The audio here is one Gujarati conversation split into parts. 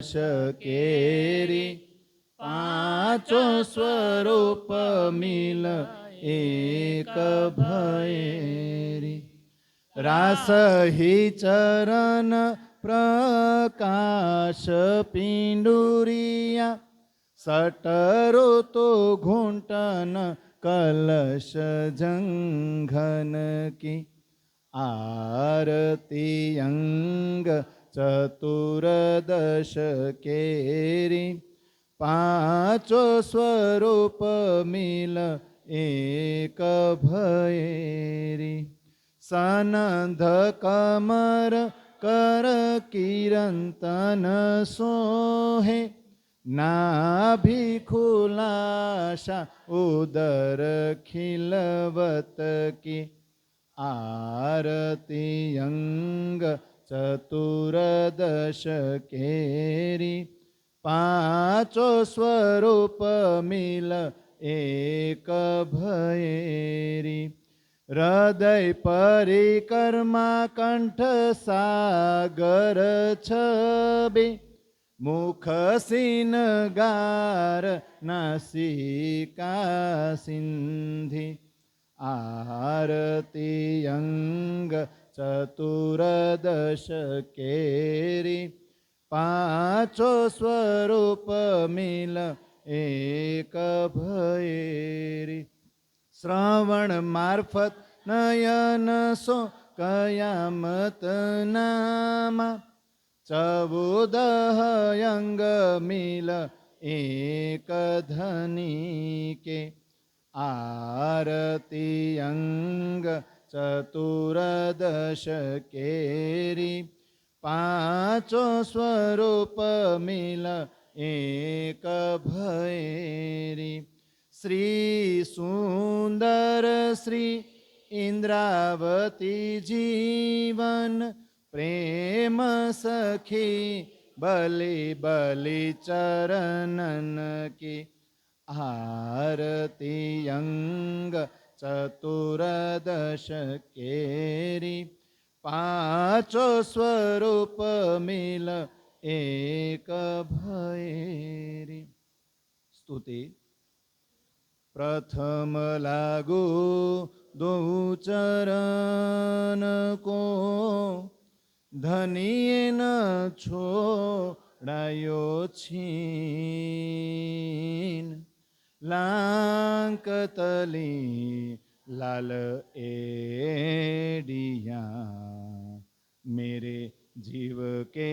શકેરી પાંચો સ્વરૂપ મિલ એક ભયેરી. રાસહી ચરણ પ્રકાશ પિંડુરિયા સટઋતુ ઘૂંટન કલશ જંઘન કી. આરતી અંગ ચતુર્દશ કેરી પાંચો સ્વરૂપ મિલ એક ભયેરી. સનંધ કમર કર કિરંતન સોહે નાભી ખુલાશા ઉદર ખિલવત કી. આરતી અંગ ચતુર્દશ કેરી પાંચો સ્વરૂપ મિલ એક ભયેરી. હૃદય પરિકર્મા કંઠ સાગર છબે મુખ સિનગાર નાસિકા સિંધી. આરતી અંગ ચતુર્દશ કેરી પાંચો સ્વરૂપ મિલ એક ભયેરી. શ્રવણ મારફત નયન સો કયામત નામા 14 અંગ મિલ એક ધની કે. આરતી અંગ ચતુર્દશ કેરી પાંચો સ્વરૂપ મિલ એક ભયેરી. શ્રી સુંદર શ્રી ઇન્દ્રાવતી જીવન પ્રેમ સખી બલિ બલિ ચરણન કી. આરતી અંગ ચતુર્દશ કેરી પાંચો સ્વરૂપ મિલ એક ભયેરી. સ્તુતિ. પ્રથમ લાગુ દો ચરણ કો ધનીએ ન છોડાયો છીન. લાંકતલી લાલ એડિયા મેરે જીવ કે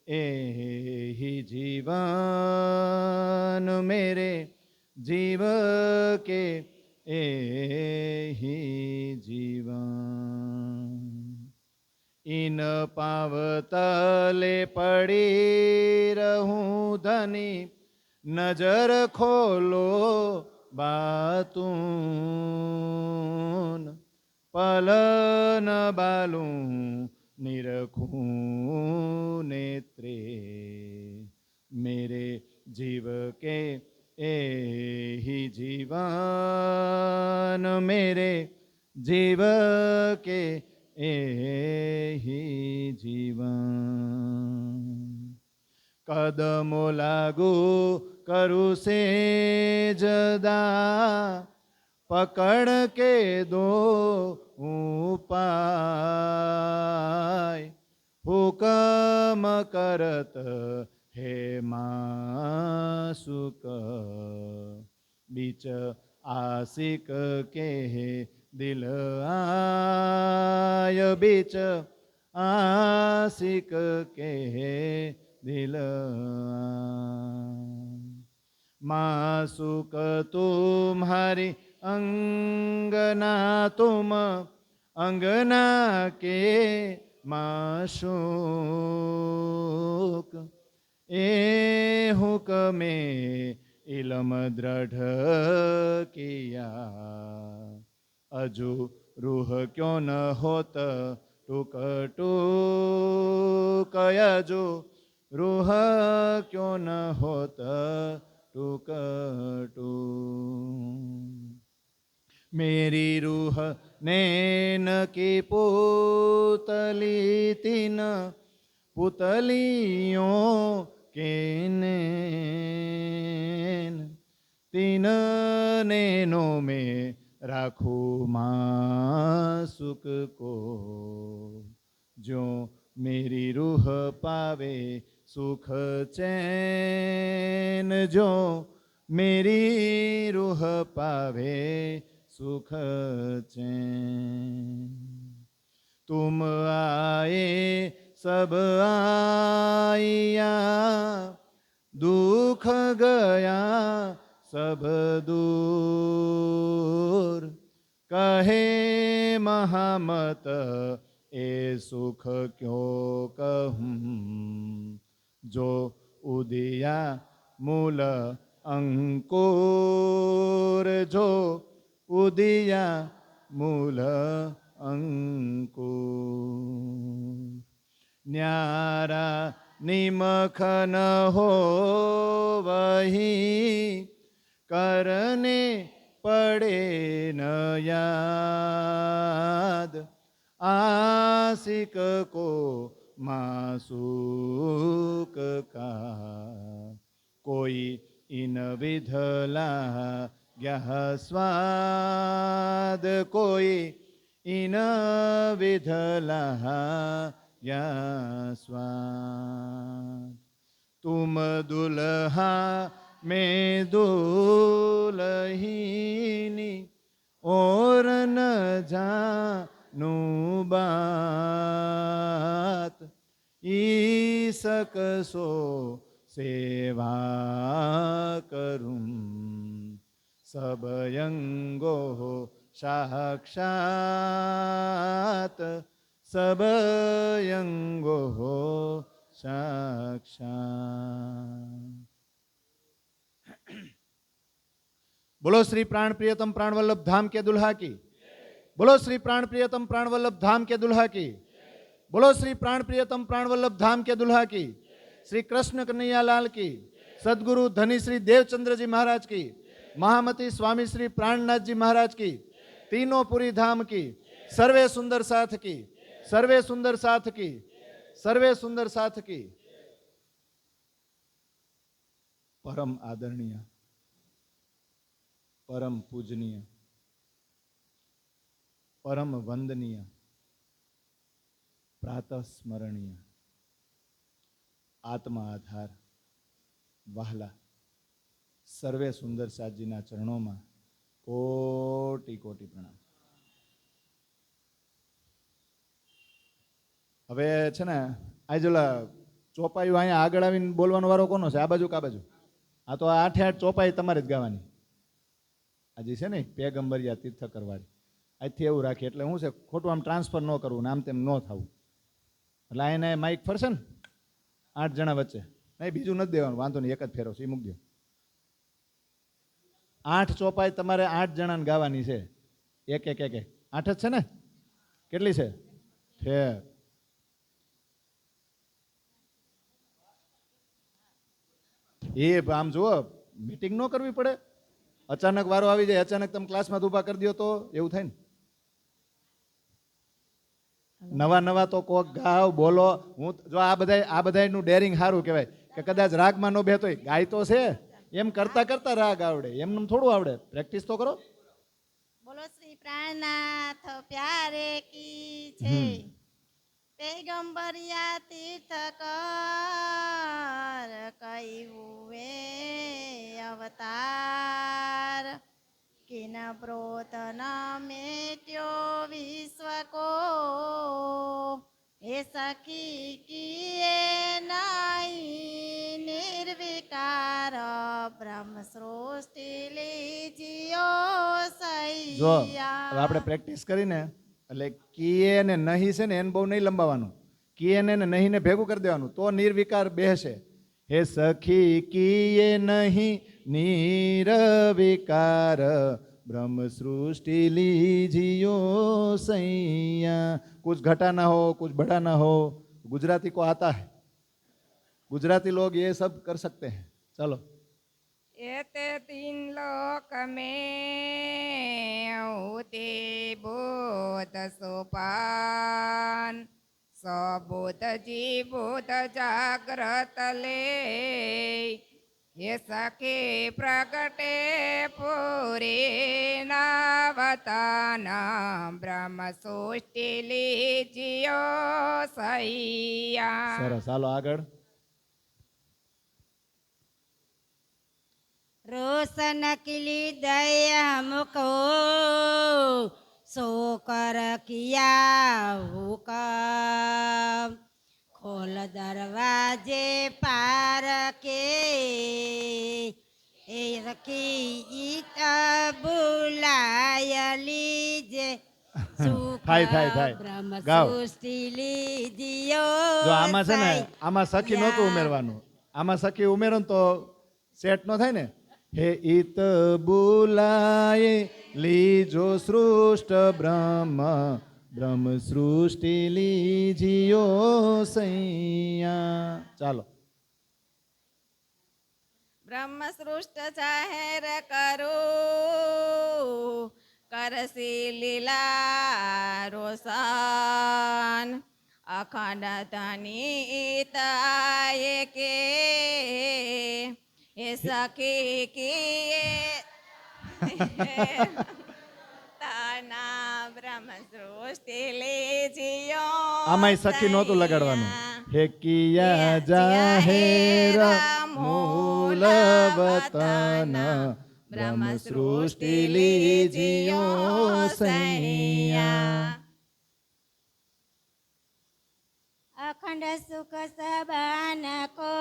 એહી જીવન. મેરે જીવ કે એહી જીવન. ઇન પાવતલે પડી રહું ધની નજર ખોલો બાતુન. પલન બાલું નિરખું નેત્રે મેરે જીવ કે એહી જીવન. મેરે જીવ કે એહી જીવન. કદમો લાગુ કરું સેજદા પકડ કે દો ઉપાય. હુકમ કરત હે માસુક બીચ આશિક કે દિલ આય. બીચ આશિક કે દિલ માસુક તુમ્હારી અંગના. તુમ અંગના કે માશુક. એ હુકમે ઇલમ દ્રઢ કિયા. અજુ રૂહ ક્યો ન હોત ટુક ટુક. અજુ રૂહ ક્યો ન હોત ટુક ટુક. मेरी रूह नैन की पुतली तीन पुतलियों के तीन नैनों में राखूं माँ सुख को। जो मेरी रूह पावे सुख चैन, जो मेरी रूह पावे सुख चैन। तुम आए सब आया, दुख गया सब दूर। कहे महामत ए सुख क्यों कहूँ, जो उदिया मूल अंकुर, जो उदिया मूल अंकुर। न्यारा निमख न हो वही, करने पड़े न याद। आशिक को मासूक का, कोई इन विधला यह स्वाद, कोई इन विधला या स्वाद। तुम दुल्हा में दुल्हिनी, और न जानू बात। ईसक सो सेवा करूं, सब यंगो साक्षात, सब यंगो साक्षात। बोलो श्री प्राण प्रियतम प्राण वल्लभ धाम के दुल्हा की। बोलो श्री प्राण प्रियतम प्राण वल्लभ धाम के दुल्हा की। बोलो श्री प्राण प्रियतम प्राण वल्लभ धाम के दुल्हा की। श्री कृष्ण कन्हैया लाल की। सदगुरु धनी श्री देवचंद्र जी महाराज की। महामती स्वामी श्री प्राणनाथ जी महाराज की। तीनों पुरी धाम की। सर्वे सुंदर साथ की। सर्वे सुंदर साथ की। सर्वे सुंदर साथ की। परम आदरणीय, परम पूजनीय, परम वंदनीय, प्रातः स्मरणीय, आत्मा आधार वहला सर्वे सुंदर साथजीना चरणों में कोटि कोटि प्रणाम। હવે છે ને આ જોલા ચોપાઈ અહીંયા આગળ આવીને બોલવાનો વારો કોનો છે? આ બાજુ કા બાજુ? આ તો 8 ચોપાઈ તમારે જ ગાવાની. આજે છે ને પેગંબરિયા તીર્થકરવાળી આજથી એવું રાખીએ એટલે શું છે ખોટું આમ ટ્રાન્સફર ન કરવું ને આમ તેમ ન થવું. એટલે એને માઇક ફરશે ને 8 જણા વચ્ચે નહીં બીજું નથી દેવાનું, વાંધો નહીં, એક જ ફેરો છે એ મૂકી દો. 8 ચોપાઈ તમારે 8 જણાને ગાવાની છે. એક એક એક 8 જ છે ને? કેટલી છે? એ આમ જુઓ મીટિંગ ન કરવી પડે. અચાનક વારો આવી જાય, અચાનક તમે ક્લાસમાં ઊભા કરી દો તો એવું થાય ને. નવા નવા તો કોક ગાવ બોલો. હું જો આ બધાનું ડેરિંગ સારું કહેવાય કે કદાચ રાગમાં ન બેતો ગાય તો છે એમ કરતા કરતા રાગ આવડે, એમને થોડું આવડે, પ્રેક્ટિસ તો કરો. બોલો શ્રી પ્રાણનાથ પ્યારે કી છે. પેગંબરિયા તીર્થકર કયું એ અવતાર. કિન પ્રોત ન મેટ્યો વિશ્વ કો. એ સખી કીએ નાઈ નિર્વિકાર. બ્રહ્મ સૃષ્ટિ લીજ્યો જો સૈયા. હવે આપણે પ્રેક્ટિસ કરીને એટલે કીએ ને નહીં છે ને એને બહુ નહીં લંબાવવાનું. કીએ ને નહીં ને ભેગું કરી દેવાનું તો નિર્વિકાર બેસે. હે સખી કીએ નહીં નિર્વિકાર. ब्रह्म सृष्टि लीजियो सैया. कुछ घटा ना हो, कुछ बढ़ा ना हो. गुजराती को आता है, गुजराती लोग ये सब कर सकते हैं. चलो. एते 3 लोक में होते बोध सोपान. सबोध जीवोध जाग्रत ले. એ સખી પ્રગટે પૂરી નાવતાના બ્રહ્મ સૃષ્ટિ લીજ્યો સૈયા. સરસ, હાલો આગળ. રોશન કિલી દયા મુકો સોકર કિયા હુકમ ખોલ દરવાજે પાર કે એ રખી ઈત બુલાય લીજે થાય. બ્રહ્મ ગાઓ. સૃષ્ટિ લીજ્યો જો આમાં છે ને, આમાં સખી નહોતું ઉમેરવાનું. આમાં સખી ઉમેરો ને તો સેટ નો થાય ને. હે ઈત બુલાય લીજો સૃષ્ટ બ્રહ્મ સૃષ્ટિ લીજ્યો સૈયા. ચાલો. બ્રહ્મ સૃષ્ટ જાહેર કરું કરસી લીલા રોશન અખંડ ધની તાય કે એ સખી કી તાના બ્રહ્મ સૃષ્ટિ લીજ્યો. આમાંય સખી નહોતું લગાડવાનું. હે કિયા જાહેર મૂલ વતન બ્રહ્મ સૃષ્ટિ લીજ્યો સૈયા. અખંડ સુખ સબાન કો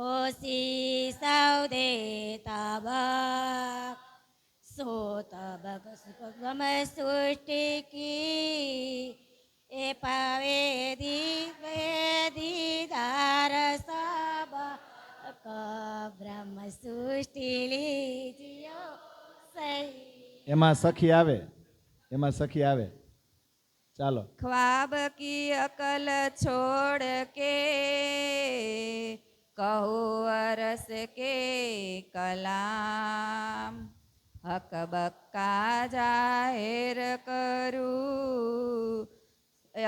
ઓસી સૌ દેતા બક સોત બગ સુગમ સૃષ્ટિ કી એ પાવે દીદાર સબ બ્રહ્મ સૃષ્ટિ લીજ્યો સૈયા. એમાં સખી આવે, એમાં સખી આવે. ચાલો. ખ્વાબ કી અકલ છોડ કે કહો અરસ કે કલામ હક બક્કા જાહેર કરું હે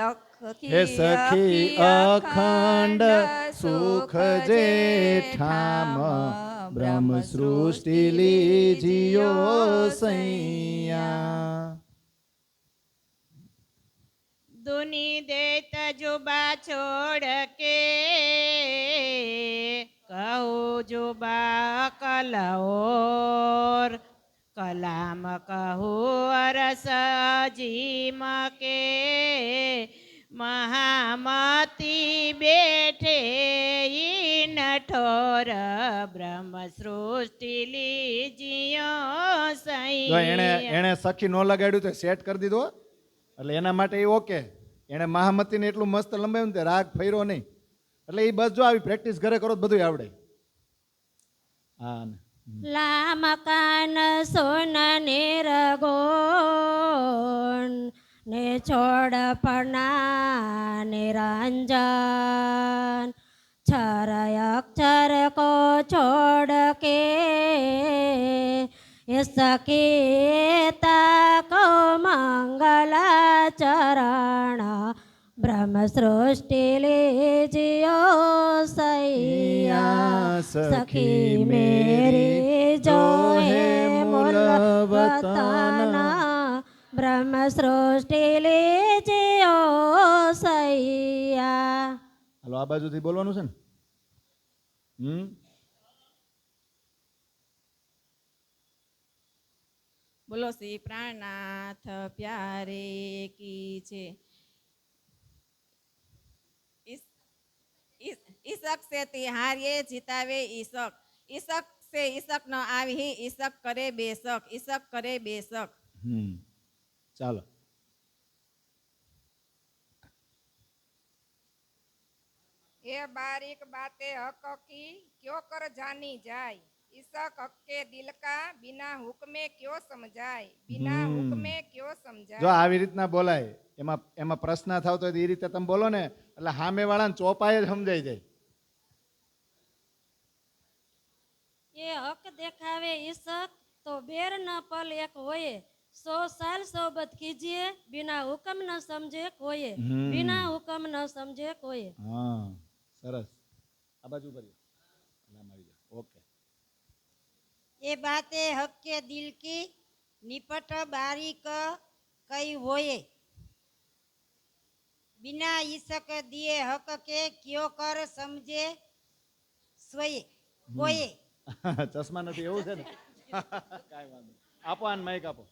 સખી અખંડ સુખ જેઠામ બ્રહ્મ સૃષ્ટિ લીજ્યો સૈયા. दुनी देत जुबा छोड़ के कहो जुबा कलौर कलाम कहो अरस जीम के महामती बैठे नठोर ब्रह्म सृष्टि लीजियो જો सही. એણે સખી નો લગાડ્યું તો સેટ કરી દીધો, એટલે એના માટે એ ઓકે. એણે મહામતીને એટલું મસ્ત લંબાવ્યું ને તે રાગ ફર્યો નહીં, એટલે એ બસ જો આવી પ્રેક્ટિસ ઘરે કરો તો બધું આવડે. હા ને. લામકાન સોન નિરગોન ને છોડ પના નિરંજન છર અક્ષર કો છોડ કે સકેતા કો મંગલા ચરણ બ્રહ્મ સૃષ્ટિ લીજ્યો સૈયા. સખી મેરી જો હે મૂલ વતન બ્રહ્મ સૃષ્ટિ લીજ્યો સૈયા. હાલો આ બાજુથી બોલવાનું છે ને. બોલો શ્રી પ્રાણનાથ પ્યારે કી છે. ઈશક से तिहारिये जितावे ईशक ईशक से ईशक न आवी ईशक करे बेशक ईशक करे बेशक. ચાલો. ये बारीक बातें हक की क्यों कर जानी जाए ईशक हक के दिल का बिना हुक्मे क्यों समझाए बिना हुक्मे क्यों જો समझाए. આવી રીતના બોલાય, એમાં પ્રશ્ન થાવ તો એ રીતે તમે બોલો ને, એટલે સામે વાળાને ચોપાય જ સમજાઈ જાય. ये हक देखावे ईशक तो बेर न पल एक होए 100 साल सोबत कीजिए बिना हुक्म न समझे कोई बिना हुक्म न समझे कोई. હા સરસ. આ બાજુ કરીએ. ઓકે. એ બાતે હક્કે દિલ કી નિપટ બારીક કઈ હોયે બિના ઈસક દિએ હક કે ક્યો કર સમજે સ્વયે કોયે. ચશ્મા નથી એવું છે ને? કાંઈ વાંધો નહીં. આપો આને માઇક આપો.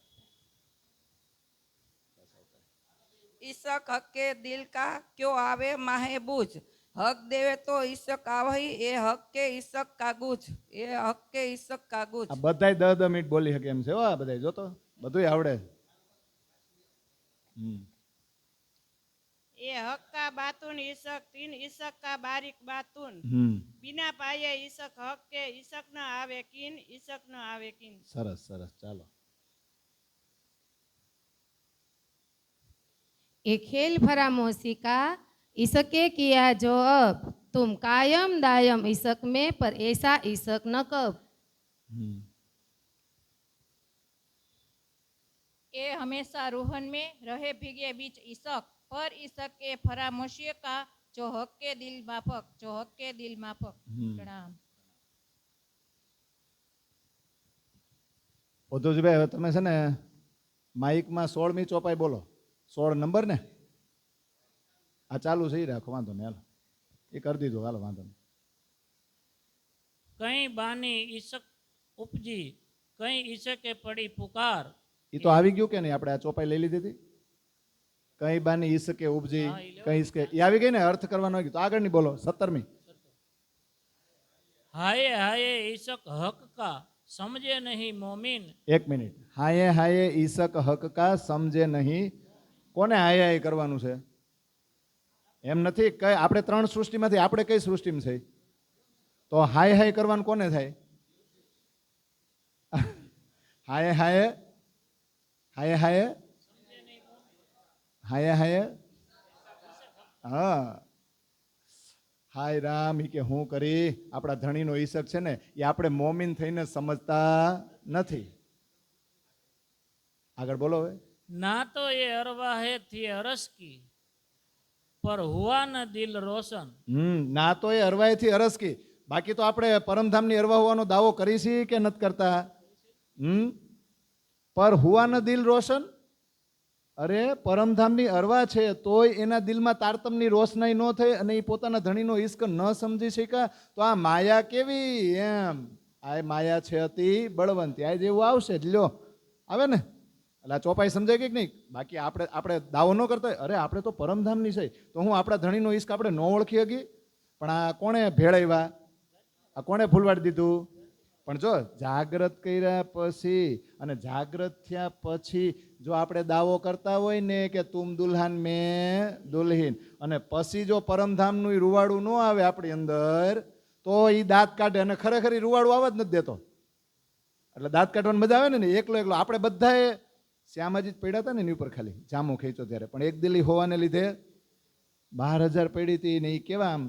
ઈશક હકે દિલ કા ક્યો આવે માહે બૂझ હક દેવે તો ઈશક આવહી એ હક કે ઈશક કાગુજ એ હક કે ઈશક કાગુજ. આ બધાય 10 મિનિટ બોલી શકે એમ છે હો. આ બધાય જોતો બધુંય આવડે. ये हक का बातून ईसक तीन ईसक का बारीक बातून बिना पाए ईसक हक के ईसक न आवे किन ईसक न आवे किन. સરસ સરસ. ચાલો. ये खेल फरामोशी का इसके किया जो अब तुम कायम दायम इसक में पर ऐसा इसक न कब. ये हमेशा रूहन में रहे भीगे बीच ईसक पर ईसक के फरामोशी का जो हक के दिल माफक जो हक के दिल माफक. प्रणाम. ઉદ્ધવજીભાઈ હવે તમે છે ને માઇકમાં 16મી ચોપાઈ બોલો. 16 નંબર ને આ ચાલુ છે. રાખો વાંધો નહીં. હાલો એ કરી દીધું. હાલો વાંધો નહીં. कहीं बानी ईसक उपजी कहीं ईसके पड़ी पुकार. એ તો આવી ગયું કે નહીં? આપણે આ ચોપાઈ લઈ લીધી હતી. કઈ બાની ઈસકે ઉપજી કઈ ઈસકે એ આવી ગઈ ને? અર્થ કરવાનો આવી ગયો. તો આગળની બોલો 17મી. हाये हाये ईसक हक का समझे नहीं मोमिन. 1 મિનિટ. હાયે હાયે ઈસક હક કા સમજે નહીં. કોને હાયે હાયે કરવાનું છે? એમ નથી. કઈ આપણે 3 સૃષ્ટિમાંથી આપણે કઈ સૃષ્ટિમાં છે? તો હાય હાય કરવાનું કોને થાય? હાયે હાયે હાયે હાયે હાયે હાયે હા. હાય રામ ઈ કે હું કરી આપણા ધણીનો ઈસક છે ને એ આપણે મોમીન થઈને સમજતા નથી. આગળ બોલો હવે. ना तो ये अरवा है थी अरस की पर हुआ न दिल रोशन. ના તો એ અરવાયથી અરસકી. બાકી તો આપણે પરમધામની અરવા હોવાનો દાવો કરી છીએ કે નથી કરતા? પર હુવા ન દિલ રોશન. અરે પરમધામની અરવા છે તોય એના દિલમાં તારતમની રોશનાઈ ન થઈ અને એ પોતાના ધણીનો ઈશ્ક ન સમજી શક્યા તો આ માયા કેવી? એમ આ માયા છે અતિ બળવંતી. આ જેવું આવશે જ લ્યો આવે ને. એટલે આ ચોપાઈ સમજાય કે નહીં? બાકી આપણે દાવો ન કરતા હોય અરે આપણે તો પરમધામની છે તો હું આપણા ધણીનો ઈશ્ક આપણે ન ઓળખી શકી. પણ આ કોણે ભેળવ્યા? આ કોણે ફૂલવાડી દીધું? પણ જો જાગ્રત કર્યા પછી અને જાગ્રત થયા પછી જો આપણે દાવો કરતા હોય ને કે તુમ દુલ્હન મેં દુલ્હીન અને પછી જો પરમધામનું રૂવાડું ન આવે આપણી અંદર તો એ દાંત કાઢે અને ખરેખર રૂવાડું આવવા જ નથી દેતો. એટલે દાંત કાઢવાની મજા આવે ને એકલો એકલો. આપણે બધાએ શ્યામાજી જ પડ્યા હતા ને એની ઉપર ખાલી જામો ખેંચો ત્યારે. પણ એક દિલ્હી હોવાને લીધે 12,000 પડી હતી ને એ કેવા આમ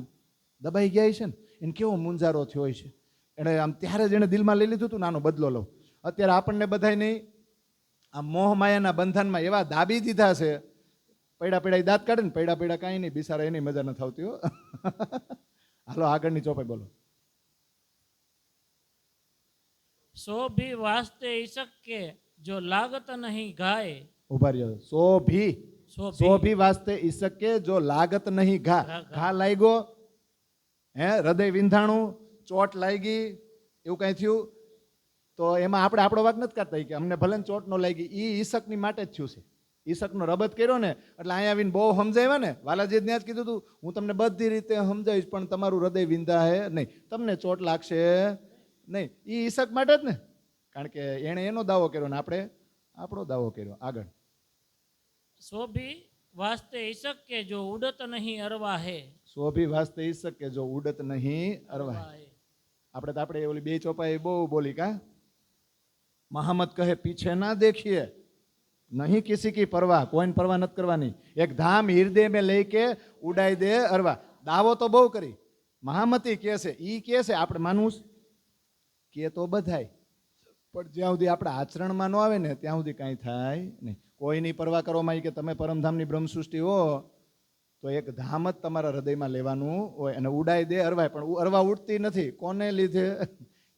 દબાઈ ગયા છે ને એને કેવો મુંજારો થયો હોય છે. એને આમ ત્યારે જ એને દિલમાં લઈ લીધું હતું નાનો બદલો લઉં. અત્યારે આપણને બધાય નહીં આ મોહ માયાના બંધનમાં એવા દાબી દીધા છે. પૈડા દાંત કાઢે ને પૈડા કાંઈ નહીં. બિચારા એની મજા નથી આવતી હો. હાલો આગળની ચોપાઈ બોલો. सो भी वास्ते ईसक के जो लागत नहीं घाय. ઉભા રહ્યો. સો ભી વાસ્તે ઈસકે જો લાગત નહીં ઘા. ઘા લાગ્યો હે હૃદય વિંધાણું ચોટ લાગી એવું કઈ થયું તો એમાં આપણે આપણો વાક નથી કરતા કે અમને ભલે ચોટ નો લાગી. એ ઈસકની માટે જ થયું છે. ઈસકનો રબત કર્યો ને એટલે અહીંયા આવીને બહુ સમજાવ્યા ને. વાલાજી ત્યાં જ કીધું હતું હું તમને બધી રીતે સમજાવીશ પણ તમારું હૃદય વિંધા હે નહીં, તમને ચોટ લાગશે નહીં. એ ઈસક માટે જ ને. કારણ કે એણે એનો દાવો કર્યો ને આપણે આપણો દાવો કર્યો. આગળ. सो भी वास्ते ईसक के जो उड़त नहीं अरवा है. સો ભી વાસ્તે ઈસક કે જો ઉડત નહીં અરવા. આપણે ઓલી બે ચોપાઈ બહુ બોલી કા. મહામત કહે પીછે ના દેખીએ નહીં કિસી કી પરવા. કોઈને પરવા નથી કરવાની. એક ધામ હૃદય મેં લઈ કે ઉડાઈ દે અરવા. દાવો તો બહુ કરી. મહામતી કે છે ઈ કે છે આપણે માનવું કે તો બધાય પણ જ્યાં સુધી આપણે આચરણમાં ન આવે ને ત્યાં સુધી કાંઈ થાય નહીં. કોઈની પરવા કરવામાં કે તમે પરમધામની બ્રહ્મસૃષ્ટિ હો તો તો એક ધામ જ તમારા હૃદયમાં લેવાનું હોય અને ઉડાઈ દે અરવાય, પણ અરવા ઉડતી નથી. કોને લીધે?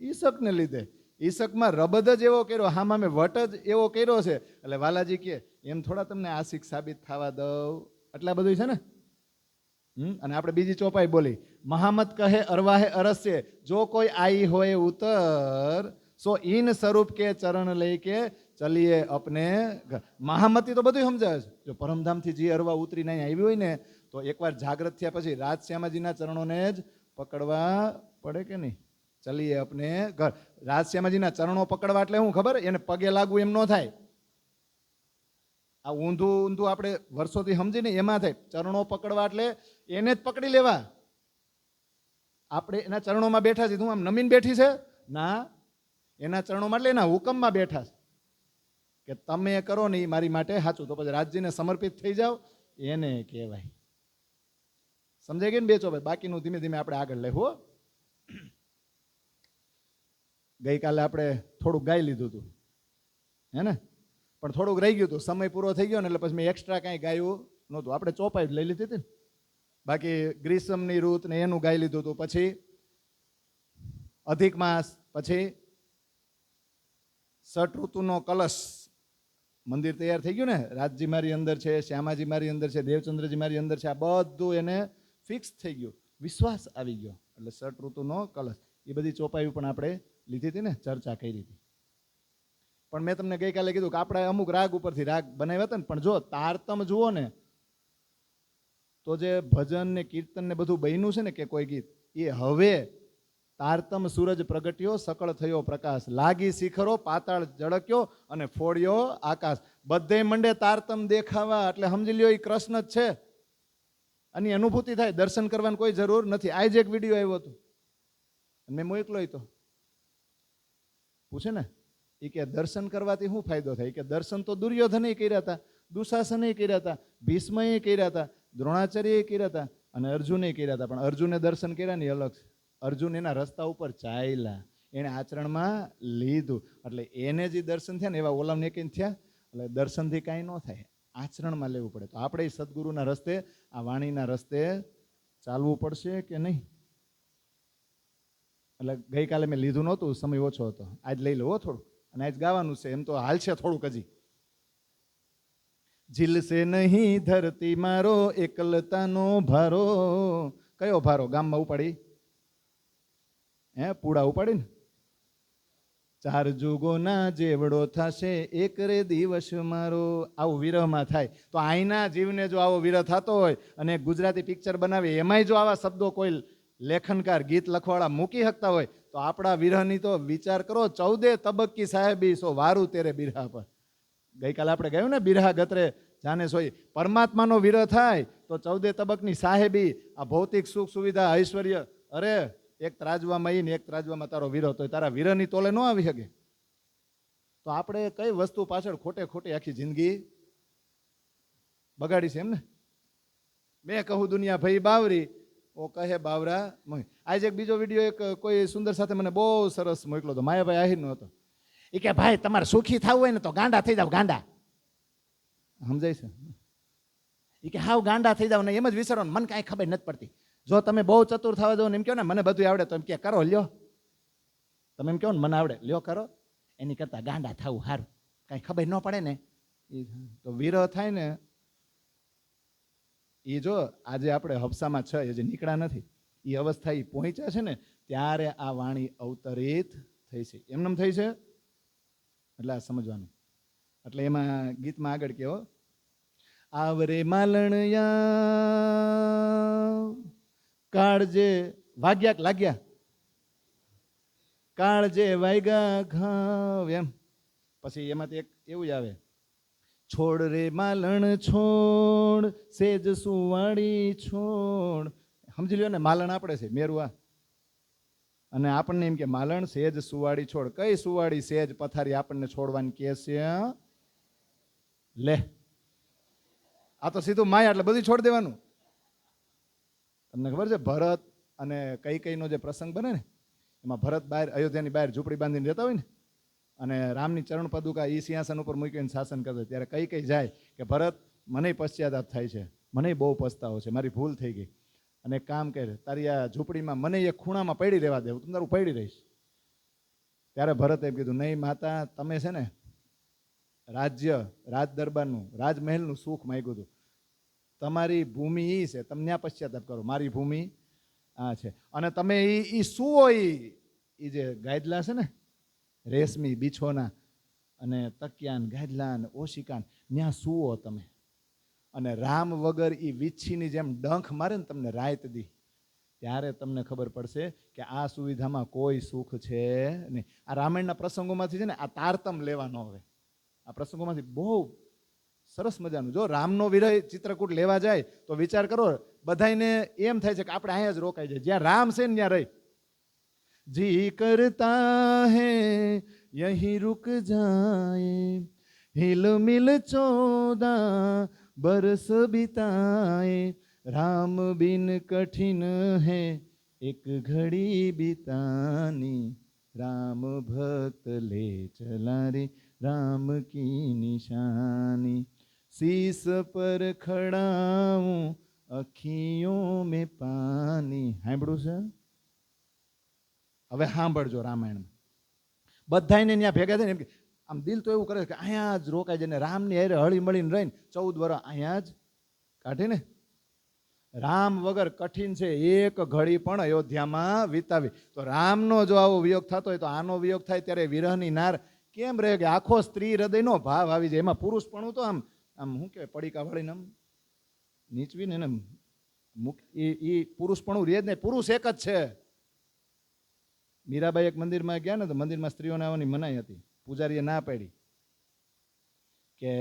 ઈસકને લીધે. ઈસકમાં રબદ જ એવો કર્યો, હામાં મેં વટ જ એવો કર્યો છે. એટલે વાલાજી કે એમ થોડા તમને આશિક સાબિત થવા દઉં, એટલા બધું છે ને. અને આપણે બીજી ચોપાઈ બોલી, મહામત કહે અરવાહે અરસ્ય, જો કોઈ આઈ હોય ઉતર સો ઈન સ્વરૂપ કે ચરણ લઈ કે ચલીએ અપને ઘર. મહામતી તો બધું સમજાવે છે. જો પરમધામથી જે અરવા ઉતરીને અહીં આવી હોય ને, તો એકવાર જાગૃત થયા પછી રાજશ્યામાજીના ચરણોને જ પકડવા પડે કે નહીં? ચલીએ અપને ઘર. રાજશ્યામાજીના ચરણો પકડવા એટલે શું ખબર? એને પગે લાગવું એમ ન થાય. આ ઊંધું ઊંધું આપણે વર્ષોથી સમજીને એમાં થાય. ચરણો પકડવા એટલે એને જ પકડી લેવા. આપણે એના ચરણોમાં બેઠા છીએ. તું આમ નમીન બેઠી છે ના, એના ચરણોમાં એટલે એના હુકમમાં બેઠા છે કે તમે કરો ને એ મારી માટે સાચું. તો પછી રાજજીને સમર્પિત થઈ જાઓ, એને કહેવાય. સમજાય ગઈ ને બે ચોપાઈ? બાકીનું ધીમે ધીમે આપણે આગળ લેવું. ગઈકાલે આપણે થોડુંક ગાઈ લીધું હતું, હે ને? પણ થોડુંક રહી ગયું હતું, સમય પૂરો થઈ ગયો ને એટલે પછી મેં એક્સ્ટ્રા કાંઈ ગાયું નહોતું. આપણે ચોપાઈ લઈ લીધી હતી ને. બાકી ગ્રીષ્મની ઋત ને એનું ગાઈ લીધું હતું. પછી અધિક માસ, પછી સટ ઋતુનો કલશ. મંદિર તૈયાર થઈ ગયું ને, રાજજી મારી અંદર છે, શ્યામાજી મારી અંદર છે, દેવચંદ્રજી મારી અંદર છે. આ બધું એને ફિક્સ થઈ ગયું, વિશ્વાસ આવી ગયો. એટલે સટ ઋતુનો કલશ, એ બધી ચોપાઈ પણ આપણે લીધી હતી ને, ચર્ચા કરી હતી. પણ મેં તમને ગઈકાલે કીધું કે આપણે અમુક રાગ ઉપરથી રાગ બનાવ્યા હતા ને, પણ જો તારતમ જુઓ ને તો જે ભજન ને કીર્તન ને બધું બન્યું છે ને કે કોઈ ગીત, એ હવે તારતમ સૂરજ પ્રગટ્યો, સકળ થયો પ્રકાશ, લાગી શિખરો, પાતાળ જળક્યો અને ફોડ્યો આકાશ. બધે મંડે તારતમ દેખાવા. એટલે સમજી લ્યો એ કૃષ્ણ જ છે. આની અનુભૂતિ થાય. દર્શન કરવાની કોઈ જરૂર નથી. આ જ એક વિડીયો આવ્યો હતો, મેં મોકલો તો પૂછે ને, એ કે દર્શન કરવાથી શું ફાયદો થાય? કે દર્શન તો દુર્યોધને કર્યા હતા, દુશાસને કર્યા હતા, ભીષ્મએ કર્યા હતા, દ્રોણાચાર્યએ કર્યા હતા અને અર્જુને કર્યા હતા. પણ અર્જુને દર્શન કર્યા ની અલગ છે. અર્જુન એના રસ્તા ઉપર ચાલ્યા, એને આચરણમાં લીધું. એટલે એને જે દર્શન થયા ને એવા ઓલામને કઈ થયા. એટલે દર્શનથી કાંઈ ન થાય, આચરણમાં લેવું પડે. તો આપણે સદગુરુના રસ્તે, આ વાણીના રસ્તે ચાલવું પડશે કે નહીં? એટલે ગઈકાલે મેં લીધું નહોતું, સમય ઓછો હતો. આજ લઈ લો થોડું, અને આજ ગાવાનું છે. એમ તો હાલ છે થોડુંક હજી. ઝીલશે નહીં ધરતી મારો એકલતાનો ભારો. કયો ભારો? ગામમાં ઉપાડી, હે પૂડા ઉપાડી ને. ચાર જુગોના જેવડો થશે એક રે દિવસ મારો. આવું વિરહમાં થાય. તો આઈના જીવને જો આવો વિરહ થતો હોય અને ગુજરાતી પિક્ચર બનાવી એમાંય જો આવા શબ્દો કોઈ લેખનકાર, ગીત લખવાળા મૂકી શકતા હોય તો આપણા વિરહની તો વિચાર કરો. 14 તબક્કી સાહેબી સો વારું તેરે બિરહા પર. ગઈકાલે આપણે કહ્યું ને, બિરહા ગતરે જાને સોઈ. પરમાત્માનો વિરહ થાય તો 14 તબકની સાહેબી, આ ભૌતિક સુખ સુવિધા, ઐશ્વર્ય, અરે એક ત્રાજવામાં આવીને એક ત્રાજવામાં તારો વિરહ, તો તારા વિરહની તોલે ન આવી શકે. તો આપણે કઈ વસ્તુ પાછળ ખોટે ખોટી આખી જિંદગી બગાડી છે એમ ને. મેં કહું દુનિયા ભાઈ બાવરી, ઓ કહે બાવરા. આજે એક બીજો વિડીયો એક કોઈ સુંદર સાથે મને બહુ સરસ મોકલો હતો, માયાભાઈ આહિરનો હતો. એ કે ભાઈ તમારે સુખી થવું હોય ને તો ગાંડા થઈ જાવ, ગાંડા. સમજાય છે? એ કે હાવ ગાંડા થઈ જાવ ને એમ જ વિચારવાનું, મને કાંઈ ખબર નથી પડતી. જો તમે બહુ ચતુર થવા દો ને એમ કહો ને મને બધું આવડે, તો એમ કે કરો લ્યો. તમે એમ કહો ને મને આવડે, લ્યો કરો. એની કરતાં ગાંડા થવું સારું, કાંઈ ખબર ન પડે ને. એ તો વિરહ થાય ને એ જો આજે આપણે હફસામાં છે, એ જે નીકળ્યા નથી, એ અવસ્થા એ પહોંચ્યા છે ને, ત્યારે આ વાણી અવતરિત થઈ છે. એમનેમ થઈ છે એટલે આ સમજવાનું. એટલે એમાં ગીતમાં આગળ કેવો, આવરે માલણિયા કાળજે વાગ્યા લાગ્યા, કાળજે વાગ્યા ઘાવ. એમ પછી એમાંથી એક એવું જ આવે, છોડ રે માલણ છોડ સેજ સુવાળી છોડ. સમજી લ્યો ને, માલણ આપણે છે મેરુઆ, અને આપણને એમ કે માલણ સેજ સુવાળી છોડ. કઈ સુવાળી સેજ પથારી આપણને છોડવાની કે છે? લે, આ તો સીધું માયા, એટલે બધું છોડ દેવાનું. તમને ખબર છે ભરત અને કઈકઈનો જે પ્રસંગ બને ને, એમાં ભરત બહાર અયોધ્યાની બહાર ઝૂંપડી બાંધીને રહેતા હોય ને, અને રામની ચરણ પદુકા એ સિંહાસન ઉપર મૂકીને શાસન કરતા, ત્યારે કઈ જાય કે ભરત મને પશ્ચાતાપ થાય છે, મને બહુ પસ્તાવો છે, મારી ભૂલ થઈ ગઈ. અને એક કામ કર, તારી આ ઝૂંપડીમાં મને એક ખૂણામાં પડી રહેવા દે, હું તારું પડી રહીશ. ત્યારે ભરત એમ કીધું, નહીં માતા, તમે છે ને રાજ્ય, રાજ દરબારનું, રાજમહેલનું સુખ માંગ્યું હતું. તમારી ભૂમિ એ છે, તમે ત્યાં પશ્ચાતાપ કરો. મારી ભૂમિ આ છે. અને તમે એ સુવો, એ જે ગાદલા છે ને રેશમી બીછોના અને તકિયાન ગાદલાન ઓશિકાન, ત્યાં સુવો તમે. અને રામ વગર એ વીછીની જેમ ડંખ મારે ને તમને રાત દી, ત્યારે તમને ખબર પડશે કે આ સુવિધામાં કોઈ સુખ છે નહીં. આ રામાયણના પ્રસંગોમાંથી છે ને આ તારતમ લેવાનો. હવે આ પ્રસંગોમાંથી બહુ સરસ મજાનું, જો રામનો વિરહ ચિત્રકૂટ લેવા જાય તો વિચાર કરો, બધાને એમ થાય છે કે આપણે અહીંયા જ રોકાઈ જાય, જ્યાં રામ છે ને ત્યાં રહી. જી કરતા હે યહી રૂક જાએ, हिल मिल 14 बरस बिताए, राम बिन कठिन है एक घड़ी बितानी, राम भक्त ले चला रे राम की निशानी, शीस पर खड़ाऊं अखियों में पानी. સાંભળ્યું છે? હવે સાંભળજો રામાયણમાં. બધાને ત્યાં ભેગા થઈને એમ કે આમ દિલ તો એવું કરે કે અહીંયા જ રોકાય છે ને રામની હારે હળી મળીને રહીને 14 વર્ષ અહીંયા જ કાઢીને. રામ વગર કઠિન છે એક ઘડી પણ અયોધ્યામાં વિતાવી. તો રામનો જો આવો વિયોગ થતો હોય તો આનો વિયોગ થાય ત્યારે વિરહની નાર કેમ રહે કે આખો સ્ત્રી હૃદયનો ભાવ આવી જાય. એમાં પુરુષ પણ તો આમ આમ શું કહેવાય, પડીકા વાળીને આમ નીચવીને એને એ પુરુષ પણ રહે જ નહીં. પુરુષ એક જ છે. મીરાબાઈ એક મંદિરમાં ગયા ને તો મંદિરમાં સ્ત્રીઓને આવવાની મનાઈ હતી. પૂજારીએ ના પાડી કે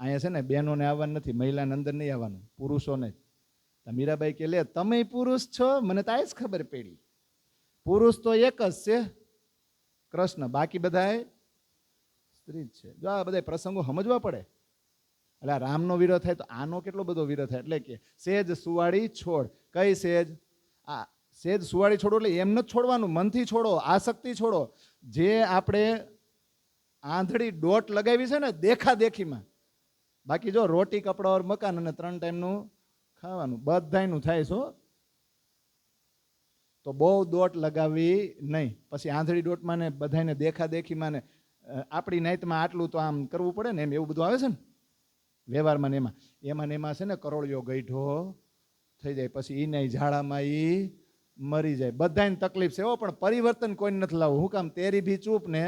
અહીંયા છે ને બહેનોને આવવાનું નથી, મહિલાને અંદર નહીં આવવાનું, પુરુષોને જ. તો મીરાબાઈ કે લે તમે પુરુષ છો, મને તો આ જ ખબર પડી. પુરુષ તો એક જ છે કૃષ્ણ, બાકી બધા સ્ત્રી જ છે. જો આ બધા પ્રસંગો સમજવા પડે. એટલે આ રામનો વિરોધ થાય તો આનો કેટલો બધો વિરોધ થાય. એટલે કે સેજ સુવાળી છોડ. કઈ સેજ? આ સેજ સુવાળી છોડો એટલે એમ નથી છોડવાનું, મનથી છોડો, આસક્તિ છોડો. જે આપણે આંધળી દોટ લગાવી છે ને દેખા દેખીમાં. બાકી જો રોટી કપડા ઓર મકાન અને 3 ટાઈમનું ખાવાનું બધાયનું થાય છો. તો બહુ દોટ લગાવી નહીં. પછી આંધળી દોટમાં ને બધાને દેખા દેખીમાં ને આપણી નાઈતમાં આટલું તો આમ કરવું પડે ને, એમ એવું બધું આવે છે ને વ્યવહારમાં ને એમાં છે ને કરોળિયો ગઈઢો થઈ જાય. પછી એ નહીં ઝાડામાં એ મરી જાય. બધાને તકલીફ છે હો, પણ પરિવર્તન કોઈને નથી લાવવું. હું કામ? તેરી ભી ચૂપ ને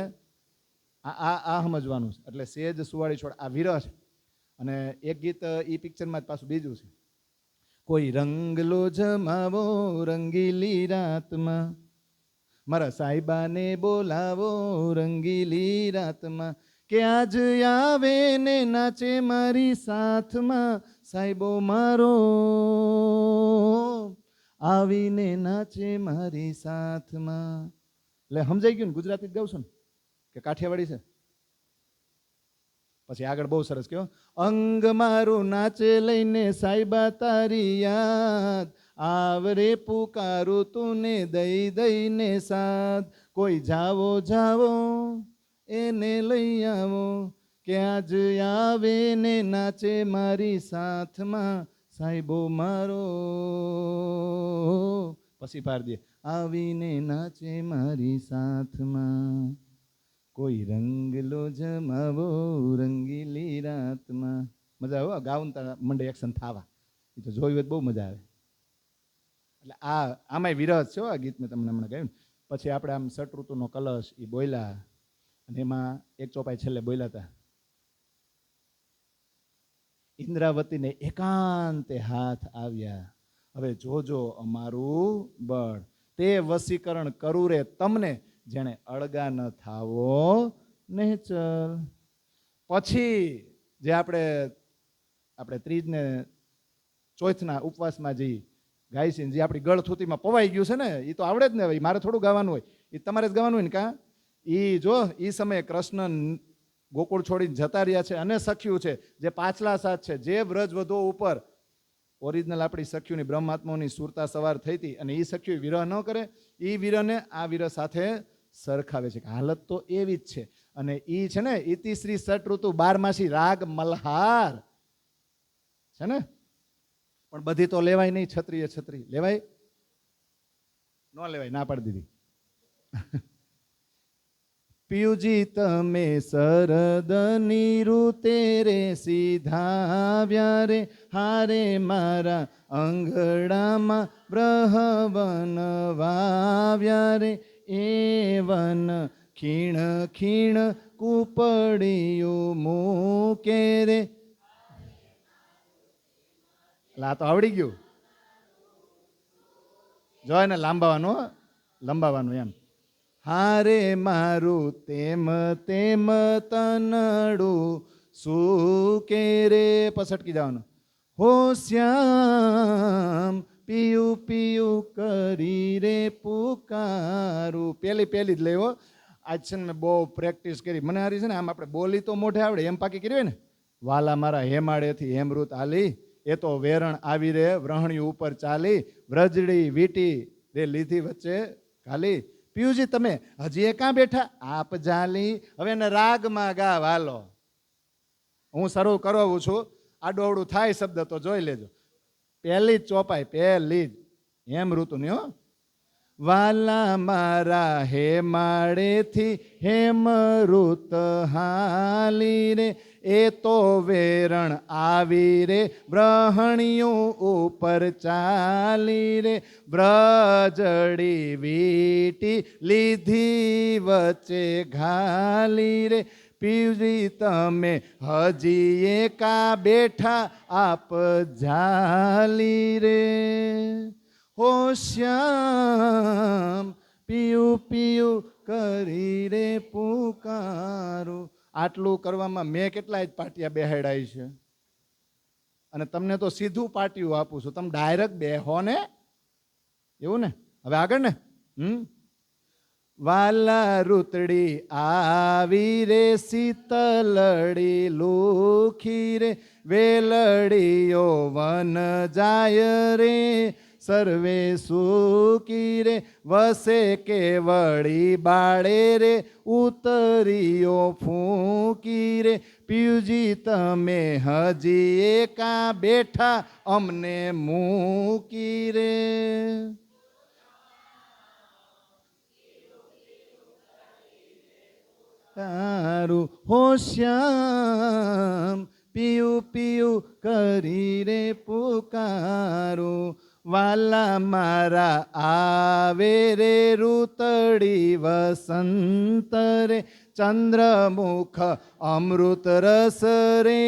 આ સમજવાનું છે. એટલે સેજ સુવાળી છોડ આ વિરહ છે. અને એક ગીત એ પિક્ચરમાં જ પાછું બીજું છે, કોઈ રંગ લો જમાવો રંગીલી રાતમાં, મારા સાહેબાને બોલાવો રંગીલી રાતમાં, કે આજ આવે ને નાચે મારી સાથમાં, સાહેબો મારો આવીને નાચે મારી સાથમાં. એટલે સમજાઈ ગયું ને? ગુજરાતી જ ગાઉં છું ને કે કાઠિયાવાડી છે? પછી આગળ બહુ સરસ કયો, અંગ મારું નાચે લઈને સાહેબા તારી યાદ, આવરે પુકારું તુને દઈ દઈને સાથ, કોઈ જાવો જાવો એને લઈ આવો, કે આજ આવે ને નાચે મારી સાથમાં, સાહેબો મારો. પછી પાર દે, આવીને નાચે મારી સાથમાં, કોઈ રંગ લો જમાવો રંગીલી રાતમાં. મજા આવે ગાવું મંડે એક્શન થવા. એ તો જોયું બહુ મજા આવે. એટલે આમાંય વિરહ છે આ ગીત મેં તમને હમણાં ગાયું. પછી આપણે આમ ષટઋતુનો કલશ એ બોલ્યા, અને એમાં એક ચોપાઈ છેલ્લે બોલ્યા હતા, ઇન્દ્રાવતીને એકાંતે હાથ આવ્યા, હવે જોજો અમારું બળ, તે વશીકરણ કરું રે તમને, જેણે અળગા ન થાવો નેચર. પછી જે આપણે ત્રીજને ચોથના ઉપવાસમાં જઈ ગાયસીને જે આપણી ગળથૂતીમાં પવાઈ ગયું છે ને, એ તો આવડે જ ને. ભાઈ મારે થોડું ગાવાનું હોય, એ તમારે જ ગાવાનું હોય ને. કાં એ જો એ સમયે કૃષ્ણ ગોકુળ છોડીને જતા રહ્યા છે અને સખ્યું છે જે પાછલા સાથ છે, જે વ્રજવધો ઉપર ઓરિજિનલ આપણી સખ્યુની બ્રહ્માત્માની સુરતા સવાર થઈ હતી, અને એ સખ્યુ વિરહ ન કરે, એ વિરહને આ વિરહ સાથે સરખાવે છે. હાલત તો એવી જ છે. અને એ છે ને ઇતિશ્રી ષટઋતુ 12 રાગ મલ્હાર છે ને, પણ બધી તો લેવાય નહીં. છત્રીએ છત્રી લેવાય ન લેવાય, ના પાડી દીધી. પિયુજી તમે શરદની ઋતે રે સીધાવ્યા રે, હારે મારા અંગડામાં બ્રહવન વાવ્યા રે, એ વન ખીણ ખીણ કૂપડિયું મૂકે રે. આ તો આવડી ગયું. જો ને લંબાવાનું એમ. હારે મારું તેમ તેમ તનડું સુકે રે, પસટકી જવાનું. હો શ્યામ પિયું પિયું કરી રે પુકારું. પેલી જ લેવો. આજ છે ને મેં બહુ પ્રેક્ટિસ કરી. મને હારી છે ને આમ આપણે બોલી તો મોઢે આવડે, એમ પાકી કરી હોય ને. વાલા મારા હેમાડેથી હેમૃત આલી, એ તો વેરણ આવી રે વ્રહણ્યું ઉપર ચાલી, વ્રજડી વીટી રે લીધી વચ્ચે ખાલી. પિયુજી તમે હજી એ ક્યાં બેઠા? આપ જાલી. હવે એને રાગમાં ગા વાલો. હું શરૂ કરાવું છું. આડું અવડું થાય શબ્દ તો જોઈ લેજો. પહેલી જ ચોપાઈ, પહેલી જ હેમ ઋતુની હો. વાલા મારા હેમાડેથી હેમૃત હાલી રે, એ તો વેરણ આવી રે બ્રહણિયું ઉપર ચાલી રે, વ્રજડી વીટી લીધી વચ્ચે ઘાલી રે. પિયુજી તમે હજી એકા બેઠા આપ જાલી રે. હો શ્યામ પિયું પિયું કરી રે પુકારું. આટલું કરવામાં મેં કેટલા જ પાટિયા બેહાડાય છે, અને તમને તો સીધું પાટિયું આપું છું. તમે ડાયરેક્ટ બેહો ને, એવું ને. હવે આગળ ને. વાલા રૂતડી આવી રે શીતલડી લુખી રે, વેલડીઓ વન જાય રે સર્વે સુકી રે, વસે કેવડી બાળે રે ઉતરીઓ ફૂંકી રે. પિયુજી તમે હજી એકા બેઠા અમને મૂકી રે. તારું હો શ્યામ પિયું પિયું કરી રે પુકારું. વાલા મારા આવે રે ઋતડી વસંત રે, ચંદ્રમુખ અમૃત રસ રે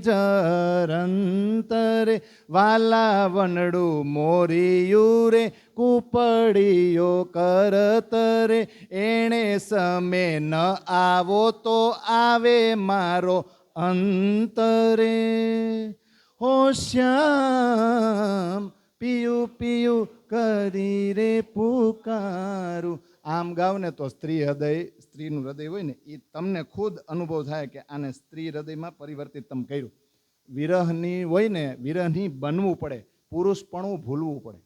જરંત રે. વાલા વનડું મોરિયું રે કૂપડીઓ કરત રે, એણે સમે ન આવો તો આવે મારો અંતરે. હો શ્યામ પિયું પિયું કરી રે પુકારું. આમ ગાવ ને તો સ્ત્રીનું હૃદય હોય ને, એ તમને ખુદ અનુભવ થાય કે આને સ્ત્રી હૃદયમાં પરિવર્તિત તમે કર્યું. વિરહની હોય ને, વિરહની બનવું પડે, પુરુષપણું ભૂલવું પડે.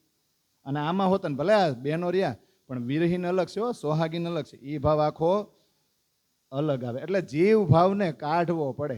અને આમાં હોત ને ભલે આ બહેનો રહ્યા, પણ વિરહીન અલગ છે, સોહાગીન અલગ છે. એ ભાવ આખો અલગ આવે. એટલે જીવ ભાવને કાઢવો પડે.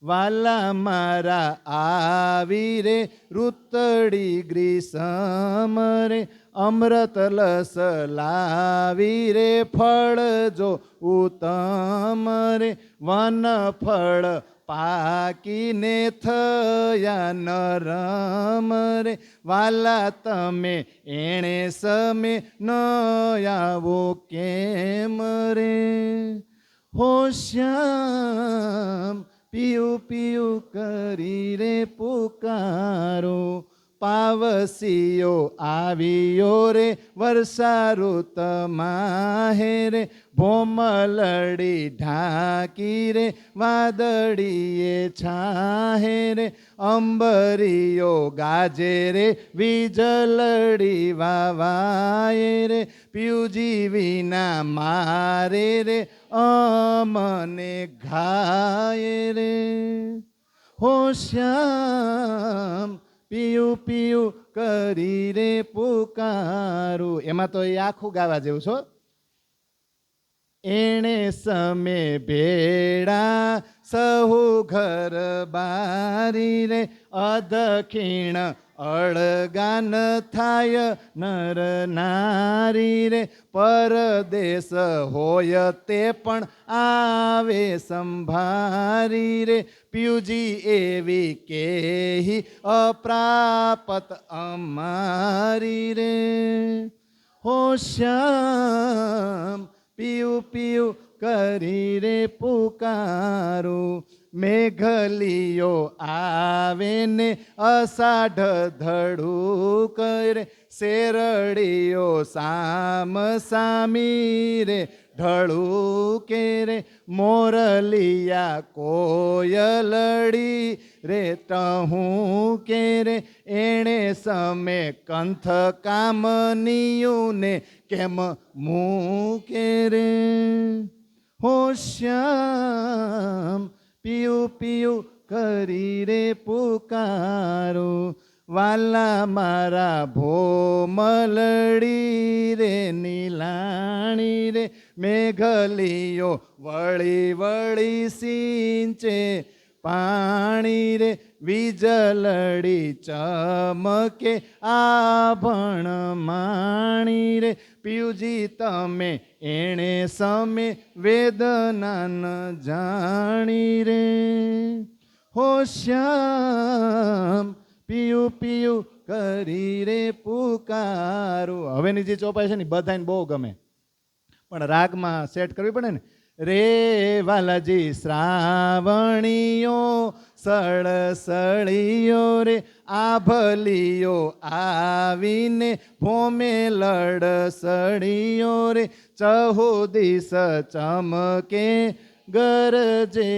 વાલા મારા આવી રે ઋતડી ગ્રીસમ રે, અમૃત લસ લાવી રે ફળ જો ઉત્તમ રે. વન ફળ પાકીને થયા નરમ રે, વાલા તમે એણે સમે ન આવો કેમ રે. હો શ્યામ પિયું પિયું કરી રે પુકારો. પાવસીઓ આવ્યો રે વર્ષાઋતમાં હે રે, ભોમલડી ઢાંકી રે વાદળીએ છાહે રે. અંબરીઓ ગાજે રે વીજલડી વાવાય રે, પિયુજી વિના મારે રે અમને ઘાય રે. હો શ્યામ પિયું પિયું કરી રે પુકારું. એમાં તો એ આખું ગાવા જેવું છો. એણે સમે ભેડા સહુ ઘર બારી રે અદખીણ અળગાન થાય નર નારી રે પરદેશ હોય તે પણ આવે સંભારી રે પિયુજી એવી કેહી અપ્રાપત અમારી રે હો શ્યામ પિયુ પિયુ કરી રે પુકારું મેઘલિયો આવે ને અષાઢ ધડું કરે શેરડીઓ સામ સામી રે ઢળું કે રે મોરલિયા કોયલડી રે ટહું કે રે એણે સમે કંથ કામનિયું ને કેમ મૂકે રે હો શ્યામ પિયુ પિયુ કરી રે પુકારો વાલા મારા ભોમલડી રે નીલાણી રે મેઘલિયો વળી વળી સિંચે પાણી રે વીજલડી ચમકે આભણ માણી રે પિયુજી તમે એણે સમે વેદના ન જાણી રે હો શ્યામ પિયુ પિયુ કરી રે પુકારું. હવેની જે ચોપાઈ છે ને બધાને બહુ ગમે, પણ રાગમાં સેટ કરવી પડે ને. રે વાલાજી શ્રાવણીઓ સળસળીઓ રે આભલીઓ આવીને ભોમે લડસડીઓ રે ચહુદિશ ચમકે ગરજે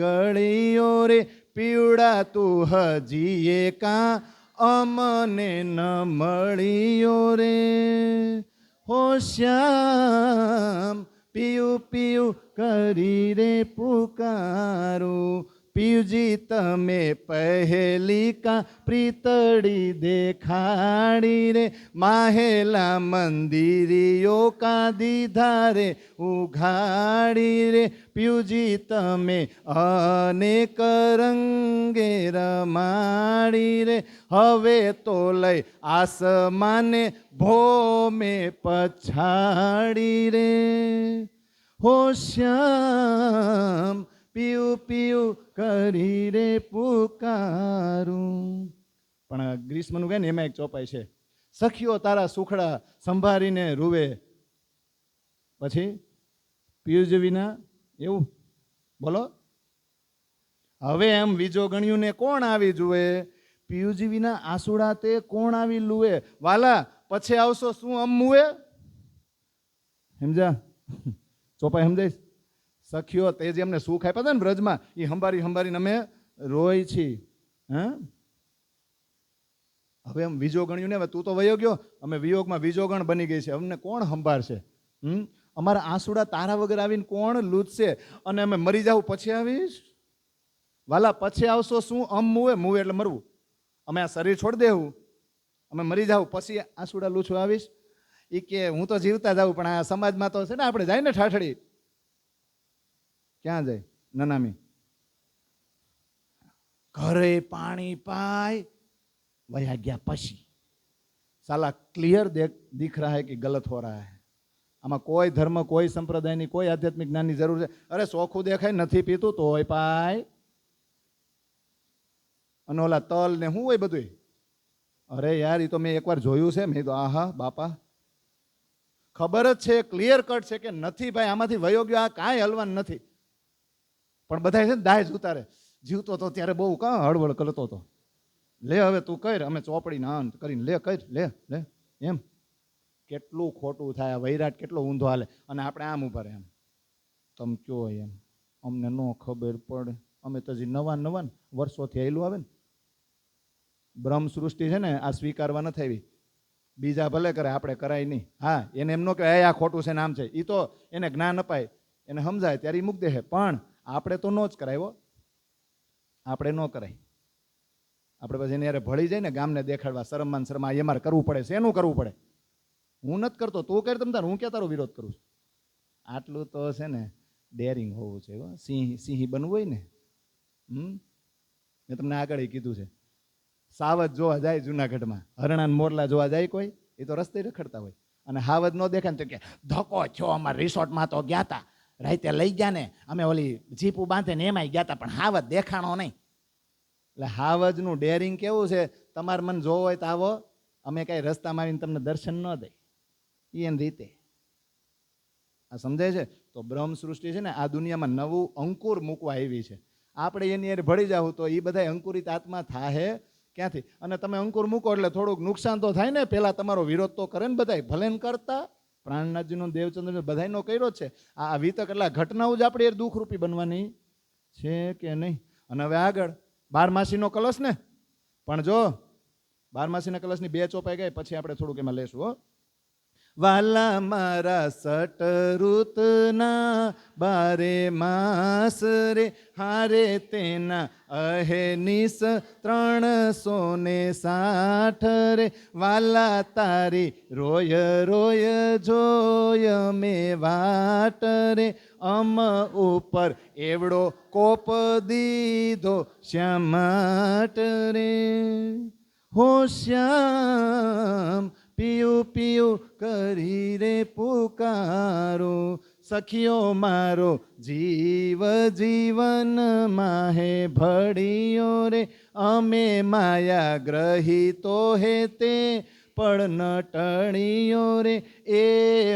ગળીઓ રે પીવડા તું હજીએ કાં અમને ન મળીઓ રે હો શ્યામ પિયુ પિયુ કરી રે પુકારું. પિયુજી તમે પહેલી કા પ્રીતડી દેખાડી રે માહેલા મંદિરીઓ કા દીધા રે ઉઘાડી રે પિયુજી તમે અનેક રંગે રમાડી રે હવે તો લઈ આસમાને ભોમે પછાડી રે હો શ્યામ પિયુ પિયુ કરી રે પુકારું. પણ ગ્રીષ્મનું કહે ને એમાં એક ચોપાઈ છે. સખીઓ તારા સુખડા સંભાળીને રૂવે, પછી પિયુજી વિના એવું બોલો. હવે એમ બીજો ગણ્યું ને કોણ આવી જુએ, પિયુજી વિના આસુડા તે કોણ આવી લુએ. વાલા પછી આવશો શું અમ મુએ. સમજા ચોપાઈ સમજાઈશ. સખીઓ તે જે અમને સુખ આપ્યા હતા ને બ્રજમાં, એ હંબારી હંબારીને અમે રોઈ છીએ. હા હવે એમ બીજો ગણ્યું ને, હવે તું તો વયો ગયો, અમે વિયોગમાં બીજો ગણ બની ગઈ છે, અમને કોણ સંભાળશે. અમારા આંસુડા તારા વગર આવીને કોણ લૂંટશે. અને અમે મરી જાવ પછી આવીશ. વાલા પછી આવશો શું અમ મુવે, મુવે એટલે મરવું. અમે આ શરીર છોડી દેવું, અમે મરી જાવ પછી આંસુડા લૂછવા આવીશ. એ કે હું તો જીવતા જાઉં, પણ આ સમાજમાં તો છે ને આપણે જાય ને ઠાઠડી. ક્યાં જાય નનામી? ઘરે પાણી પાય વયા ગયા પછી સાલા ક્લિયર दिख रहा है कि गलत हो रहा है. આમાં કોઈ ધર્મ, કોઈ સંપ્રદાયની, કોઈ આધ્યાત્મિક જ્ઞાનની જરૂર છે? અરે ચોખ્ખું દેખાય, નથી પીતું તોય પાય. અને ઓલા તલ ને શું હોય બધું, અરે યાર એ તો મેં એકવાર જોયું છે. મેં તો આહા બાપા, ખબર જ છે, ક્લિયર કટ છે કે નથી ભાઈ, આમાંથી વયો ગયો, આ કાંઈ હલવાનું નથી. પણ બધા છે ને દાય જ ઉતારે. જીવતો તો ત્યારે બહુ કાં હળવળ કરતો હતો. લે હવે તું કર, અમે ચોપડી ના અંત કરીને લે કર, લે લે એમ. કેટલું ખોટું થાય, વૈરાટ કેટલો ઊંધો હાલે. અને આપણે આમ ઉભા રહે એમ, તમે કયો એમ, અમને ન ખબર પડે. અમે તો હજી નવા નવા વર્ષોથી આવેલું આવે ને. બ્રહ્મ સૃષ્ટિ છે ને આ સ્વીકારવા નથી આવી. બીજા ભલે કરે, આપણે કરાય નહીં. હા એને એમ ન કહેવાય આ ખોટું છે ને આમ છે. એ તો એને જ્ઞાન અપાય, એને સમજાય ત્યારે એ મૂક દે. પણ આપણે તો ન જ કરાય, આપણે ન કરાય. આપણે પછી એને યારે ભળી જાય ને ગામને દેખાડવા, શરમાન શરમા એ મારે કરવું પડે છે. એનું કરવું પડે. હું નથી કરતો, તું કર તમ તાર, હું ક્યાં તારો વિરોધ કરું છું. આટલું તો છે ને ડેરિંગ હોવું છે. સિંહી બનવું હોય ને, મેં તમને આગળ કીધું છે, સાવજ જોવા જાય જુનાગઢમાં, હરણા મોરલા જોવા જાય કોઈ, એ તો રસ્તે રખડતા હોય, અને હાવજ નો દેખાય ને તો કે ધક્કો છો, અમારા રિસોર્ટમાં તો ગયા હતા, રાતે લઈ ગયા ને, અમે ઓલી જીપું બાંધે ને એમાંય ગયા હતા, પણ હાવજ દેખાણો નહીં. એટલે હાવજનું ડેરિંગ કેવું છે, તમારે મન જોવો હોય તો આવો, અમે કઈ રસ્તામાં આવીને તમને દર્શન ન દઈ, એની રીતે. આ સમજાય છે? તો બ્રહ્મ સૃષ્ટિ છે ને આ દુનિયામાં નવું અંકુર મૂકવા આવી છે. આપણે એની યાર ભળી જાવ તો એ બધા અંકુરિત આત્મા થાહે ક્યાંથી? અને તમે અંકુર મૂકો એટલે થોડુંક નુકસાન તો થાય ને, પેલા તમારો વિરોધ તો કરે ને બધાય, ભલે ને કરતા. પ્રાણનાથજીનો, દેવચંદ્ર બધાયનો કર્યો જ છે. આ વિતક એટલે ઘટનાઓ જ આપણે દુઃખરૂપી બનવાની છે કે નહીં? અને હવે આગળ 12માસીનો કલશ ને, પણ જો 12માસીના કલશની 2 ચોપાઈ ગઈ, પછી આપણે થોડુંક એમાં લેશું. હો, વાલા મારા સટઋતના 12 માસ રે, હારે તેના અહેનિસ 360 રે, વાલા તારી રોય રોય જોય મે વાટ રે, અમ ઉપર એવડો કોપ દીધો શ્યામાટ રે, હો શ્યામ પિયું પિયું કરી રે પુકારો, સખીઓ મારો જીવ જીવન માહે ભળિયો રે, અમે માયા ગ્રહિતો હે તે પણ ટળિયો રે, એ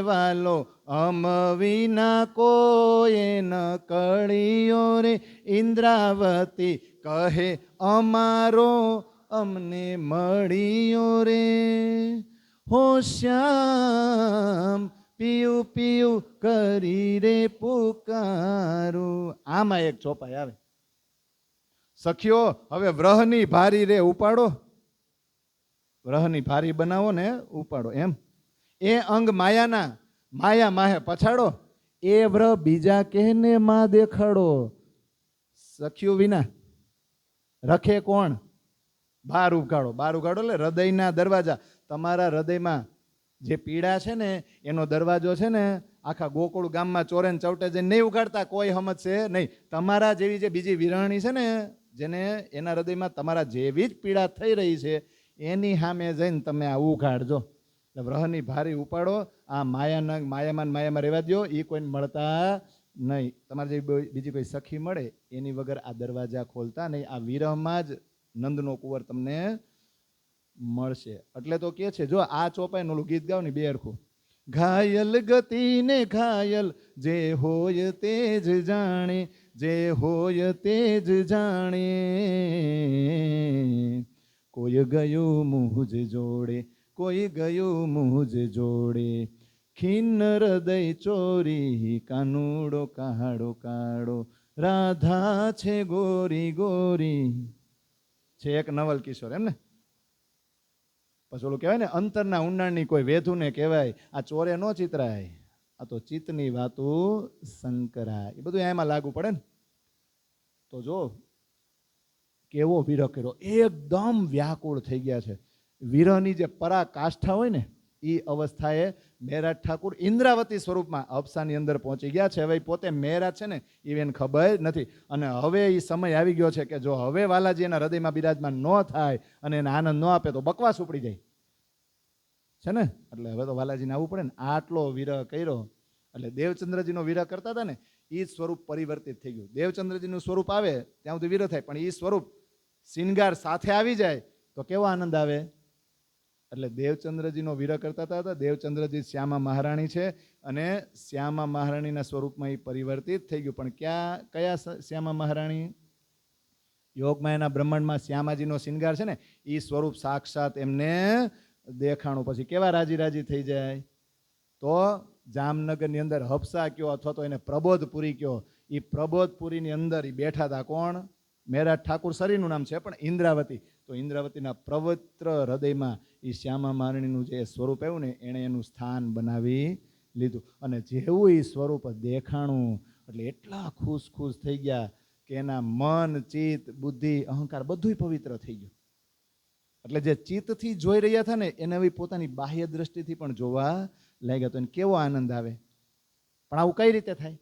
વાલો અમ વિના કોઈ ન કળિયો રે, ઇન્દ્રાવતી કહે અમારો અમને મળિયો રે, હો શ્યામ પિયું પિયું કરી રે પુકારું. આમાં એક ચોપાઈ આવે, સખીઓ હવે વ્રહની ભારી રે ઉપાડો, વ્રહની ભારી બનાવો ને ઉપાડો એમ, એ અંગ માયાના માયા માહે પછાડો, એ વ્રહ બીજા કહેને માં દેખાડો, સખીઓ વિના રખે કોણ? બહાર ઉગાડો. બહાર ઉગાડો એટલે હૃદયના દરવાજા. તમારા હૃદયમાં જે પીડા છે ને એનો દરવાજો છે ને, આખા ગોકુળ ગામમાં ચોરે ને ચૌટે જઈને નહીં ઉગાડતા, કોઈ સમજશે નહીં. તમારા જેવી જે બીજી વિરહણી છે ને, જેને એના હૃદયમાં તમારા જેવી જ પીડા થઈ રહી છે, એની સામે જઈને તમે આ ઉઘાડજો. એટલે વ્રહની ભારી ઉપાડો, આ માયાના માયામાં રહેવા દો, એ કોઈને મળતા નહીં. તમારે જે બીજી કોઈ સખી મળે એની વગર આ દરવાજા ખોલતા નહીં. આ વિરહમાં જ નંદનો કુંવર તમને મળશે. એટલે તો કે છે, જો આ ચોપાઈ ઓલું ગીત ગાવ ને 2 હરખું, ઘાયલ ગતિને ઘાયલ જે હોય તે જ જાણે, જે હોય તે જ જાણે, કોઈ ગયું મુજ જોડે, કોઈ ગયું મુજ જોડે, ખિન્ન હૃદય ચોરી કાનુડો કાળો કાળો, રાધા છે ગોરી ગોરી. છે એક નવલ કિશોર એમ ને. પછી ઓલું કહેવાય ને, અંતરના ઊંડાણની કોઈ વેધુને કહેવાય, આ ચોરે નો ચિતરાય, આ તો ચિત્તની વાતું શંકરાય. એ બધું એમાં લાગુ પડે ને. તો જો કેવો વિરહ કર્યો, એકદમ વ્યાકુળ થઈ ગયા છે. વિરહની જે પરાકાષ્ઠા હોય ને એ અવસ્થાએ મેરાજ ઠાકુર ઇન્દ્રાવતી સ્વરૂપમાં અપ્સાની અંદર પહોંચી ગયા છે. હવે પોતે મેરાજ છે ને એને ખબર નથી. અને હવે એ સમય આવી ગયો છે કે જો હવે વાલાજી એના હૃદયમાં બિરાજમાન ન થાય અને એને આનંદ ન આપે તો બકવાસ ઉપડી જાય છે ને. એટલે હવે તો વાલાજીને આવવું પડે ને. આટલો વિરહ કર્યો એટલે દેવચંદ્રજીનો વિરહ કરતા હતા ને એ સ્વરૂપ પરિવર્તિત થઈ ગયું. દેવચંદ્રજીનું સ્વરૂપ આવે ત્યાં સુધી વિરહ થાય, પણ એ સ્વરૂપ શિંગાર સાથે આવી જાય તો કેવો આનંદ આવે. એટલે દેવચંદ્રજીનો વિરહ કરતા હતા. દેવચંદ્રજી શ્યામા મહારાણી છે અને શ્યામા મહારાણીના સ્વરૂપમાં એ પરિવર્તિત થઈ ગયું. પણ કયા શ્યામા મહારાણી? યોગમાયાના બ્રહ્માંડમાં શ્યામાજીનો શિંગાર છે ને એ સ્વરૂપ સાક્ષાત એમને દેખાણું. પછી કેવા રાજી રાજી થઈ જાય. તો જામનગરની અંદર હફસા કયો અથવા તો એને પ્રબોધપુરી કયો, એ પ્રબોધપુરીની અંદર એ બેઠા હતા. કોણ? મેરાજ ઠાકુર શરીરનું નામ છે પણ ઇન્દ્રાવતી. તો ઇન્દ્રાવતીના પવિત્ર હૃદયમાં એ શ્યામા મહારાણીનું જે સ્વરૂપ આવ્યું ને એણે એનું સ્થાન બનાવી લીધું. અને જેવું એ સ્વરૂપ દેખાણું એટલે એટલા ખુશ થઈ ગયા કે એના મન, ચિત્ત, બુદ્ધિ, અહંકાર બધું પવિત્ર થઈ ગયું. એટલે જે ચિત્તથી જોઈ રહ્યા હતા ને એને હવે પોતાની બાહ્ય દ્રષ્ટિથી પણ જોવા લાગ્યા. તો એને કેવો આનંદ આવે. પણ આવું કઈ રીતે થાય?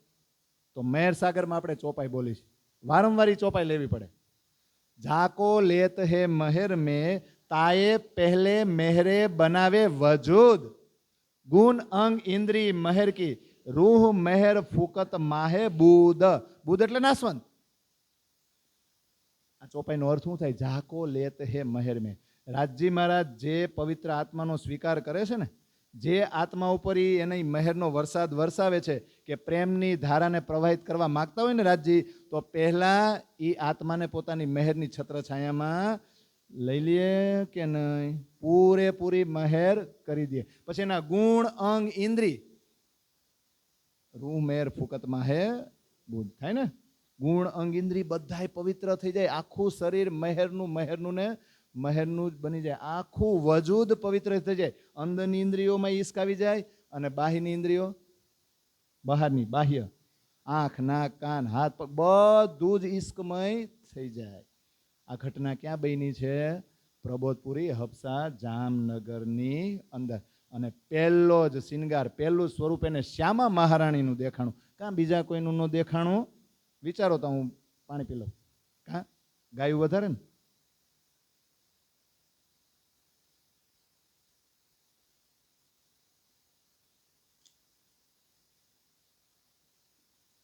તો મહેર સાગરમાં આપણે ચોપાઈ બોલી છે, વારંવાર ઈ ચોપાઈ લેવી પડે. જાકો લેત હે મહેર में ताये पहले मेहरे बनावे वजूद गुण अंग इंद्री महर की रूह मेहर फूकत माहे बूद. બુધ એટલે નાસવંત. આ ચોપાઈનો અર્થ શું થાય? જાકો લેત હે મહેર में. રાજજી મહારાજ જે પવિત્ર આત્માનો સ્વીકાર કરે છે ને, જે આત્મા ઉપર એની મહેરનો વરસાદ વરસાવે છે, કે પ્રેમની ધારાને પ્રવાહિત કરવા માંગતા હોય ને રાજજી, તો પહેલા એ આત્માને પોતાની મહેરની છત્રછાયામાં લઈ લે કે નહીં? પૂરેપૂરી મહેર કરી દે. પછી એના ગુણ અંગ ઇન્દ્રી રૂહ મેર ફુકતમાં હે બુધ થાય ને. ગુણ અંગ ઇન્દ્રી બધાય પવિત્ર થઈ જાય, આખું શરીર મહેરનું ને મહેરનું જ બની જાય, આખું વજૂદ પવિત્ર થઈ જાય. અંદરની ઇન્દ્રિયોમાં ઈશ્ક આવી જાય અને બાહ્યની ઇન્દ્રિયો, બહારની બાહ્ય આંખ, નાક, કાન, હાથ, પગ બધું જ ઈશ્કમય થઈ જાય. આ ઘટના ક્યાં બની છે? પ્રબોધપુરી હબસા જામનગરની અંદર. અને પહેલો જ શિંગાર, પહેલું સ્વરૂપ એને શ્યામા મહારાણીનું દેખાણું. કાં બીજા કોઈનું ન દેખાણું? વિચારો તો, હું પાણી પી લઉં. કાં ગાયું વધારે ને?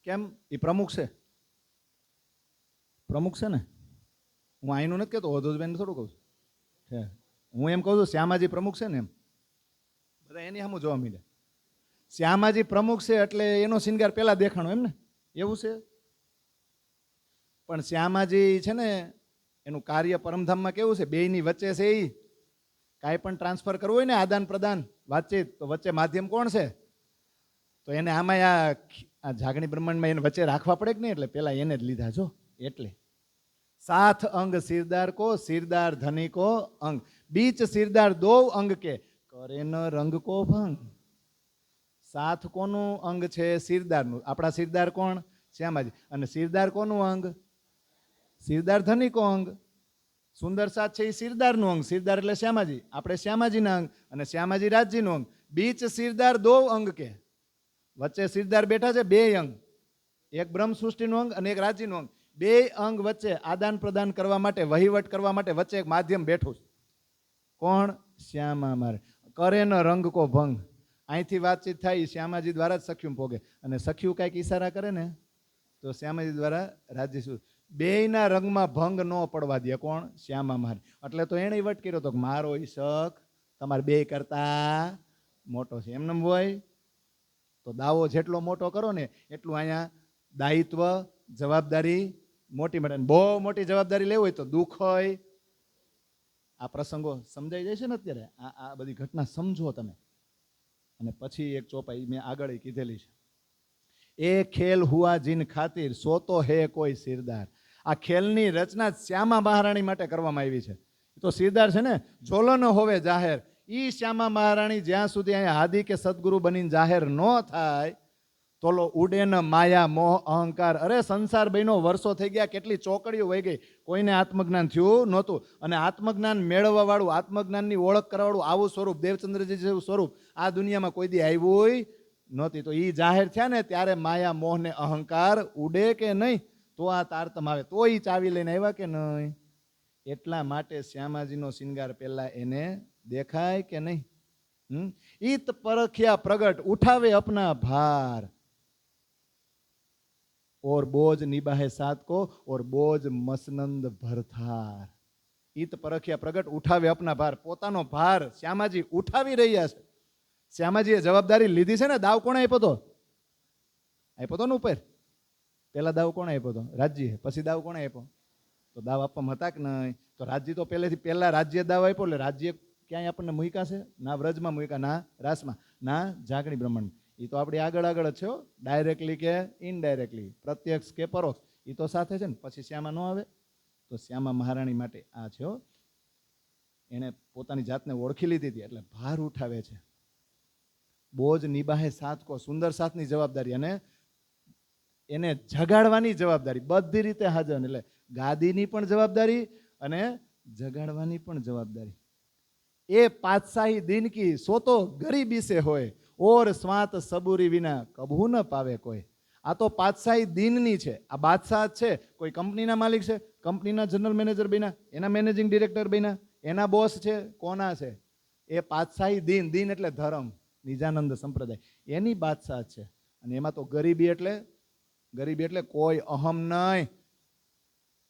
કેમ? એ પ્રમુખ છે, પ્રમુખ છે ને. હું અહીંનું નથી કહેતો, ઓધોજબેન થોડું કહું છું. હું એમ કહું છું શ્યામાજી પ્રમુખ છે ને, એમ બધા એની સામું જોવા મળે. શ્યામાજી પ્રમુખ છે એટલે એનો શિંગાર પહેલા દેખાણો, એમ ને? એવું છે. પણ શ્યામાજી છે ને, એનું કાર્ય પરમધામમાં કેવું છે? બેયની વચ્ચે છે. એ કાંઈ પણ ટ્રાન્સફર કરવું હોય ને, આદાન પ્રદાન, વાતચીત, તો વચ્ચે માધ્યમ કોણ છે? તો એને આમાં આ જાગણી બ્રહ્માંડમાં એને વચ્ચે રાખવા પડે કે નહીં? એટલે પેલા એને જ લીધા જો. એટલે साथ अंग सिरदार को सिरदार धनी को अंग बीच सिरदार दो अंग के करे न रंग को भंग. साथ कोनु अंग छे? सिरदार नु. आपड़ा सिरदार कोण? श्यामाजी. अने सिरदार कोनु अंग? सिरदार धनी को अंग. सुंदर साथ छे ई सिरदार नु अंग. सिरदार એટલે શ્યામાજી, આપણે શ્યામાજીના અંગ, અને શ્યામાજી રાજજીનું અંગ. बीच सिरदार दो अंग के, વચ્ચે સિરદાર બેઠા છે, બે અંગ, એક બ્રહ્મ સૃષ્ટિનું અંગ અને એક રાજજીનું અંગ. બે અંગ વચ્ચે આદાન પ્રદાન કરવા માટે, વહીવટ કરવા માટે વચ્ચે એક માધ્યમ બેઠું છે. કોણ? શ્યામા મારે. કરે ન રંગ કો ભંગ. અહીંથી વાતચીત થાય, શ્યામાજી દ્વારા જ સખ્યું ભોગે. અને સખ્યું કાંઈક ઈશારા કરે ને, તો શ્યામાજી દ્વારા રાજ્ય શું? બેયના રંગમાં ભંગ ન પડવા દે. કોણ? શ્યામા મારે. એટલે તો એને વટ કર્યો હતો કે મારો ઈશક તમારે બે કરતા મોટો છે. એમને હોય તો દાવો જેટલો મોટો કરો ને, એટલું અહીંયા દાયિત્વ, જવાબદારી મોટી મળે. બહુ મોટી જવાબદારી લેવી હોય તો દુઃખ હોય. આ પ્રસંગો સમજાઈ જાય છે ને અત્યારે? આ બધી ઘટના સમજો તમે. અને પછી એક ચોપાઈ મેં આગળ કીધેલી છે, એ ખેલ હુઆ જીન ખાतिर સોતો હે કોઈ સિરદાર. આ ખેલની રચના શ્યામા મહારાણી માટે કરવામાં આવી છે. તો સિરદાર છે ને, ઝોલો ન હોવે જાહેર. ઈ શ્યામા મહારાણી જ્યાં સુધી અહીંયા હાદી કે સદગુરુ બનીને જાહેર ન થાય, તોલો ઉડે ન માયા મોહ અહંકાર. અરે સંસાર બન્યો, વર્ષો થઈ ગયા, કેટલી ચોકડીઓ વહી ગઈ, કોઈને આત્મજ્ઞાન થયું નહોતું. અને આત્મજ્ઞાન મેળવવા વાળું, આત્મજ્ઞાનની ઓળખ કરવાવાળું આવું સ્વરૂપ, દેવચંદ્રજી જેવું સ્વરૂપ આ દુનિયામાં કોઈ દી આવ્યું નહોતી. તો એ જાહેર થયા ને ત્યારે માયા મોહ ને અહંકાર ઉડે કે નહીં? તો આ તારતમ આવે. તો એ ચાવી લઈને આવ્યા કે નહીં? એટલા માટે શ્યામાજીનો શિંગાર પહેલા એને દેખાય કે નહીં? ઈત પરખ્યા પ્રગટ ઉઠાવે અપના ભાર, और बोझ निबाहे साथ को और बोझ मसनंद भरथार. ઈત પરખ્યા પ્રગટ ઉઠાવે અપના ભાર. પોતાનો ભાર શ્યામાજી ઉઠાવી રહ્યા છે. શ્યામાજીએ જવાબદારી લીધી છે ને. દાવ કોણે આપ્યો હતો? આપ્યો હતો ને ઉપર. પહેલા દાવ કોણે આપ્યો હતો? રાજજીએ. પછી દાવ કોણે આપ્યો? તો દાવ આપવામાં હતા કે નહીં? તો રાજજી તો પહેલેથી પહેલા રાજ્ય દાવ આપ્યો. એટલે રાજ્ય ક્યાંય આપણને મૂક્યા છે? ના વ્રજમાં મૂક્યા, ના રાસમાં, ના જાગણી બ્રહ્માંડ. એ તો આપણે આગળ આગળ જ છે, ડાયરેક્ટલી કે ઇનડાયરેક્ટલી, પ્રત્યક્ષ કે પરોક્ષ, એ તો સાથે છે ને. પછી શ્યામા ન આવે તો શ્યામા મહારાણી માટે આ છે. એને પોતાની જાતને ઓળખી લીધી હતી એટલે ભાર ઉઠાવે છે. બોજ નિબાહે સાથ કો, સુંદર સાથની જવાબદારી, અને એને જગાડવાની જવાબદારી બધી રીતે હાજર. એટલે ગાદીની પણ જવાબદારી અને જગાડવાની પણ જવાબદારી. એ પાતશાહી દિન કી સોતો ગરીબી સે હોય ઓર સ્વાત સબુરી વિના કભુ ન પાવે કોઈ. આ તો પાતશાહી દિનની છે. આ બાદશાહ છે, કોઈ કંપનીના માલિક છે, કંપનીના જનરલ મેનેજર બન્યા, એના મેનેજિંગ ડિરેક્ટર બન્યા, એના બોસ છે, કોના છે? એ પાતશાહી દિન, દિન એટલે ધર્મ, નિજાનંદ સંપ્રદાય, એની બાદશાહ છે. અને એમાં તો ગરીબી એટલે કોઈ અહમ નહીં.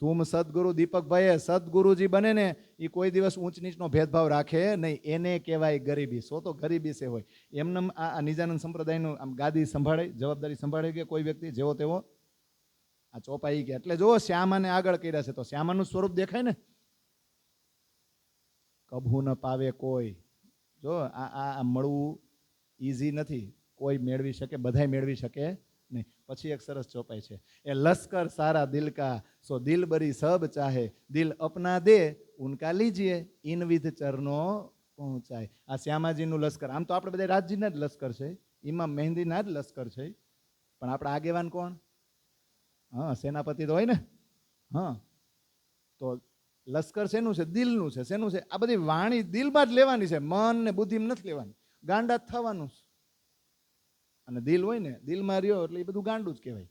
તુમ સદગુરુ દીપકભાઈએ સદગુરુજી બને ને એ કોઈ દિવસ ઊંચ નીચનો ભેદભાવ રાખે નહીં, એને કહેવાય ગરીબી. સો તો ગરીબી છે હોય એમને આ નિજાનંદ સંપ્રદાયનું આમ ગાદી સંભાળે, જવાબદારી સંભાળે કે કોઈ વ્યક્તિ જેવો તેવો આ ચોપાઈ ગયા. એટલે જો શ્યામાને આગળ કર્યા છે તો શ્યામાનું સ્વરૂપ દેખાય ને. કભુ ન પાવે કોઈ. જો આ મળવું ઈઝી નથી, કોઈ મેળવી શકે, બધાય મેળવી શકે નહીં. પછી એક સરસ ચોપાઈ છે, એ લશ્કર સારા દિલ કા સો દિલ બરી સબ ચાહે, દિલ અપના દે ઉનકા લીજીએ ઇન વિધ ચરનો પહોંચાય. આ શ્યામાજીનું લશ્કર. આમ તો આપણે બધા રાજજીના જ લશ્કર છે, ઇમામ મહેંદીના જ લશ્કર છે, પણ આપણા આગેવાન કોણ? હા, સેનાપતિ તો હોય ને. હા, તો લશ્કર શેનું છે? દિલનું છે. શેનું છે? આ બધી વાણી દિલમાં જ લેવાની છે, મન ને બુદ્ધિમાં નથી લેવાની. ગાંડા જ થવાનું છે. અને દિલ હોય ને, દિલમાં રહ્યો એટલે એ બધું ગાંડું જ કહેવાય.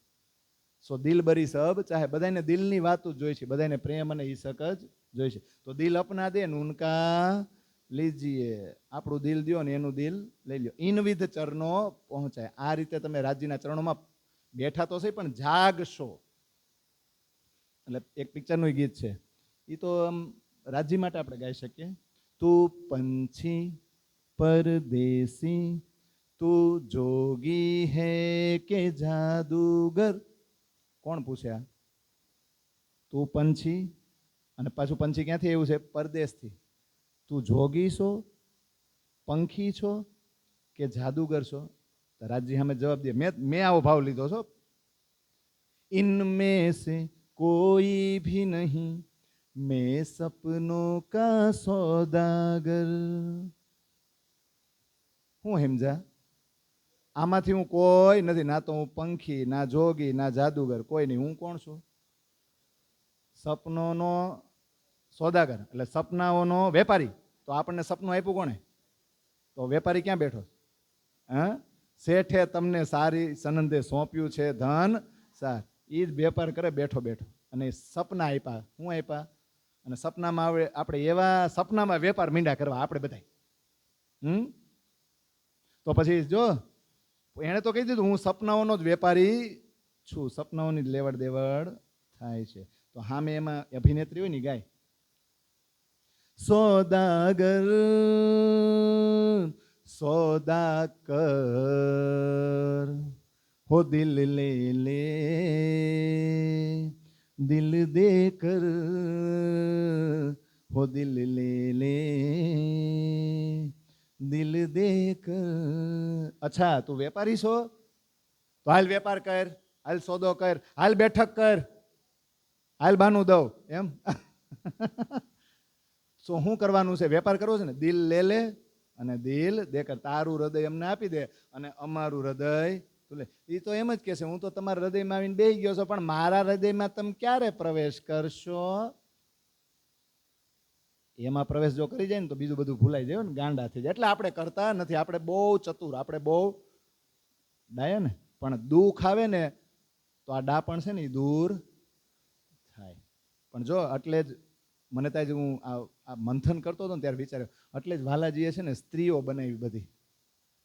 સો દિલ બરી સબ ચાહે, બધાને દિલની વાત જ જોઈ છે, બધાને પ્રેમ અને ઈશક જ જોઈ છે. તો દિલ અપના દે ને ઉનકા લીજીએ, આપણું દિલ દ્યો ને એનું દિલ લઈ લ્યો. ઇનવિધ ચરણો પહોંચાય. આ રીતે તમે રાજ્યના ચરણોમાં બેઠા તો સહી, પણ જાગશો. એટલે એક પિક્ચરનું ગીત છે, એ તો આમ રાજ્ય માટે આપણે ગાઈ શકીએ. તું પંછી પરદેસી, તું જોગી હે કે જાદુગર. કોણ પૂછ્યા? તું પંછી, અને પાછું પંછી ક્યાંથી આવ્યું છે? પરદેશથી. તું જોગી છો, પંખી છો કે જાદુગર છો? તો રાજજી સામે જવાબ દે. મેં આવો ભાવ લીધો છો. ઇનમે સે કોઈ ભી નહીં, મેં સપનોં કા સોદાગર. હું સમજા? આમાંથી હું કોઈ નથી, ના તો હું પંખી, ના જોગી, ના જાદુગર, કોઈ નહીં. હું કોણ છું? સપનોનો સોદાગર, એટલે સપનાઓનો વેપારી. તો આપણને સપનું આપ્યું કોણે? તો વેપારી ક્યાં બેઠો? હા, શેઠે તમને સારી સનંદે સોંપ્યું છે ધન સાર, એ જ વેપાર કરે બેઠો બેઠો. અને સપના આપ્યા. શું આપ્યા? અને સપનામાં આપણે એવા સપનામાં વેપાર મીંડા કરવા આપણે બધા. તો પછી જો એણે તો કહી દીધું, હું સપનાઓનો જ વેપારી છું, સપનાઓની જ લેવડ દેવડ થાય છે. તો હા, મેં એમાં અભિનેત્રી હોય ને ગાય, સોદાગર સૌદા કર હો દિલ લે લે દિલ દે કર હો દિલ લે લે દિલ દે કર. અચ્છા, તું વેપારી છો તો હાલ વેપાર કર, હાલ સોદો કર, હાલ બેઠક કર, હાલ બાનું દઉં એમ. શું કરવાનું છે? વેપાર કરવો છે ને. દિલ લે લે અને દિલ દે કર. તારું હૃદય અમને આપી દે અને અમારું હૃદય તું લે. એ તો એમ જ કહે છે, હું તો તમારા હૃદયમાં આવીને બેસી ગયો છો, પણ મારા હૃદયમાં તમે ક્યારે પ્રવેશ કરશો? એમાં પ્રવેશ જો કરી જાય ને તો બીજું બધું ભૂલાઈ જાય ને, ગાંડા થઈ જાય. એટલે આપણે કરતા નથી. આપણે બહુ ચતુર, આપણે બહુ ડાયા ને, પણ દુઃખ આવે ને તો આ ડાપણ છે ને એ દૂર થાય. પણ જો એટલે જ મને ત્યાં હું આ મંથન કરતો હતો ને ત્યારે વિચાર્યો, એટલે જ વાલાજીએ છે ને સ્ત્રીઓ બનાવી બધી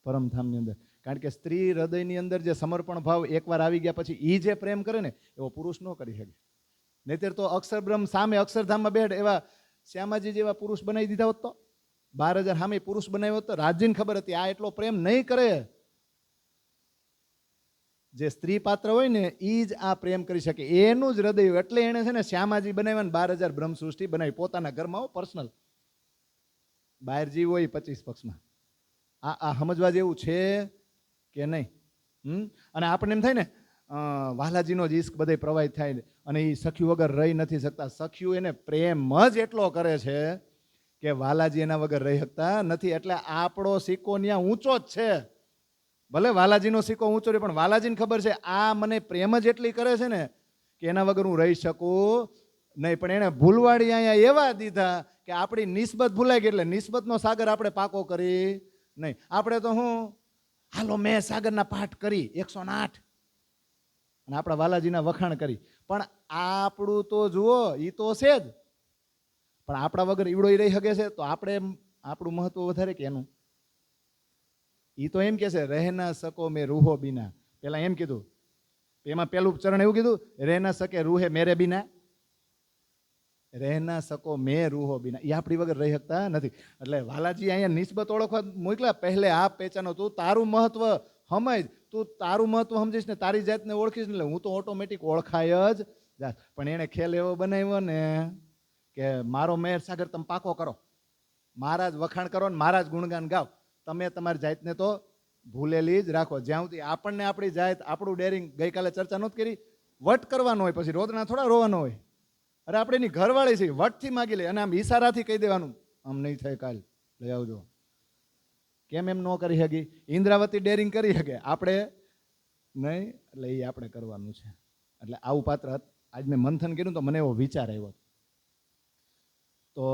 પરમધામની અંદર. કારણ કે સ્ત્રી હૃદયની અંદર જે સમર્પણ ભાવ એકવાર આવી ગયા પછી એ જે પ્રેમ કરે ને એવો પુરુષ ન કરી શકે. નહીતર તો અક્ષરબ્રહ્મ સામે અક્ષરધામમાં બેઠ એવા શ્યામાજી જેવા પુરુષ બનાવી દીધા હોત તો 12,000 સામે પુરુષ બનાવ્યો હોત તો રાજ્યને ખબર હતી આ એટલો પ્રેમ નહીં કરે. જે સ્ત્રી પાત્ર હોય ને એ જ આ પ્રેમ કરી શકે, એનું જ હૃદય. એટલે એને છે ને શ્યામાજી બનાવ્યા, 12,000 બ્રહ્મ સૃષ્ટિ બનાવી પોતાના ઘરમાં, પર્સનલ. બહાર જીવ હોય 25 પક્ષમાં. આ સમજવા જેવું છે કે નહીં? અને આપણને એમ થાય ને વાલાજીનો જ ઈશ્ક બધે પ્રવાહિત થાય અને એ સખ્યું વગર રહી નથી શકતા. સખ્યું એને પ્રેમ જ એટલો કરે છે કે વાલાજી એના વગર રહી શકતા નથી. એટલે આપણો સિક્કો ત્યાં ઊંચો જ છે. ભલે વાલાજીનો સિક્કો ઊંચો રહે, પણ વાલાજીને ખબર છે આ મને પ્રેમ જ એટલી કરે છે ને કે એના વગર હું રહી શકું નહીં. પણ એને ભૂલવાડી અહીંયા એવા દીધા કે આપણી નિસ્બત ભૂલાઈ ગઈ. એટલે નિસ્બતનો સાગર આપણે પાકો કરી નહીં. આપણે તો હું હાલો મેં સાગરના પાઠ કરી 108 અને આપણા વાલાજીના વખાણ કરી, પણ આપણું તો જુઓ એ તો છે જ, પણ આપણા વગર ઈવડો રહી શકે છે? તો આપણે આપણું મહત્વ વધારે કે એનું? એ તો એમ કે છે રહે ના સકો મેં રૂહો બીના. પેલા એમ કીધું, એમાં પેલું ચરણ એવું કીધું, રહે ના સકે રૂહે મેરે બીના, રહે ના સકો મેં રૂહો બીના. એ આપણી વગર રહી શકતા નથી. એટલે વાલાજી અહીંયા નિસ્બત ઓળખવા મોકલા, પહેલે આ પહેચાનો, તું તારું મહત્વ સમજ, તું તારું મહત્વ સમજીશ ને તારી જાતને ઓળખીશ ને હું તો ઓટોમેટિક ઓળખાય જ જા. પણ એને ખેલ એવો બનાવ્યો ને કે મારો મેર સાગર તમે પાકો કરો, મારા જ વખાણ કરો ને મારા જ ગુણગાન ગાવ. તમે તમારી જાતને તો ભૂલેલી જ રાખો. જ્યાં સુધી આપણને આપણી જાત, આપણું ડેરિંગ, ગઈકાલે ચર્ચા નહોતી કરી, વટ કરવાનો હોય પછી રોદના થોડા રોવાનો હોય. અરે આપણે એની ઘરવાળી છે, વટથી માગી લે અને આમ ઈશારાથી કહી દેવાનું આમ નહીં થાય કાલ લઈ આવજો. કેમ એમ ન કરી શકી? ઇન્દ્રાવતી ડેરિંગ કરી શકે, આપણે નહીં. એટલે એ આપણે કરવાનું છે. એટલે આવું પાત્ર આજ મેં મંથન કર્યું તો મને એવો વિચાર આવ્યો. તો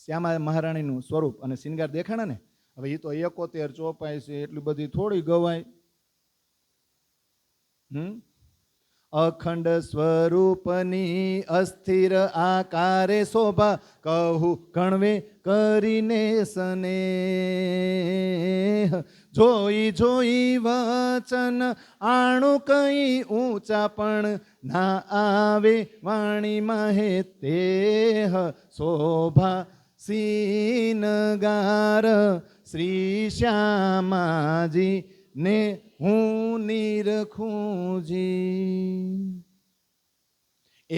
શ્યામા મહારાણીનું સ્વરૂપ અને શિંગાર દેખાણા ને, હવે એ તો 71 ચોપાઈ છે, એટલી બધી થોડી ગવાય. અખંડ સ્વરૂપની અસ્થિર આકારે શોભા, કહું ગણવે કરીને સ્નેહ. જોઈ જોઈ વચન આણું કઈ ઊંચા, પણ ના આવે વાણીમાં હે તેહ. શોભા સીનગાર શ્રી શ્યામાજી ને હું નિરખુંજી. એ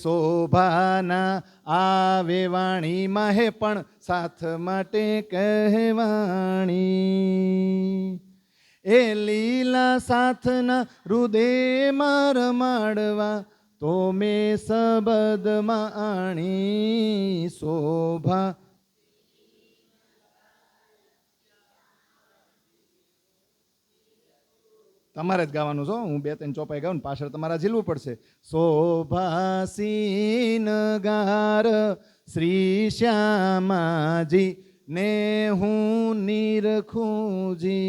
શોભાના આવે વાણી માહે, પણ સાથ માટે કહેવાણી. એ લીલા સાથના હૃદયમાં રમાડવા, તો મેં શબ્દમાં આણી. શોભા તમારે જ ગાવાનું છો, હું 2-3 ચોપાઈ ગાઉં ને પાછળ તમારા ઝીલવું પડશે. શોભાસીન ગાર શ્રી શ્યામાજી ને હું નિરખુંજી.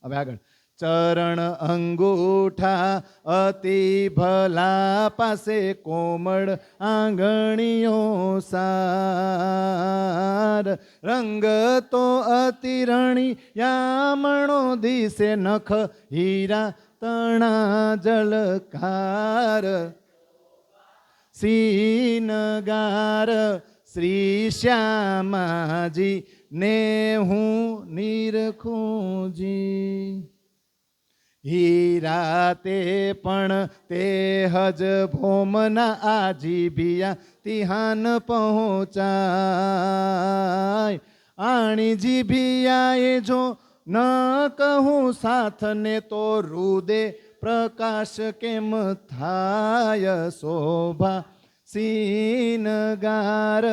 હવે આગળ. ચરણ અંગૂઠા અતિ ભલા પાસે, કોમળ આંગણીઓ સાર. રંગ તો અતિ રણી યામણો દિશે, નખ હીરા તણા જળકાર. સીનગાર શ્રી શ્યામાજી ને હું નિરખુંજી. હીરા તે પણ તે હજ ભોમના, આજી ભિયા તિહાન પહોંચાય. આણી જીભિયાએ જો ન કહું સાથને, તો રુદે પ્રકાશ કેમ થાય. શોભા સીનગાર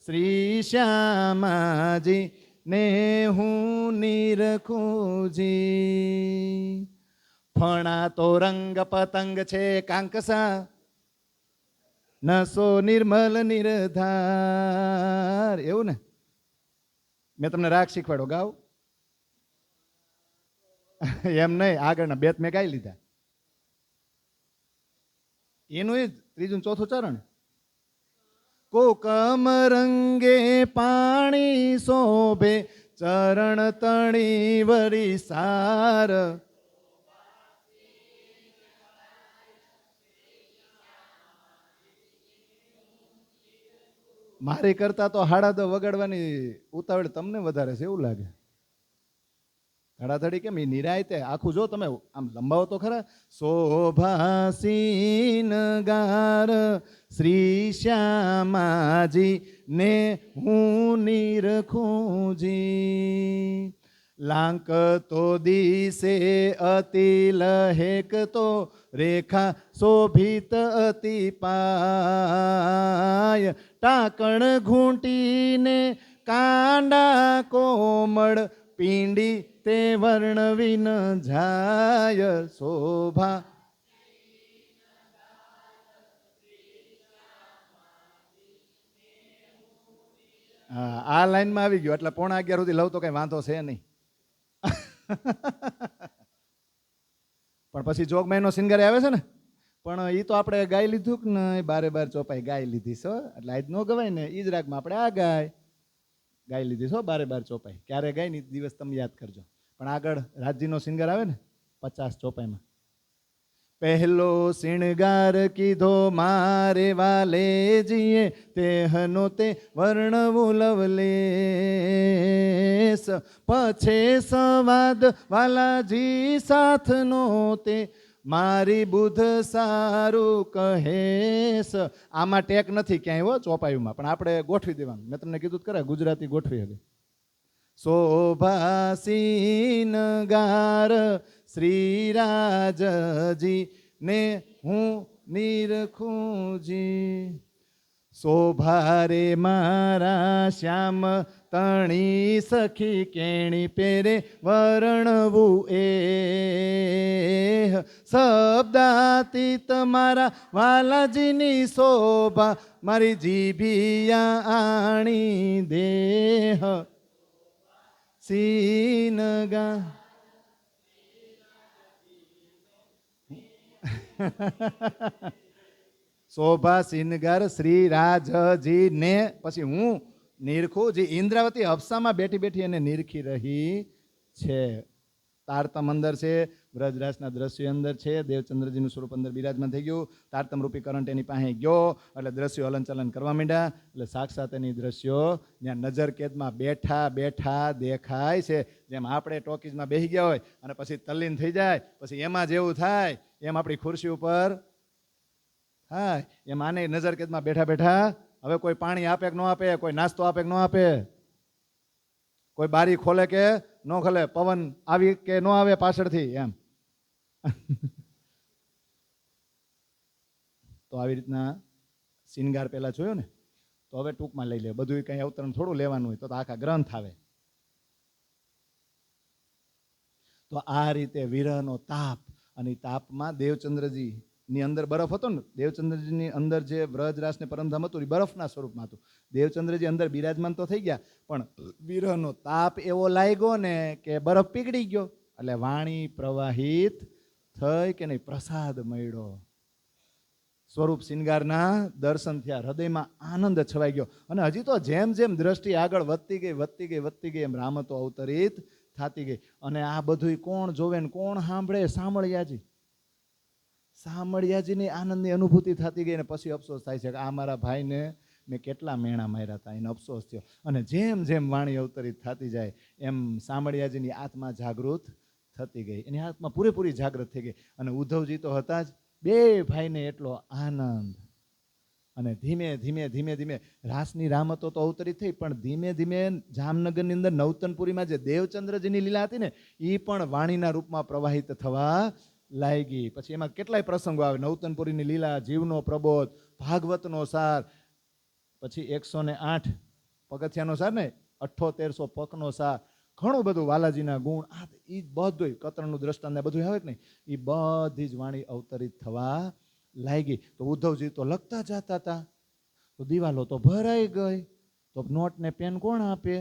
શ્રી શ્યામાજી ને હું નિરખુંજી. ફણા તો રંગ પતંગ છે કાંકસા, નસો નિર્મલ નિર્ધાર. એવું ને? મેં તમને રાગ શીખવાડો, ગાવ એમ નહીં, આગળના બેત મેં ગાઈ લીધા. એનું એ ત્રીજું ચોથું ચરણ. કોકમ રંગે પાણી શોભે, ચરણ તણી વરી સાર. મારી કરતા તો હાડા તો વગાડવાની ઉતાવળ તમને વધારે છે એવું લાગે. ધડાધડી કેમ? એ નિરાયતે આખું જો તમે આમ લંબાવો તો ખરા. શોભાસીન ગાર શ્રી શ્યામાજી ને હું નિરખુંજી. લાંક તો દિશે અતિ લહેક, તો રેખા શોભિત અતિ પાય. ટાકણ ઘૂંટીને કાંડા કોમળ, પીંડી તે વર્ણવી ન જાય. શોભા આ લાઈનમાં આવી ગયો એટલે 11:15 સુધી લઉં તો કઈ વાંધો છે નહીં. પણ પછી જોગ મહિનો સિંગારે આવે છે ને, પણ એ તો આપણે ગાઈ લીધું કે ને બારે બાર ચોપાઈ ગાઈ લીધી છો, એટલે આજ ન ગવાય ને એ જ રાગમાં આપણે આ ગાઈ લીધી છો બારે બાર ચોપાઈ. ક્યારે ગાય ને એ દિવસ તમે યાદ કરજો. પણ આગળ રાજજીનો સિંગર આવે ને 50 ચોપાઈમાં, પહેલો શિણગાર કીધો મારે વાલેજીએ, તેહનો તે વર્ણવું લવલેસ, પછે સંવાદ વાલાજી સાથનો તે મારી બુધ સારું કહેશ. આમાં ટેક નથી ક્યાંય હો ચોપાઈમાં, પણ આપણે ગોઠવી દેવાનું. મેં તમને કીધું ખરા ગુજરાતી ગોઠવી હવે. શોભાસીન ગાર શ્રીરાજજી ને હું નિરખુજી, શોભારે મારા શ્યામ તણી સખી, કેણી પેરે વર્ણવું એ શબ્દાતીત મારા વાલાજીની શોભા, મારી જીભિયા આણી દેહ સીનગા. શોભા સિનગર શ્રી રાજજી ને પછી હું નિરખું, જે ઇન્દ્રાવતી હફસામાં બેઠી બેઠી એને નિરખી રહી છે. તારતમ અંદર છે, વ્રજરાજના દ્રશ્યો અંદર છે, દેવચંદ્રજીનું સ્વરૂપ અંદર બિરાજમાન થઈ ગયું. તારતમ રૂપી કરંટ એની પાસે ગયો એટલે દ્રશ્યો હલનચલન કરવા માંડ્યા. એટલે સાક્ષાત એની દ્રશ્યો ત્યાં નજર કેદમાં બેઠા બેઠા દેખાય છે. જેમ આપણે ટોકીઝમાં બેસી ગયા હોય અને પછી તલ્લીન થઈ જાય, પછી એમાં જેવું થાય એમ આપણી ખુરશી ઉપર થાય, એમ આને નજર કેદમાં બેઠા બેઠા હવે કોઈ પાણી આપે કે ન આપે, કોઈ નાસ્તો આપે કે ન આપે, કોઈ બારી ખોલે કે ન ખોલે, પવન આવી કે ન આવે પાછળથી, એમ. તો આવી રીતના શિંગાર પહેલા જોયો ને, તો હવે ટૂંકમાં લઈ લે. બધું કંઈ અવતરણ થોડું લેવાનું હોય, તો આખા ગ્રંથ આવે. તો આ રીતે વિરહનો તાપ, અને તાપમાં દેવચંદ્રજી ની અંદર બરફ હતો ને, દેવચંદ્રજીની અંદર જે વ્રજરાસ ને પરમધામ હતું એ બરફના સ્વરૂપમાં હતું. દેવચંદ્રજી અંદર બિરાજમાન તો થઈ ગયા, પણ વિરહનો તાપ એવો લાગ્યો ને કે બરફ પીગળી ગયો. એટલે વાણી પ્રવાહિત થઈ કે નહીં, પ્રસાદ મળ્યો. સ્વરૂપ શિંગારના દર્શન થયા, હૃદયમાં આનંદ છવાઈ ગયો. અને હજી તો જેમ જેમ દ્રષ્ટિ આગળ વધતી ગઈ વધતી ગઈ વધતી ગઈ એમ રામતો અવતરિત થતી ગઈ. અને આ બધું કોણ જોવે ને કોણ સાંભળે? સામળિયાજી. સામળિયાજીની આનંદની અનુભૂતિ થતી ગઈ. અને પછી અફસોસ થાય છે કે આ મારા ભાઈને મેં કેટલા મેણા માર્યા હતા, એને અફસોસ થયો. અને જેમ જેમ વાણી અવતરિત થતી જાય એમ સામળિયાજીની આત્મા જાગૃત થતી ગઈ, એની આત્મા પૂરેપૂરી જાગૃત થઈ ગઈ. અને ઉદ્ધવજી તો હતા જ, બે ભાઈને એટલો આનંદ. અને ધીમે ધીમે ધીમે ધીમે રાસની રામતો તો અવતરિત થઈ, પણ ધીમે ધીમે જામનગરની અંદર નવતનપુરીમાં જે દેવચંદ્રજીની લીલા હતી ને એ પણ વાણીના રૂપમાં પ્રવાહિત થવા લાગી. પછી એમાં કેટલાય પ્રસંગો આવે. નવતનપુરીની લીલા, જીવનો પ્રબોધ, ભાગવતનો સાર, પછી 108 પગથિયાનો સાર ને 7800 પકનો સાર, ઘણું બધું વાલાજીના ગુણ, આ એ બધું કતરણનું દ્રષ્ટાંત બધું આવે કે નહીં, એ બધી જ વાણી અવતરિત થવા લાગી. તો ઉદ્ધવજી તો લખતા જતા હતા, તો દિવાલો તો ભરાઈ ગઈ. તો નોટ ને પેન કોણ આપે?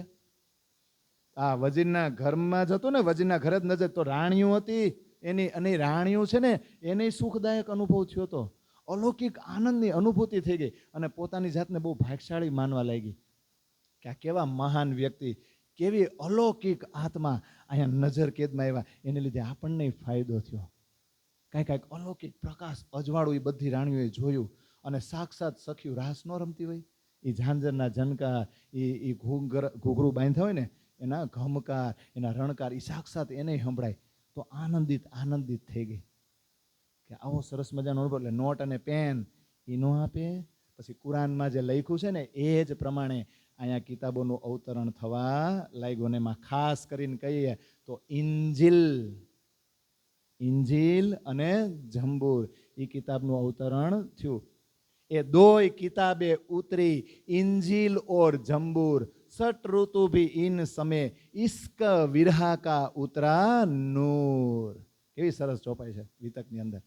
આ વજીરના ઘરમાં જતો ને, વજીરના ઘરે જ નજર તો રાણીઓ હતી એની, અને રાણીઓ છે ને એને સુખદાયક અનુભવ થયો હતો, અલૌકિક આનંદની અનુભૂતિ થઈ ગઈ. અને પોતાની જાતને બહુ ભાગ્યશાળી માનવા લાગી કે આ કેવા મહાન વ્યક્તિ, કેવી અલૌકિક આત્મા અહીંયા નજર કેદમાં આવ્યા, એને લીધે આપણને ફાયદો થયો. કાંઈક અલૌકિક પ્રકાશ અજવાળું એ બધી રાણીઓએ જોયું. અને સાક્ષાત સખ્યું રાસ ન રમતી હોય, એ ઝાંઝરના ઝનકાર, એ ઘૂઘરું બાંધ્યા હોય ને એના ઘમકાર, એના રણકાર, એ સાક્ષાત એને સંભળાય. તો આનંદિત થઈ ગઈ કે આવો સરસ મજાનો અનુભવ. એટલે નોટ અને પેન એ ન આપે. પછી કુરાનમાં જે લખ્યું છે ને એ જ પ્રમાણે અહીંયા કિતાબોનું અવતરણ થવા લાગ્યું. ને એમાં ખાસ કરીને કહીએ તો ઇંજીલ અને જંબૂર એ કિતાબનું અવતરણ થયું. એ દોય કિતાબે ઉતરી, इंजिल और जंबूर, सट ऋतु भी इन समय, इश्क विरहा का उतरा नूर. કેવી સરસ ચોપાઈ છે વિતકની અંદર.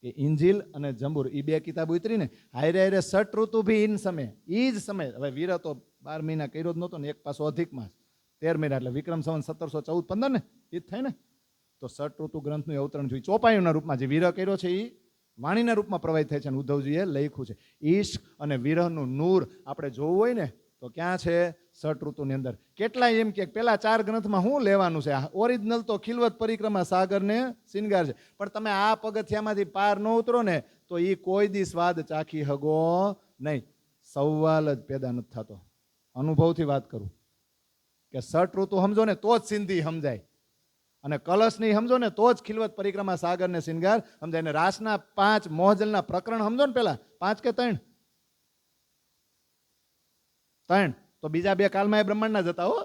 એ इंजिल અને જંબૂર એ બે કિતાબ ઉતરી ને, હારે હારે સટ ઋતુ ભી ઇન સમય, એ જ સમય. હવે વીર તો 12 મહિના કર્યો જ નહોતો ને, એક પાછો અધિક માસ, 13 મહિના એટલે વિક્રમ સંવત 1714-15 ને એ જ થાય ને. તો ષટ ઋતુ ગ્રંથનું અવતરણ જોઈ ચોપાઈઓના રૂપમાં જે વિરહ કર્યો છે એ વાણીના રૂપમાં પ્રવાહિત થાય છે અને ઉદ્ધવજીએ લખ્યું છે. ઈશ્ક અને વિરહનું નૂર આપણે જોવું હોય ને તો ક્યાં છે? ષટ ઋતુની અંદર. કેટલાય એમ કે પેલા 4 ગ્રંથમાં શું લેવાનું છે? ઓરિજિનલ તો ખિલવત પરિક્રમા સાગરને શિંગાર છે, પણ તમે આ પગથિયામાંથી પાર ન ઉતરો ને તો એ કોઈ દી સ્વાદ ચાખી હગો નહીં. સવાલ જ પેદા નથી થતો. અનુભવથી વાત કરું કે ષટ ઋતુ સમજો ને તો જ સિંધી સમજાય, અને કલશ નહીં સમજો ને તો જ ખિલવત પરિક્રમા સાગર ને શિંગાર સમજાય. અને રાસના 5 મોહજલના પ્રકરણ સમજો ને, પેલા 5 કે 3 તો બીજા 2 કાલમાં બ્રહ્માંડના જ હતા હો.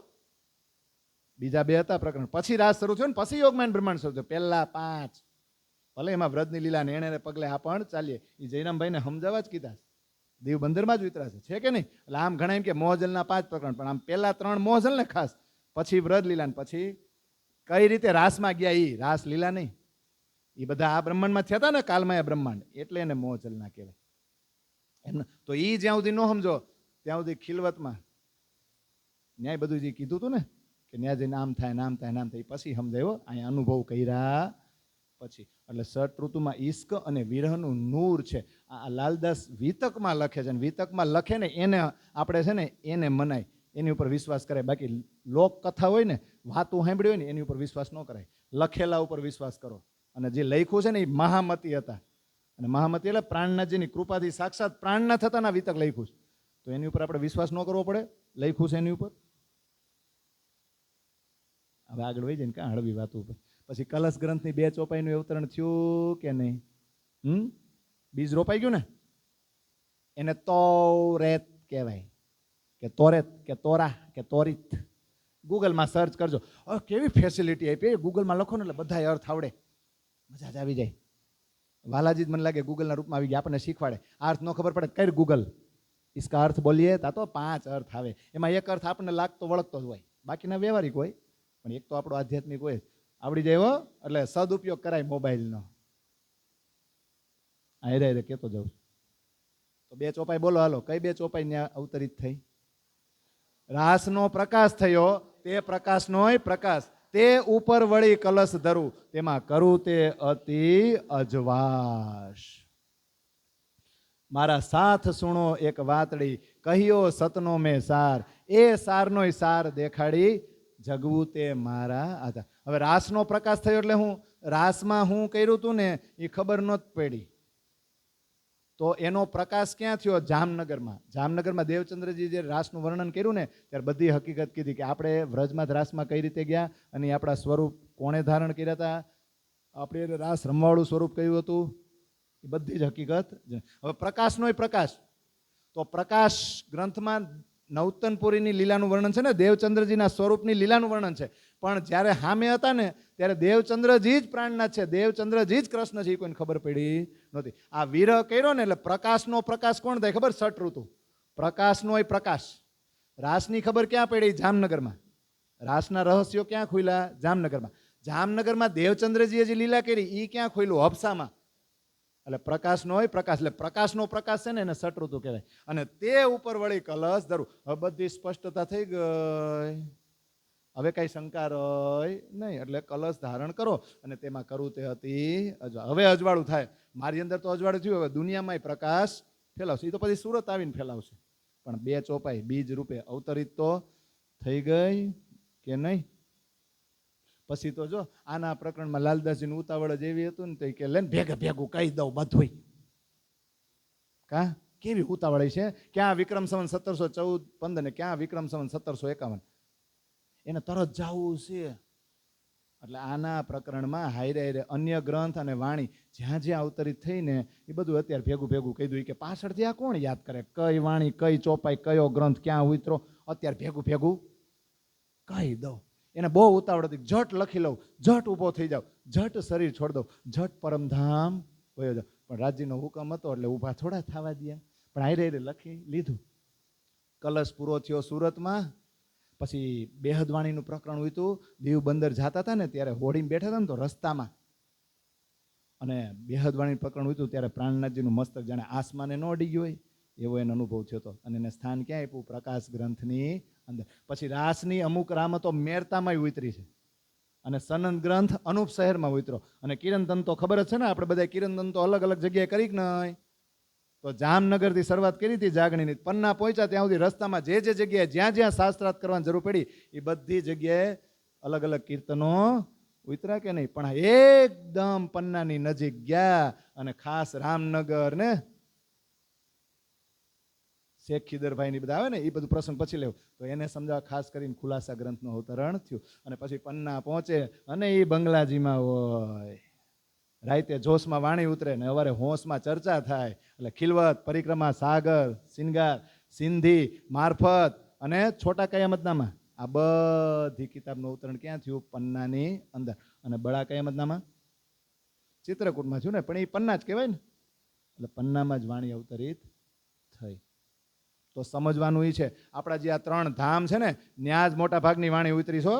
બીજા 2 હતા પ્રકરણ. પછી રાસ શરૂ થયો ને પછી યોગમાન બ્રહ્માંડ શરૂ થયો. પહેલા 5 ભલે એમાં વ્રજની લીલા ને એને પગલે આ પણ ચાલીએ. એ જયરામભાઈને સમજાવવા જ કીધા. દીવ બંદરમાં જ વિતરાશે છે કે નહીં? એટલે આમ ઘણા એમ કે મોહજલના 5 પ્રકરણ, પણ આમ પહેલા 3 મોહજલ ને ખાસ, પછી વ્રજ લીલા ને પછી કઈ રીતે રાસમાં ગયા એ રાસ લીલા નહીં. એ બધા આ બ્રહ્માંડમાં થયા હતા ને કાલમાં બ્રહ્માંડ, એટલે એને મોહજલના કહેવાય. એમ તો એ જ્યાં સુધી ન સમજો ત્યાં સુધી ખિલવતમાં ન્યાય બધું જે કીધું હતું ને કે ન્યાય જઈને આમ થાય નામ થાય નામ થાય પછી સમજાયો. અહીંયા અનુભવ કર્યા પછી. એટલે ષટ ઋતુમાં ઈશ્ક અને વિરહનું નૂર છે. આ લાલદાસ વિતકમાં લખે છે, અને વિતકમાં લખે ને એને આપણે છે ને એને મનાય, એની ઉપર વિશ્વાસ કરાય. બાકી લોક કથા હોય ને, વાતું સાંભળી હોય ને એની ઉપર વિશ્વાસ ન કરાય. લખેલા ઉપર વિશ્વાસ કરો. અને જે લખ્યું છે ને એ મહામતી હતા, અને મહામતી એટલે પ્રાણનાથજીની કૃપાથી સાક્ષાત પ્રાણનાથ થતાના વિતક લખ્યું છે. તો એની ઉપર આપણે વિશ્વાસ ન કરવો પડે? લખ્યું છે એની ઉપર. હવે આગળ વહી જાય ને કાં હળવી વાતો ઉપર. પછી કલશ ગ્રંથની 2 ચોપાઈનું અવતરણ થયું કે નહીં? બીજ રોપાઈ ગયું ને, એને તોરેત કહેવાય કે તોરેત કે તોરા કે તોરિત. ગૂગલમાં સર્ચ કરજો. કેવી ફેસિલિટી આપી, ગૂગલમાં લખો ને એટલે બધા અર્થ આવડે, મજા જ આવી જાય. વાલાજી જ મને લાગે ગૂગલના રૂપમાં આવી ગયા, આપણને શીખવાડે. અર્થ ન ખબર પડે કઈ ગૂગલ इसका अर्थ बोलिए ता तो 5 अर्थ આવે. એમાં એક અર્થ આપણને લાગતો વળગતો જ હોય, બાકીના વ્યવહારિક હોય, પણ એક તો આપણો આધ્યાત્મિક હોય. આવડી જાય હો, એટલે સદુપયોગ કરાય મોબાઈલનો. રે કેતો જાઉં. તો 2 ચોપાઈ બોલો હાલો. કઈ 2 ચોપાઈ ત્યાં અવતરિત થઈ? રાસનો પ્રકાશ થયો, તે પ્રકાશનોય પ્રકાશ. તે ઉપર વળી કલશ ધરું, તેમાં કરું તે અતિ અજવાશ. મારા સાથ સુણો એક વાતડી, કહ્યો સતનો મેં સાર. એ સારનોય સાર દેખાડી, જગવું તે મારા આધાર. હવે રાસનો પ્રકાશ થયો એટલે હું રાસમાં હું કર્યું હતું ને એ ખબર નહોતી પડી. તો એનો પ્રકાશ ક્યાં થયો? જામનગરમાં. જામનગરમાં દેવચંદ્રજી જે રાસનું વર્ણન કર્યું ને ત્યારે બધી હકીકત કીધી કે આપણે વ્રજમાં રાસમાં કઈ રીતે ગયા, અને આપણા સ્વરૂપ કોણે ધારણ કર્યા હતા, આપણે રાસ રમવાળું સ્વરૂપ કયું હતું, એ બધી જ હકીકત. હવે પ્રકાશનોય પ્રકાશ. તો પ્રકાશ ગ્રંથમાં નવતનપુરીની લીલાનું વર્ણન છે ને, દેવચંદ્રજીના સ્વરૂપની લીલાનું વર્ણન છે. પણ જ્યારે સામે હતા ને ત્યારે દેવચંદ્રજી જ પ્રાણનાથ છે, દેવચંદ્રજી જ કૃષ્ણ છે, એ કોઈને ખબર પડી નહોતી. આ વિરહ કર્યો ને એટલે પ્રકાશનો પ્રકાશ કોણ થાય ખબર? ષટ ઋતુ. પ્રકાશનોય પ્રકાશ. રાસની ખબર ક્યાં પડી? જામનગરમાં. રાસના રહસ્યો ક્યાં ખુલ્યા? જામનગરમાં. જામનગરમાં દેવચંદ્રજીએ જે લીલા કરી એ ક્યાં ખુલ્યું? હબસામાં. એટલે પ્રકાશનો હોય પ્રકાશ, એટલે પ્રકાશનો પ્રકાશ છે ને એને ષટ ઋતુ કહેવાય. અને તે ઉપર વળી કલશ ધરું. હવે બધી સ્પષ્ટતા થઈ ગઈ, હવે કઈ શંકા રહી નહીં. એટલે કલશ ધારણ કરો અને તેમાં કરવું તે હતી અજવાળું. હવે અજવાળું થાય. મારી અંદર તો અજવાળું થયું, હવે દુનિયામાં પ્રકાશ ફેલાવશે. એ તો પછી સુરત આવીને ફેલાવશે. પણ 2 ચોપાઈ બીજ રૂપે અવતરિત તો થઈ ગઈ કે નહીં? પછી તો જો આના પ્રકરણમાં લાલદાસજીનું ઉતાવળ જ એવી હતું ને તો કે લે ભેગું કહી દઉં બધું. કા કેવી ઉતાવળી છે? ક્યાં વિક્રમ સંવત 1714-15 ને ક્યાં વિક્રમ સંવત 1751, એને તરત જવું છે. એટલે આના પ્રકરણમાં હાયરે હાયરે અન્ય ગ્રંથ અને વાણી જ્યાં જ્યાં અવતરિત થઈને એ બધું અત્યારે ભેગું કહી દઉં કે પાછળથી આ કોણ યાદ કરે? કઈ વાણી, કઈ ચોપાઈ, કયો ગ્રંથ ક્યાં ઉતરો, અત્યારે ભેગું કહી દઉં. એને બહુ ઉતાવળ હતી, ઝટ લખી લઉં, ઝટ ઊભો થઈ જાવ, ઝટ શરીર છોડ દઉં, ઝટ પરમધામ વયો જાવ. પણ રાજ્યનો હુકમ હતો એટલે ઊભા થોડા થવા દે. પણ હાયરે હાયરે લખી લીધું. કલશ પૂરો થયો સુરતમાં. પછી બેહદવાણીનું પ્રકરણ હતું. દીવ બંદર જતા હતા ને ત્યારે હોડીમાં બેઠા હતા ને તો રસ્તામાં, અને બેહદવાણીનું પ્રકરણ હતું ત્યારે પ્રાણનાથજીનું મસ્તક જાણે આસમાને ન અડી ગયું હોય એવો એનો અનુભવ થયો હતો. અને એને સ્થાન ક્યાં આપ્યું? પ્રકાશ ગ્રંથની અંદર. પછી રાસની અમુક રામતો મેરતામાં ઉતરી છે, અને સનંદ ગ્રંથ અનુપ શહેરમાં ઉતરો. અને કિરણતંત તો ખબર જ છે ને, આપણે બધા કિરણતંત તો અલગ અલગ જગ્યાએ કરી કે નહીં. તો જામનગરથી શરૂઆત કરી હતી જાગણીની, પન્ના પહોંચ્યા ત્યાં સુધી રસ્તામાં જે જગ્યાએ જ્યાં જ્યાં શાસ્ત્રાર્થ કરવાની જરૂર પડી એ બધી જગ્યાએ અલગ અલગ કીર્તનો ઉતરા કે નહીં. પણ એકદમ પન્નાની નજીક ગયા અને ખાસ રામનગર ને શેખ ખીદરભાઈ ની બધા આવે ને, એ બધું પ્રસંગ પછી લેવું, તો એને સમજાવવા ખાસ કરીને ખુલાસા ગ્રંથનું અવતરણ થયું. અને પછી પન્ના પહોંચે અને એ બંગલાજીમાં હોય, રાતે જોશમાં વાણી ઉતરે ને સવારે હોંશમાં ચર્ચા થાય. એટલે ખિલવત, પરિક્રમા, સાગર, સિંગાર, સિંધી, મારફત અને છોટા કયામતનામા, આ બધી કિતાબનું અવતરણ ક્યાં થયું? પન્નાની અંદર. અને બળા કયામતનામા ચિત્રકૂટમાં થયું ને, પણ એ પન્ના જ કહેવાય ને, એટલે પન્નામાં જ વાણી અવતરિત થઈ. તો સમજવાનું એ છે, આપણા જે આ 3 ધામ છે ને, ન્યાજ મોટા ભાગની વાણી ઉતરી છો.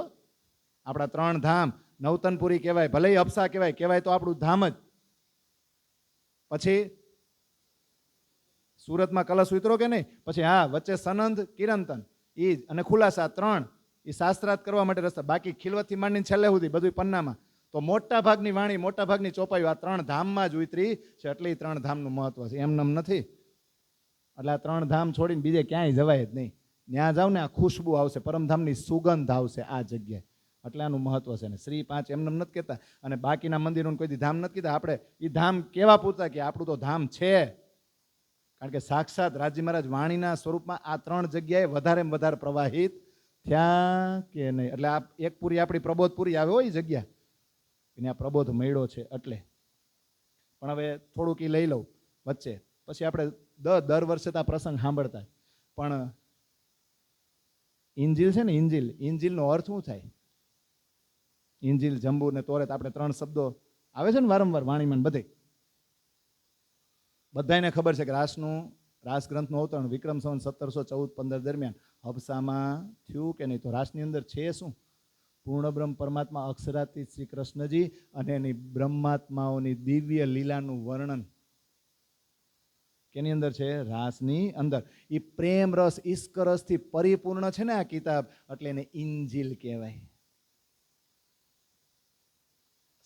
આપણા 3 ધામ નવતનપુરી કહેવાય, ભલે અપસા કહેવાય તો આપણું ધામ જ. પછી સુરતમાં કલશ ઉતરો કે નહીં, પછી હા વચ્ચે સનંદ, કિરણતન એ અને ખુલાસા 3 એ શાસ્ત્રાર્થ કરવા માટે રસ્તા. બાકી ખિલવતથી માંડીને છેલ્લે સુધી બધું પન્નામાં. તો મોટા ભાગની વાણી, મોટા ભાગની ચોપાઈઓ આ 3 ધામમાં જ ઉતરી છે. એટલે 3 ધામનું મહત્વ છે, એમનેમ નથી. એટલે આ 3 ધામ છોડીને બીજે ક્યાંય જવાય જ નહીં. ત્યાં જાવ ને આ ખુશ્બુ આવશે, પરમધામની સુગંધ આવશે આ જગ્યાએ. એટલે આનું મહત્વ છે. ને શ્રી 5 એમને નથી કહેતા, અને બાકીના મંદિરોને કોઈ ધામ નથી કહેતા. આપણે એ ધામ કેવા પૂરતા કે આપણું તો ધામ છે, કારણ કે સાક્ષાત રાજી મહારાજ વાણીના સ્વરૂપમાં આ 3 જગ્યાએ વધારેમાં વધારે પ્રવાહિત થયા કે નહીં. એટલે આ એક પૂરી આપણી પ્રબોધપુરી આવે હોય એ જગ્યા, એને આ પ્રબોધ મળ્યો છે એટલે. પણ હવે થોડુંક એ લઈ લઉં વચ્ચે, પછી આપણે દર વર્ષે તો આ પ્રસંગ સાંભળતા. પણ ઇંજીલ છે ને, ઇંજીલનો અર્થ શું થાય? ઇંજીલ, જંબૂર ને તોરેત, આપણે 3 શબ્દો આવે છે ને વારંવાર વાણીમાં બધે. બધાને ખબર છે કે રાસ ગ્રંથનું અવતરણ વિક્રમ સંવત 1714-15 દરમિયાન હબસામાં થયું કે નહીં. તો રાસની અંદર છે શું? પૂર્ણ બ્રહ્મ પરમાત્મા અક્ષરાતીત શ્રી કૃષ્ણજી અને એની બ્રહ્માત્માઓની દિવ્ય લીલાનું વર્ણન કેની અંદર છે? રાસની અંદર. એ પ્રેમ રસ, ઈશ્ક રસથી પરિપૂર્ણ છે ને આ કિતાબ, એટલે એને ઇંજીલ કહેવાય.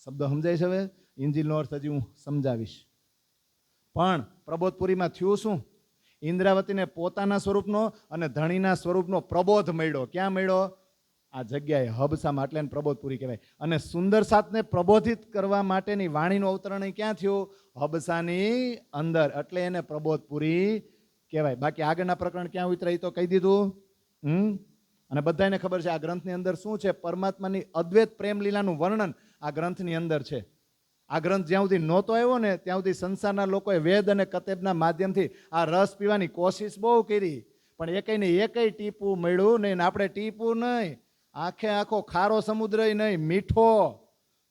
શબ્દ સમજાય છે? હવે ઇંજીલનો અર્થ હજી હું સમજાવીશ. પણ પ્રબોધપુરીમાં થયું શું? ઇન્દ્રાવતીને પોતાના સ્વરૂપનો અને ધણીના સ્વરૂપનો પ્રબોધ મળ્યો. ક્યાં મળ્યો? આ જગ્યાએ હબસામાં, એટલે એને પ્રબોધપુરી કહેવાય. અને સુંદર સાતને પ્રબોધિત કરવા માટેની વાણીનું અવતરણ ક્યાં થયું? હબસાની અંદર, એટલે એને પ્રબોધપુરી કહેવાય. બાકી આગળના પ્રકરણ ક્યાં ઉતરાય તો કહી દીધું. અને બધાને ખબર છે આ ગ્રંથની અંદર શું છે? પરમાત્માની અદ્વૈત પ્રેમ લીલાનું વર્ણન આ ગ્રંથની અંદર છે. આ ગ્રંથ જ્યાં સુધી નહોતો આવ્યો ને, ત્યાં સુધી સંસારના લોકોએ વેદ અને કતેબના માધ્યમથી આ રસ પીવાની કોશિશ બહુ કરી, પણ એકય ટીપું મળ્યું નહીં. આપણે ટીપું નહીં, આખે આખો ખારો સમુદ્ર નહીં, મીઠો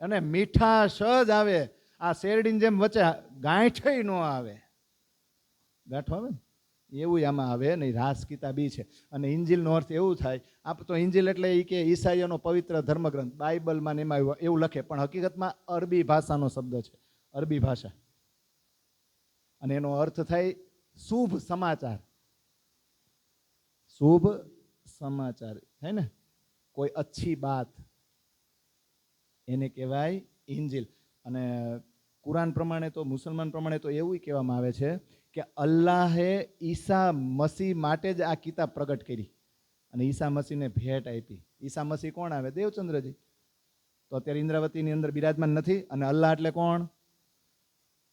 અને મીઠાશ જ આવે. આ શેરડીની જેમ વચ્ચે ગાંઠ ન આવે. ગાંઠો આવે ને એવું આમાં આવે નહીં. રાસ કિતાબી છે. અને ઇંજીલનો અર્થ એવું થાય, આપ તો ઇંજીલ એટલે એ કે ઈસાઈઓનો પવિત્ર ધર્મગ્રંથ, બાઇબલમાં ને એમાં એવું લખે, પણ હકીકતમાં અરબી ભાષાનો શબ્દ છે, અરબી ભાષા. અને એનો અર્થ થાય શુભ સમાચાર. શુભ સમાચાર થાય ને, કોઈ અચ્છી બાત, એને કહેવાય ઇંજીલ. અને કુરાન પ્રમાણે તો, મુસલમાન પ્રમાણે તો એવું કહેવામાં આવે છે કે અલ્લાહે ઈસા મસીહ માટે જ આ કિતાબ પ્રગટ કરી અને ઈસા મસીહને ભેટ આપી. ઈસા મસીહ કોણ આવે? દેવચંદ્રજી. તો અત્યારે ઇન્દ્રાવતીની અંદર બિરાજમાન નથી. અને અલ્લાહ એટલે કોણ?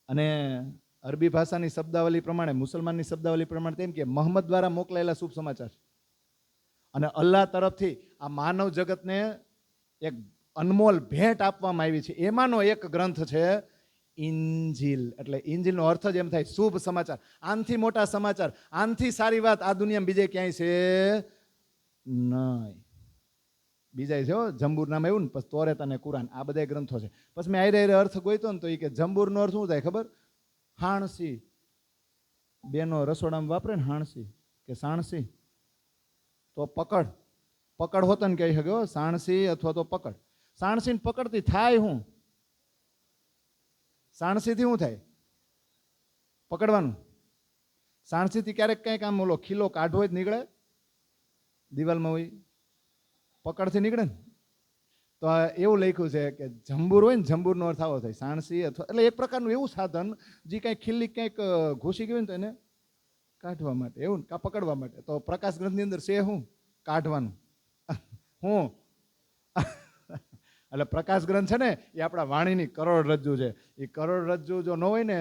અને અરબી ભાષાની શબ્દાવલી પ્રમાણે, મુસલમાનની શબ્દાવલી પ્રમાણે તેમ કે મોહમ્મદ દ્વારા મોકલાયેલા શુભ સમાચાર. અને અલ્લાહ તરફથી આ માનવ જગતને એક અનમોલ ભેટ આપવામાં આવી છે. એમાંનો એક ગ્રંથ છે ઇંજીલ. એટલે ઇંજીલનો અર્થ જ એમ થાય શુભ સમાચાર. આનથી મોટા સમાચાર, આનથી સારી વાત આ દુનિયામાં બીજે ક્યાંય છે નહીં. બીજા છે જંબૂર નામ એવું ને, પછી તોરેત અને કુરાન, આ બધા ગ્રંથો છે. પછી મેં આયરે અર્થ ગોઈતો ને, તો એ કે જંબૂરનો અર્થ શું થાય ખબર? હાણસી. બેનો રસોડામાં વાપરે ને હાણસી કે સાણસી, તો પકડ હોતો ને કહી શકે સાણસી અથવા તો પકડ. સાણસી ને પકડતી થાય હું? સાણસીથી શું થાય? પકડવાનું. સાણસીથી ક્યારેક કંઈક આમ ઓલો ખીલો કાઢવો જ નીકળે? દિવાલમાં હોય પકડથી નીકળે ને. તો આ એવું લખ્યું છે કે જંબુર હોય ને, જંબુરનો અર્થ આવો થાય સાણસી અથવા એટલે એક પ્રકારનું એવું સાધન જે કાંઈક ખીલ્લી કંઈક ઘૂસી ગયું ને તો એને કાઢવા માટે, એવું કા પકડવા માટે. તો પ્રકાશ ગ્રંથની અંદર છે શું? કાઢવાનું. હું એટલે પ્રકાશ ગ્રંથ છે ને એ આપણા વાણીની કરોડરજ્જુ છે. એ કરોડરજ્જુ જો ન હોય ને,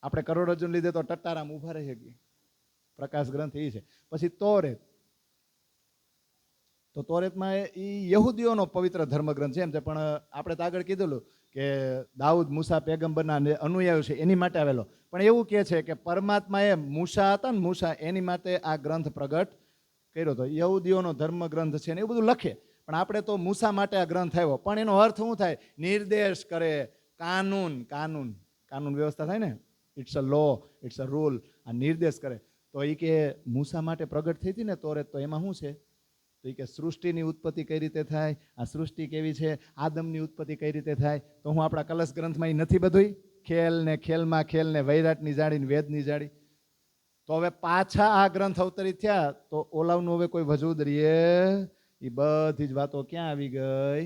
આપણે કરોડરજ્જુને લીધે તો ટટ્ટારામ ઊભા રહી શકીએ. પ્રકાશ ગ્રંથ એ છે. પછી તોરેત. તો તોરેતમાં એ યહૂદીઓનો પવિત્ર ધર્મગ્રંથ છે એમ છે, પણ આપણે તો આગળ કીધેલું કે દાઉદ મૂસા પેગમ્બરના અનુયાયી છે એની માટે આવેલો. પણ એવું કહે છે કે પરમાત્માએ મૂસા હતા ને, મૂસા એની માટે આ ગ્રંથ પ્રગટ કર્યો હતો. યહૂદીઓનો ધર્મગ્રંથ છે ને એવું બધું લખે, પણ આપણે તો મૂસા માટે આ ગ્રંથ આવ્યો. પણ એનો અર્થ શું થાય? નિર્દેશ કરે, કાનૂન કાનૂન કાનૂન વ્યવસ્થા થાય ને, it's a law, it's a rule. આ નિર્દેશ કરે. તો એ કે મૂસા માટે પ્રગટ થઈ હતી ને તોરેત, તો એમાં શું છે? તો એ કે સૃષ્ટિની ઉત્પત્તિ કઈ રીતે થાય, આ સૃષ્ટિ કેવી છે, આદમની ઉત્પત્તિ કઈ રીતે થાય. તો હું આપણા કલશ ગ્રંથમાં એ નથી બધું ખેલ ને ખેલમાં ખેલ ને વૈરાટની જાળી ને વેદની જાળી. તો હવે પાછા આ ગ્રંથ અવતરિત થયા તો ઓલાવનું હવે કોઈ વજૂદ રહીએ? એ બધી જ વાતો ક્યાં આવી ગઈ?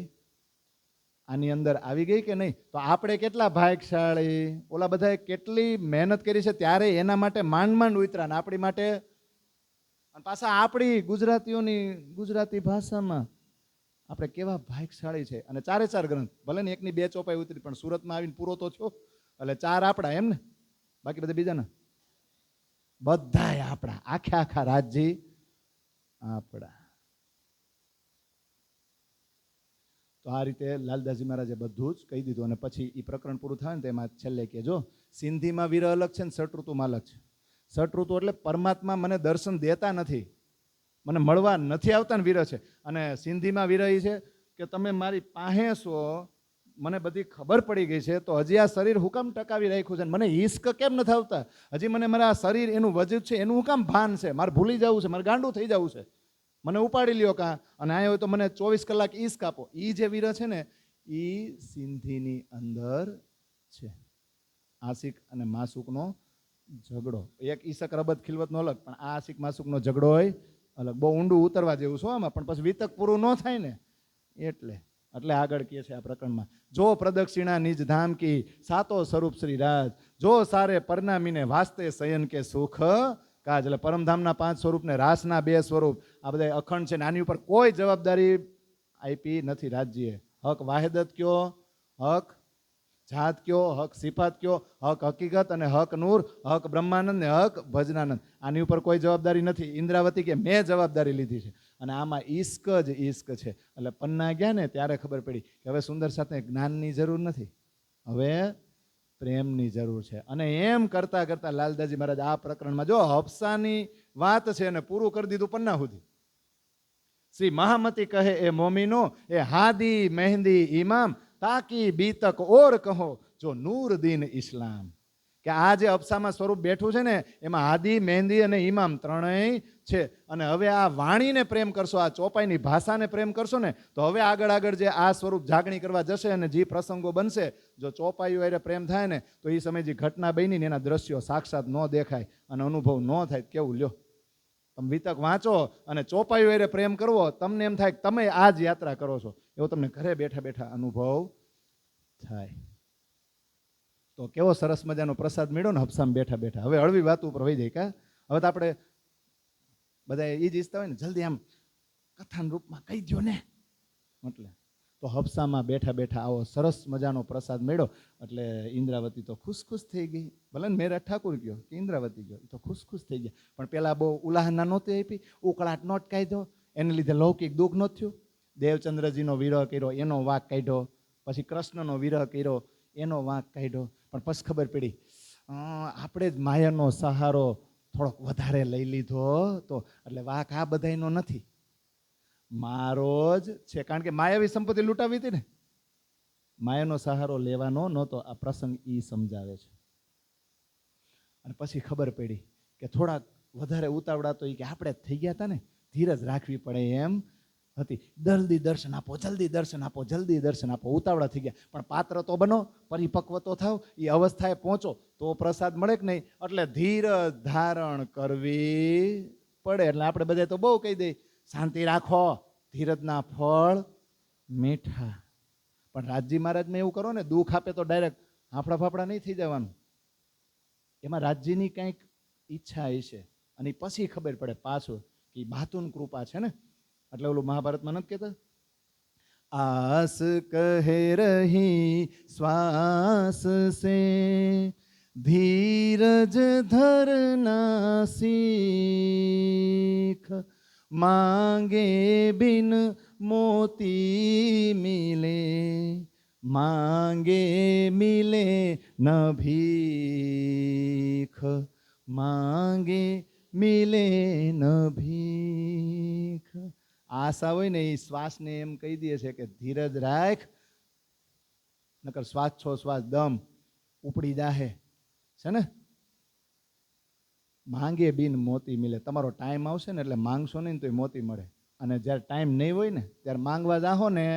આની અંદર આવી ગઈ કે નહીં? તો આપણે કેટલા ભાગ્યશાળી, ઓલા બધાએ કેટલી મહેનત કરી છે ત્યારે એના માટે માંડ માંડ ઉતરા, ને આપણી માટે અને પાછા આપણી ગુજરાતીઓની ગુજરાતી ભાષામાં આપણે કેવા ભાગ્યશાળી છે. અને ચારે ચાર ગ્રંથ, ભલે ને એકની બે ચોપાઈ ઉતરી, પણ સુરતમાં આવીને પૂરો તો છો. એટલે ચાર આપણા એમ ને, બાકી બધા બીજાના બધાય આપણા, આખા રાજ્ય આપણા. તો આ રીતે લાલદાસજી મહારાજે બધું જ કહી દીધું. અને પછી એ પ્રકરણ પૂરું થાય ને તેમાં છેલ્લે કે જો સિંધીમાં વિરહ અલગ છે ને ષટઋતુમાં અલગ છે. ષટઋતુ એટલે પરમાત્મા મને દર્શન દેતા નથી, મને મળવા નથી આવતા ને વિરહ છે. અને સિંધીમાં વિરહ છે કે તમે મારી પાસે છો, મને બધી ખબર પડી ગઈ છે, તો હજી આ શરીર હું કામ ટકાવી રાખ્યું છે, મને ઈશ્ક કેમ નથી આવતા? હજી મને મારા શરીર એનું વજૂદ છે એનું હું કામ ભાન છે? મારે ભૂલી જવું છે, મારે ગાંડું થઈ જવું છે, મને ઉપાડી લ્યો કાં, અને અહીંયા હોય તો મને 24 કલાક ઈશ્ક આપો. એ જે વિરહ છે ને એ સિંધીની અંદર છે. આશિક અને માસુકનો ઝઘડો, એક ઈશક રબત ખિલવતનો અલગ, પણ આ આશિક માસુકનો ઝઘડો હોય અલગ. બહુ ઊંડું ઉતરવા જેવું છો આમાં, પણ પછી વિતક પૂરું ન થાય ને એટલે આગળ કહે છે આ પ્રકરણમાં, જો પ્રદક્ષિણા નિજ ધામ કી સાતો સ્વરૂપ શ્રી રાજ, જો સારે પરનામીને વાસ્તે શયન કે સુખ કાજ. એટલે પરમધામના 5 સ્વરૂપ ને રાસના 2 સ્વરૂપ, આ બધા અખંડ છે ને આની ઉપર કોઈ જવાબદારી આપી નથી રાજ્યએ. હક વાહિદત કયો, હક જાત કયો, હક સિફાત કયો, હક હકીકત અને હક નૂર, હક બ્રહ્માનંદ ને હક ભજનાનંદ. આની ઉપર કોઈ જવાબદારી નથી. ઇન્દ્રાવતી કે મેં જવાબદારી લીધી છે. અને આમાં ઈશ્ક જ ઈશ્ક છે. એટલે પન્ના ગયા ને ત્યારે ખબર પડી કે હવે સુંદર સાથે જ્ઞાનની જરૂર નથી, હવે પ્રેમની જરૂર છે. અને એમ કરતા કરતા લાલદાસજી મહારાજ આ પ્રકરણમાં જો હફસાની વાત છે અને પૂરું કરી દીધું પન્ના સુધી. શ્રી મહામતી કહે એ મોમીનો એ હાદી મહેંદી ઇમામ તાકી બીતક ઓર કહો જો નૂર દીન ઇસ્લામ. કે આ જે અફસામાં સ્વરૂપ બેઠું છે ને એમાં હાદી મહેંદી અને ઇમામ ત્રણેય છે. અને હવે આ વાણીને પ્રેમ કરશો, આ ચોપાઈની ભાષાને પ્રેમ કરશો ને તો હવે આગળ જે આ સ્વરૂપ જાગણી કરવા જશે અને જે પ્રસંગો બનશે, જો ચોપાઈઓ એ પ્રેમ થાય ને તો એ સમય જે ઘટના બની ને એના દ્રશ્યો સાક્ષાત ન દેખાય અને અનુભવ ન થાય. કેવું લ્યો, તમે વિતક વાંચો અને ચોપાઈઓ એ પ્રેમ કરવો, તમને એમ થાય કે તમે આ જ યાત્રા કરો છો, એવો તમને ઘરે બેઠા બેઠા અનુભવ થાય. તો કેવો સરસ મજાનો પ્રસાદ મળ્યો ને હફસામાં બેઠા બેઠા. હવે હળવી વાત ઉપર વહી જાય કા. હવે તો આપણે બધા એ જ ઈચ્છતા હોય ને જલ્દી આમ કથાના રૂપમાં કહી દો ને, એટલે તો હફસામાં બેઠા બેઠા આવો સરસ મજાનો પ્રસાદ મળ્યો. એટલે ઇન્દ્રાવતી તો ખુશ થઈ ગઈ. ભલે ને મેરા ઠાકુર ગયો કે ઇન્દ્રાવતી ગયો, એ તો ખુશ થઈ ગયા. પણ પેલા બહુ ઉલાહના નહોતી આપી, ઉકળાટ નોટ કાઢ્યો, એને લીધે લૌકિક દુઃખ નહોતું થયું. દેવચંદ્રજીનો વિરહ કર્યો એનો વાંક કાઢ્યો, પછી કૃષ્ણનો વિરહ કર્યો એનો વાંક કાઢ્યો. પણ પછી ખબર પડી આપણે જ માયાનો સહારો થોડોક વધારે લઈ લીધો તો, એટલે વાંક આ બધાયનો નથી, મારો જ છે. કારણ કે માયાવી સંપત્તિ લૂંટાવી હતી ને, માયાનો સહારો લેવાનો નહોતો. આ પ્રસંગ ઈ સમજાવે છે. અને પછી ખબર પડી કે થોડાક વધારે ઉતાવળા તો એ કે આપણે થઈ ગયા હતા ને, ધીરજ રાખવી પડે એમ હતી. જલ્દી દર્શન આપો, જલ્દી દર્શન આપો, જલ્દી દર્શન આપો, ઉતાવળા થઈ ગયા. પણ પાત્ર તો બનો, પરિપક્વ તો થાવ, એ અવસ્થાએ પહોંચો તો પ્રસાદ મળે કે નહીં. એટલે ધીરજ ધારણ કરવી પડે. એટલે આપણે બધા તો બહુ કહી દઈએ શાંતિ રાખો, ધીરજના ફળ મીઠા. પણ રાજજી મહારાજમાં એવું કરો ને, દુઃખ આપે તો ડાયરેક્ટ હાફડા ફાફડા નહીં થઈ જવાનું. એમાં રાજજીની કંઈક ઈચ્છા હશે અને પછી ખબર પડે પાછું કે બાતુન કૃપા છે ને. એટલે ઓલું મહાભારતમાં નથી કહેતા, આસ કહે રહી શ્વાસ સે ધીરજ ધરના સીખ, માંગે બિન મોતી મિલે, માંગે મિલે ન ભીખ, માંગે મિલે ન ભીખ. આશા હોય ને એ શ્વાસને એમ કહી દે છે કે ધીરજ રાખ, નકર શ્વાસ છો શ્વાસ દમ ઉપડી જાહે છે ને. માંગે બિન મોતી મિલે. તમારો ટાઈમ આવશે ને એટલે માંગશો નહીં તો એ મોતી મળે. અને જ્યારે ટાઈમ નહીં હોય ને ત્યારે માંગવા જાહો ને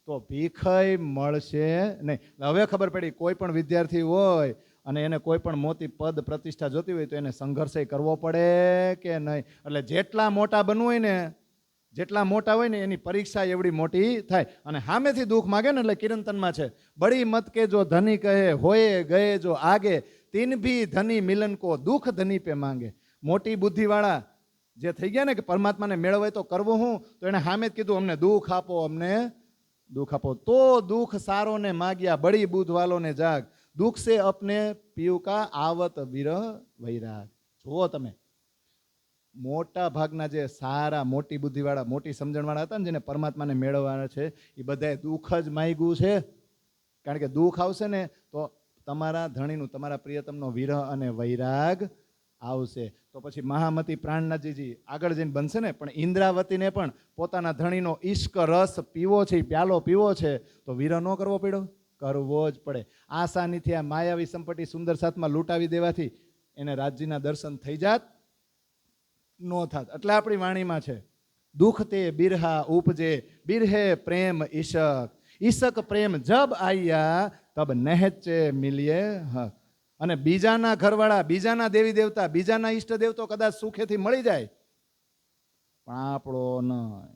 તો ભીખય મળશે નહીં. હવે ખબર પડી, કોઈ પણ વિદ્યાર્થી હોય અને એને કોઈ પણ મોટી પદ પ્રતિષ્ઠા જોતી હોય તો એને સંઘર્ષ કરવો પડે કે નહીં. એટલે જેટલા મોટા બનવું હોય ને, જેટલા મોટા હોય ને એની પરીક્ષા એવડી મોટી થાય. અને સામેથી દુઃખ માગે ને એટલે કિરંતનમાં છે, બડી મત કે જો ધની કહે હોએ ગયે જો આગે, તીન ભી ધની મિલન કો દુઃખ ધની પે માંગે. મોટી બુદ્ધિવાળા જે થઈ ગયા ને કે પરમાત્માને મેળવાય તો કરવું હું, તો એને સામે જ કીધું અમને દુઃખ આપો, અમને દુઃખ આપો. તો દુઃખ સારો ને માગ્યા, બડી બુદ્ધ વાલો ને જાગ, દુઃખ સે અપને પીયુ કા આવત વિરહ વૈરાગ. જુઓ તમે, મોટા ભાગના જે સારા મોટી બુદ્ધિવાળા મોટી સમજણવાળા હતા ને જેને પરમાત્માને મેળવવાના છે એ બધાએ દુઃખ જ માગ્યું છે. કારણ કે દુઃખ આવશે ને તો તમારા ધણીનું, તમારા પ્રિયતમનો વિરહ અને વૈરાગ આવશે. તો પછી મહામતી પ્રાણનાથજી આગળ જઈને બનશે ને, પણ ઇન્દ્રાવતીને પણ પોતાના ધણીનો ઈશ્ક રસ પીવો છે, પ્યાલો પીવો છે, તો વિરહ ન કરવો પડ્યો? કરવો જ પડે. આસાનીથી આ માયાવી સંપત્તિ સુંદર સાથમાં લૂંટાવી દેવાથી એને રાજજીના દર્શન થઈ જાત નો થાત. એટલે આપણી વાણીમાં છે, દુઃખ તે બિરહા ઉપજે, બિરહે પ્રેમ ઈશક, ઈશક પ્રેમ જબ આયા તબ નહેચે મિલિયે હક. અને બીજાના ઘરવાળા, બીજાના દેવી દેવતા, બીજાના ઈષ્ટદેવ તો કદાચ સુખેથી મળી જાય, પણ આપણો નહીં.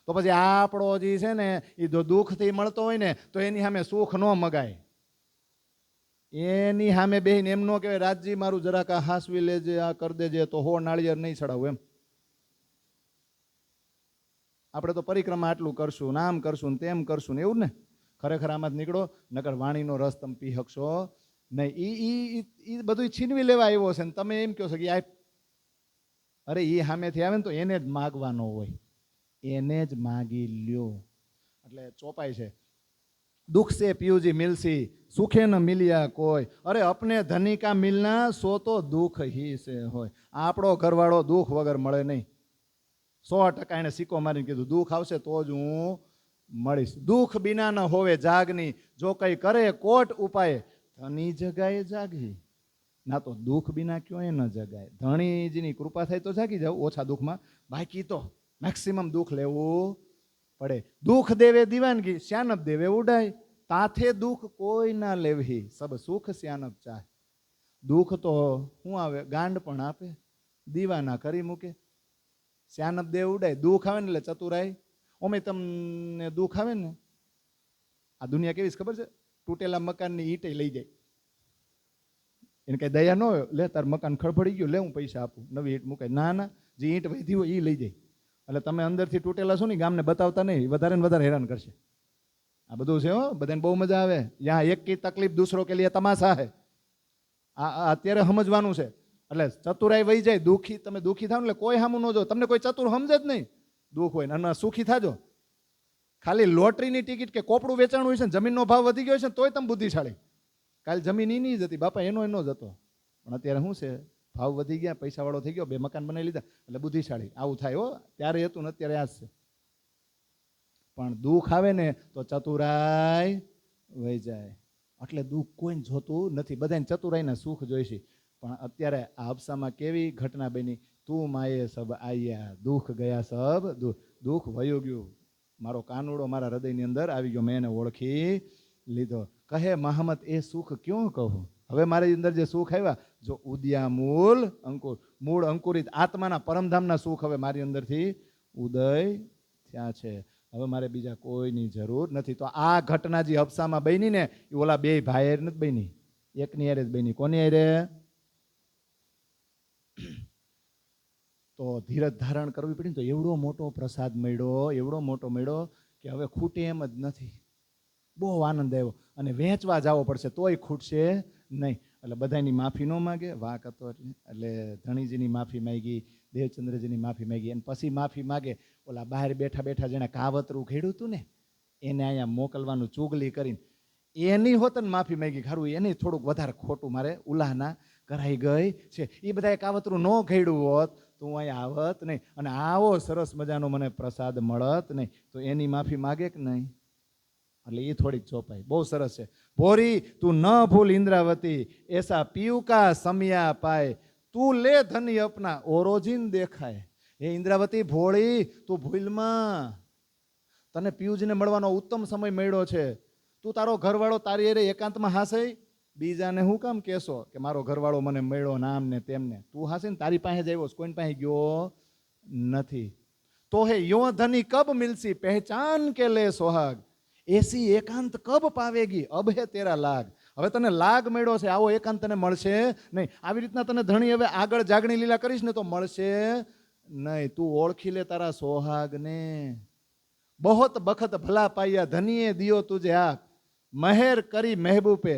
તો પછી આપણો જે છે ને એ જો દુઃખથી મળતો હોય ને તો એની સામે સુખ ન મગાય. એની સામે બેહીને એમ ન કહેવાય રાજજી મારું જરાક આ હાસવી લેજે, આ કરી દેજે, તો હો નાળિયેર નહીં ચડાવું એમ. આપણે તો પરિક્રમા આટલું કરશું, નામ કરશું ને તેમ કરશું ને એવું ને. ખરેખર આમાં જ નીકળો, નકર વાણીનો રસ તમે પી શકશો નહીં. એ બધું છીનવી લેવા આવ્યો છે ને તમે એમ કહો છો કે આ અરે એ સામેથી આવે ને તો એને જ માગવાનો હોય, એને જ માગી લ્યો. એટલે ચોપાઈ છે, दुख से पियूजी मिलसी सुखे न मिलिया कोई, अरे अपने धनी का मिलना सो तो दुख ही से होय. आपणो घरवाळो दुख वगर मळे नहीं. 100% एने सिक्को मारीने कीधुं दुख आवशे तो ज हूँ मळीश. दुख बिना न होवे जागनी, जो कई करे कोट उपाय, धनी जगाए जागी ना तो दुख बिना क्यों न जगाए. धणीजीनी कृपा थाय तो जागी जाओ ओछा दुखमां, बाकी तो मैक्सिमम दुख लेवुं पड़े. दुख देवे दीवानगी, श्यानब देवे उड़ाई, ताथे दुख कोई ना लेवी, सब सुख श्यानब चाहे. दुख तो हूँ आवे गांड पण आपे, दीवाना करी मूके. श्यानब देव उड़ाई, दुख आवे ने चतुराई. ओमे तमने दुख आवे ने, आ दुनिया केवी खबर छे, तूटेला मकान नी ईंटे लई जाय. એને કઈ દયા ન હોય, લે તાર મકાન ખળભળી ગયું, લે હું પૈસા આપું, નવી ઈંટ મૂકાય. ના ના, જે ઈંટ વધી હોય એ લઈ જાય. એટલે તમે અંદરથી તૂટેલા છો ને ગામને બતાવતા નહીં, વધારે ને વધારે હેરાન કરશે. આ બધું છે હો, બધાને બહુ મજા આવે. યહાં એક કી તકલીફ દૂસરો કે લીએ તમાશા હે. આ અત્યારે સમજવાનું છે. એટલે ચતુરાઈ વહી જાય. દુઃખી તમે દુઃખી થાવ ને એટલે કોઈ સામું ન જો, તમને કોઈ ચતુર સમજે જ નહીં. દુઃખ હોય ને સુખી થાજો. ખાલી લોટરીની ટિકિટ કે કોપડું વેચાણ હોય છે ને, જમીનનો ભાવ વધી ગયો છે તોય તમે બુદ્ધિશાળી. કાલે જમીન એની જ હતી, બાપા એનો જ હતો. પણ અત્યારે શું છે, ભાવ વધી ગયા, પૈસાવાળો થઈ ગયો, 2 મકાન બનાવી લીધા એટલે બુદ્ધિશાળી. આવું થાય હો. ત્યારે હતું ને અત્યારે આ જ છે. પણ દુઃખ આવે ને તો ચતુરાઈ વહી જાય. એટલે દુઃખ કોઈને જોતું નથી, બધાને ચતુરાઈના સુખ જોઈશે. પણ અત્યારે આ અબસામાં કેવી ઘટના બની, તું માયે સબ આયા, દુઃખ ગયા સબ દુઃખ વયું ગયું. મારો કાનુડો મારા હૃદયની અંદર આવી ગયો, મેં એને ઓળખી લીધો. કહે મહમત એ સુખ ક્यों કહું. હવે મારી અંદર જે સુખ આવ્યા, જો ઉદ્યા મૂળ અંકુર, મૂળ અંકુરિત આત્માના પરમધામના સુખ હવે મારી અંદરથી ઉદય થયા છે. હવે મારે બીજા કોઈની જરૂર નથી. તો આ ઘટના જે હબસામાં બની ને એ ઓલા બે ભાઈ હારે નથી બની, એકની હારે જ બની. કોની હારે? તો ધીરજ ધારણ કરવી પડી. તો એવડો મોટો પ્રસાદ મળ્યો, એવડો મોટો મળ્યો કે હવે ખૂટે એમ જ નથી. બહુ આનંદ આવ્યો. અને વહેંચવા જવો પડશે તોય ખૂટશે નહીં. એટલે બધાની માફી ન માગે, વાંક હતો એટલે ધણીજીની માફી માંગી, દેવચંદ્રજીની માફી માંગી, અને પછી માફી માગે ઓલા બહાર બેઠા બેઠા જેને કાવતરું ખેડ્યું હતું ને એને અહીંયા મોકલવાનું ચૂગલી કરીને એની હોત ને માફી માંગી, ખરું એની થોડુંક વધારે ખોટું મારે ઉલાહના કરાઈ ગઈ છે. એ બધાએ કાવતરું ન ખેડ્યું હોત તો હું અહીંયા આવત નહીં, અને આવો સરસ મજાનો મને પ્રસાદ મળત નહીં. તો એની માફી માગે કે નહીં? એટલે એ થોડીક ચોપાઈ બહુ સરસ છે. ભોરી તું ન ભૂલ ઇન્દ્રાવતી, એસા પીયુકા સમિયા પાય, તું લે ધની અપના ઓરોજીન દેખાય. હે ઇન્દ્રાવતી ભોળી, તું ભૂલમાં, તને પિયુજીને મળવાનો ઉત્તમ સમય મળ્યો છે. તું તારો ઘરવાળો તારી અરે એકાંતમાં હાસય, બીજાને હું કામ કહેશો કે મારો ઘરવાળો મને મળ્યો નામ ને તેમને? તું હાસે ને તારી પાસે જ આવ્યો, કોઈની પાસે ગયો નથી. તો હે યો ધની કબ મિલસી, પહેચાન કે લે સોહાગ, એસી એકાંત કબ પાવેગી, અબ હે તેરા લાગ. હવે તને લાગ મળ્યો છે, આવો એકાંત તને મળશે નહીં. આવી રીતના તને ધણી હવે આગળ જાગણી લીલા કરીશ ને તો મળશે નહીં. તું ઓળખી લે તારા સોહાગને. બહોત બખત ભલા પાયા, ધનીએ દિયો તુજે આંખ, મહેર કરી મહેબૂબે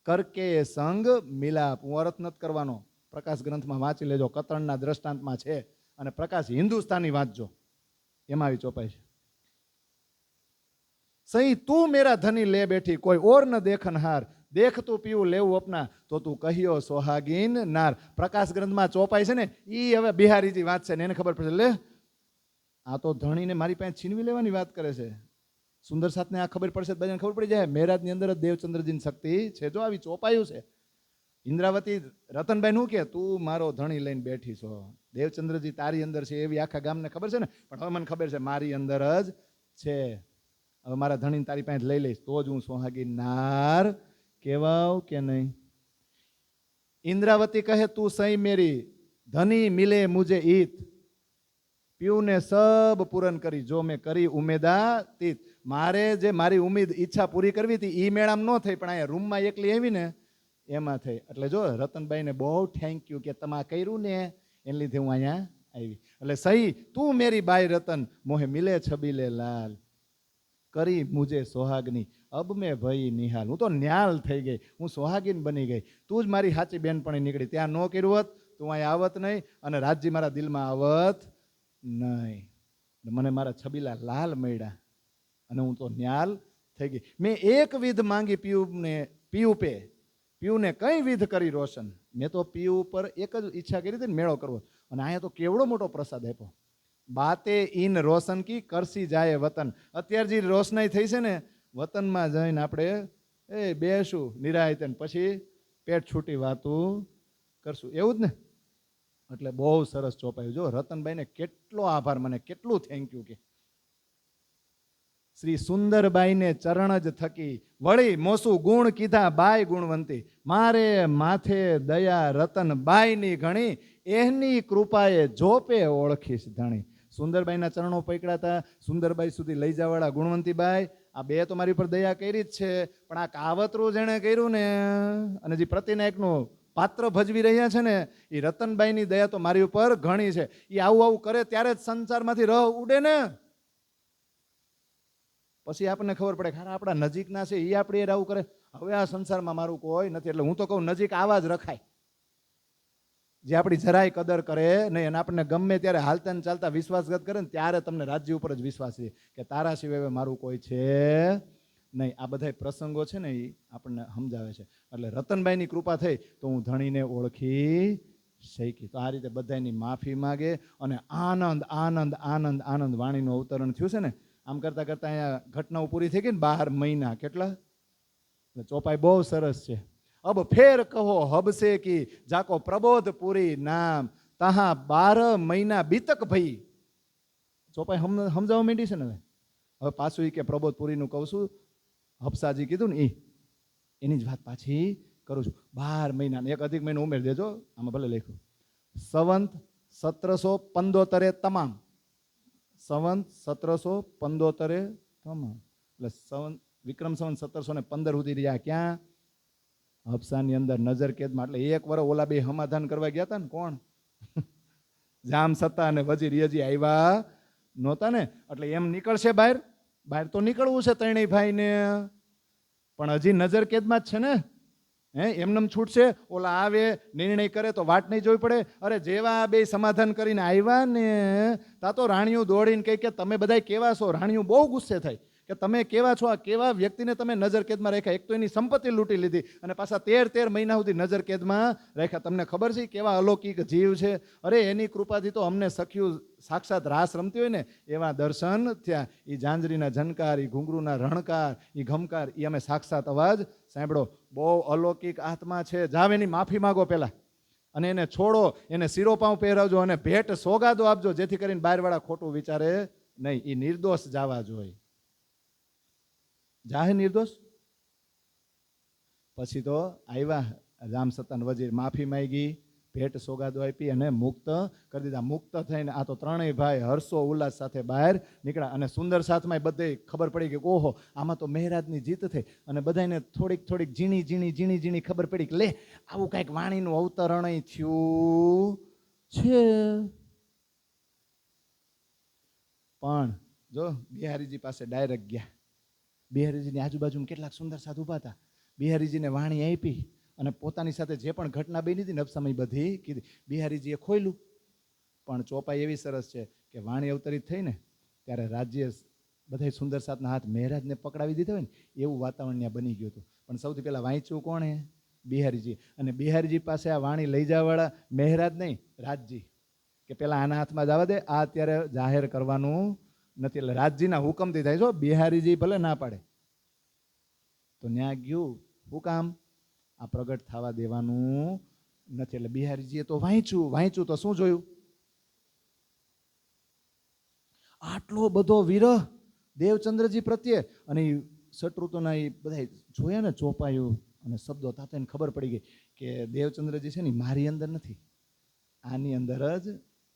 કરકે સંગ મિલાપ. હું અર્થ નથી કરવાનો, પ્રકાશ ગ્રંથમાં વાંચી લેજો, કતરણના દ્રષ્ટાંતમાં છે, અને પ્રકાશ હિન્દુસ્તાની વાંચજો, એમાં આવી ચોપાઈ છે. સહી તું મેરા ધની લે બેઠી, કોઈ ઓર ન દેખન હાર, દેખ તું પીવું લેવું અપના, તો તું કહ્યો સોહાગીન નાર. પ્રકાશ ગ્રંથમાં ચોપાઈ છે ને એ હવે બિહારીજી વાંચશે ને એને ખબર પડશે, લે આ તો ધણીને મારી પાસે છીનવી લેવાની વાત કરે છે. સુંદર સાથને આ ખબર પડશે, બધાને ખબર પડી જાય મહેરાજની અંદર જ દેવચંદ્રજીની શક્તિ છે. જો આવી ચોપાયું છે. ઇન્દ્રાવતી રતનભાઈ નું કે તું મારો ધણી લઈને બેઠી છો, દેવચંદ્રજી તારી અંદર છે એવી આખા ગામને ખબર છે ને, પણ હવે મને ખબર છે મારી અંદર જ છે. હવે મારા ધણીને તારી પાસે લઈ લઈશ તો જ હું સોહાગી નાર કહેવાવ કે નહીં? ઇન્દ્રાવતી કહે તું સહી મેરી ધની મિલે મુજે ઈત, પીયુને સબ પૂરન કરી, જો મેં કરી ઉમેદા તીત. મારે જે મારી ઉમેદ ઈચ્છા પૂરી કરવી હતી એ મેળામ ન થઈ, પણ અહીંયા રૂમમાં એકલી આવી ને એમાં થઈ. એટલે જો રતનભાઈને બહુ થેન્ક યુ કે તમે કર્યું ને એને લીધે હું અહીંયા આવી. એટલે સહી તું મેરી બાઈ રતન, મોહે મિલે છબીલે લાલ, કરી મુજે સોહાગની, અબ મેં ભઈ નિહાલ. હું તો ન્યાલ થઈ ગઈ, હું સોહાગીન બની ગઈ. તું જ મારી સાચી બેનપણી નીકળી. ત્યાં ન કર્યું હોત તું અહીંયા આવત નહીં, અને રાજજી મારા દિલમાં આવત નહીં. મને મારા છબીલા લાલ મળ્યા અને હું તો ન્યાલ થઈ ગઈ. મેં એક વિધ માંગી પીયુને કઈ વિધ કરી રોશન. મેં તો પીયુ ઉપર એક જ ઈચ્છા કરી હતી ને મેળો કરવો, અને અહીંયા તો કેવડો મોટો પ્રસાદ આપ્યો. બાતે ઇન રોશન કી કરસી જાય વતન. અત્યારે જે રોશનાઈ થઈ છે ને વતનમાં જઈને આપણે બેસું નિરાયતે, પછી પેટ છૂટી વાતું કરશું, એવું જ ને. એટલે બહુ સરસ ચોપાયું. જો રતનભાઈને કેટલો આભાર, મને કેટલું થેન્ક યુ કે શ્રી સુંદરબાઈને ચરણ જ થકી વળી મોસું ગુણ કીધા બાઈ ગુણવંતી, મારે માથે દયા રતનબાઈની ઘણી, એની કૃપાએ જોપે ઓળખીશ ધણી. સુંદરબાઈના ચરણો પકડાતા, સુંદરબાઈ સુધી લઈ જવાવાળા ગુણવંતીબાઈ, આ બે તો મારી ઉપર દયા કરી જ છે, પણ આ કાવતરું જેણે કર્યું ને અને જે પ્રતિનાયકનું પાત્ર ભજવી રહ્યા છે ને એ રતનબાઈની દયા તો મારી ઉપર ઘણી છે. એ આવું આવું કરે ત્યારે જ સંસારમાંથી રહ ઉડે ને, પછી આપણને ખબર પડે ખરા આપણા નજીકના છે એ આપણે આવું કરે. હવે આ સંસારમાં મારું કોઈ નથી, એટલે હું તો કહું નજીક આવા જ રખાય, જે આપણી જરાય કદર કરે નહીં, અને આપણને ગમે ત્યારે હાલતા ને ચાલતા વિશ્વાસઘાત કરે ને ત્યારે તમને રાજ્ય ઉપર જ વિશ્વાસ છે કે તારા સિવાય મારું કોઈ છે નહીં. આ બધા પ્રસંગો છે ને એ આપણને સમજાવે છે. એટલે રતનભાઈની કૃપા થઈ તો હું ધણીને ઓળખી શીખી. તો આ રીતે બધાની માફી માગે અને આનંદ આનંદ આનંદ આનંદ વાણીનું અવતરણ થયું છે ને. આમ કરતાં કરતાં અહીંયા ઘટનાઓ પૂરી થઈ ગઈ ને 12 મહિના કેટલા. એટલે ચોપાઈ બહુ સરસ છે. અબ ફેર કહો હબસે કી જાકો પ્રબોધ પૂરી નામ, તહા 12 મહિના બીતક ભઈ. ચોપાઈ સમજાવવા માંડી છે ને. હવે પાછું એ કે પ્રબોધપુરીનું કહું છું, હફસાજી કીધું ને એની જ વાત પાછી કરું છું. 12 મહિના, એક અધિક મહિનો ઉમેર દેજો, આમાં ભલે લખ્યું સંવંત 1775 તમામ સંવંત 1775 એટલે વિક્રમ સંવંત 1715 સુધી રહ્યા ક્યાં? હબસાની અંદર નજર કેદમાં. એટલે એક વર્ષ ઓલા બે સમાધાન કરવા ગયા હતા ને, કોણ? જામ સત્તા અને વજીર હજી આવ્યા નહોતા ને. એટલે એમ નીકળશે બહાર તો નીકળવું છે ત્રણેય ભાઈને, પણ હજી નજર કેદમાં જ છે ને. એમનેમ છૂટશે? ઓલા આવે નિર્ણય કરે તો વાટ નહીં જોવી પડે? અરે જેવા બે સમાધાન કરીને આવ્યા ને, તા તો રાણીઓ દોડીને કહે કે તમે બધા કેવા છો. રાણીઓ બહુ ગુસ્સે થાય કે તમે કેવા છો, આ કેવા વ્યક્તિને તમે નજર કેદમાં રાખ્યા. એક તો એની સંપત્તિ લૂંટી લીધી અને પાછા 13 મહિના સુધી નજર કેદમાં રાખ્યા. તમને ખબર છે કેવા અલૌકિક જીવ છે? અરે એની કૃપાથી તો અમને સખ્યું સાક્ષાત રાસ રમતી હોય ને એવા દર્શન થયા. એ જાંજરીના ઝનકાર, એ ઘૂંઘરૂના રણકાર, એ ઘમકાર, એ અમે સાક્ષાત અવાજ સાંભળો. બહુ અલૌકિક આત્મા છે. જાવ એની માફી માગો પહેલા, અને એને છોડો, એને શિરોપાઉં પહેરાવજો અને ભેટ સોગાદો આપજો, જેથી કરીને બહારવાળા ખોટું વિચારે નહીં. એ નિર્દોષ જવા જોઈએ. જાહે નિર્દોષ. પછી તો આવ્યા રામ સત્તાન વજીર, માફી માંગી, ભેટ સોગાદો આપી અને મુક્ત કરી દીધા. મુક્ત થઈને આ તો ત્રણેય ભાઈ હર્ષો ઉલ્લાસ સાથે બહાર નીકળ્યા. અને સુંદર સાથમાં બધે ખબર પડી કે ઓહો આમાં તો મહેરાજની જીત થઈ. અને બધાને થોડીક ઝીણી ખબર પડી કે લે આવું કાંઈક વાણીનું અવતરણ થયું છે. પણ જો બિહારીજી પાસે ડાયરેક્ટ ગયા. બિહારીજીની આજુબાજુમાં કેટલાક સુંદર સાધુ ઊભા હતા. બિહારીજીને વાણી આપી અને પોતાની સાથે જે પણ ઘટના બની હતી નબસામાં બધી કીધી. બિહારીજીએ ખોયલું. પણ ચોપાઈ એવી સરસ છે કે વાણી અવતરિત થઈ ને ત્યારે રાજ્ય બધા સુંદર સાથના હાથ મહેરાજને પકડાવી દીધા હોય ને એવું વાતાવરણ ત્યાં બની ગયું હતું. પણ સૌથી પહેલાં વાંચ્યું કોણે? બિહારીજી. અને બિહારીજી પાસે આ વાણી લઈ જવાવાળા મહેરાજ નહીં, રાજજી, કે પહેલાં આના હાથમાં જવા દે, આ અત્યારે જાહેર કરવાનું નથી. એટલે રાજજીના હુકમથી થાય. જો બિહારીજી ભલે ના પાડે તો ન્યા ગયું. શું કામ? આ પ્રગટ થવા દેવાનું નથી. એટલે બિહારીજીએ તો વાંચ્યું તો શું જોયું? આટલો બધો વિરહ દેવચંદ્રજી પ્રત્યે. અને શત્રુતોના એ બધા જોયા ને ચોપાયું અને શબ્દો તાતો એને ખબર પડી ગઈ કે દેવચંદ્રજી છે ને મારી અંદર નથી, આની અંદર જ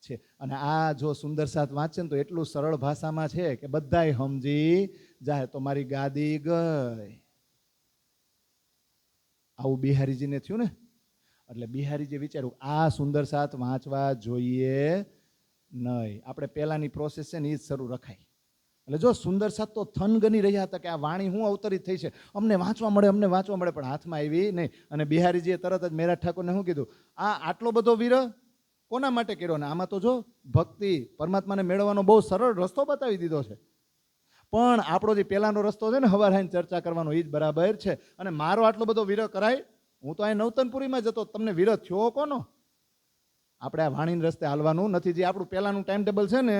છે. અને આ જો સુંદર સાથ વાંચે ને તો એટલું સરળ ભાષામાં છે કે બધાય સમજી જાય. તો મારી ગાદી ગઈ. આવું બિહારીજીને થયું ને. એટલે બિહારીજી વિચાર્યું આ સુંદર સાથ વાંચવા જોઈએ નહીં. આપણે પહેલાની પ્રોસેસ છે ને એ જ શરૂ રખાય. એટલે જો સુંદર સાથ તો થન ગની રહ્યા હતા કે આ વાણી હું અવતરિત થઈ છે, અમને વાંચવા મળે, પણ હાથમાં આવી નહીં. અને બિહારીજીએ તરત જ મેરા ઠાકોરને શું કીધું? આટલો બધો વિરહ કોના માટે કર્યો? ને આમાં તો જો ભક્તિ પરમાત્માને મેળવવાનો બહુ સરળ રસ્તો બતાવી દીધો છે. પણ આપણો જે પહેલાનો રસ્તો છે ને હવાર હાઈને ચર્ચા કરવાનો એ જ બરાબર છે. અને મારો આટલો બધો વિરહ કરાય? હું તો અહીં નવતનપુરીમાં જતો, તમને વિરહ થયો કોનો? આપણે આ વાણીના રસ્તે હાલવાનું નથી. જે આપણું પહેલાનું ટાઈમ ટેબલ છે ને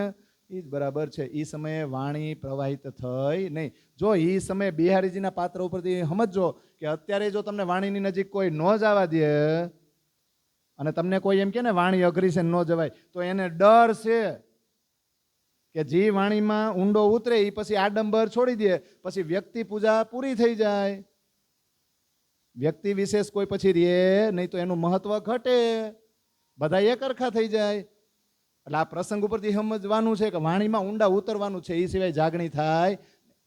એ જ બરાબર છે. એ સમયે વાણી પ્રવાહિત થઈ નહીં. જો એ સમયે બિહારીજીના પાત્ર ઉપરથી સમજો કે અત્યારે જો તમને વાણીની નજીક કોઈ ન જવા દે અને તમને કોઈ એમ કે ને વાણી અઘરી છે ન જવાય, તો એને ડર છે કે જે વાણીમાં ઊંડો ઉતરે એ પછી આડંબર છોડી દે, પછી વ્યક્તિ પૂજા પૂરી થઈ જાય. વ્યક્તિ વિશેષ કોઈ પછી રે નહીં તો એનું મહત્વ ઘટે, બધા એક સરખા થઈ જાય. એટલે આ પ્રસંગ ઉપરથી સમજવાનું છે કે વાણીમાં ઊંડા ઉતરવાનું છે, એ સિવાય જાગણી થાય.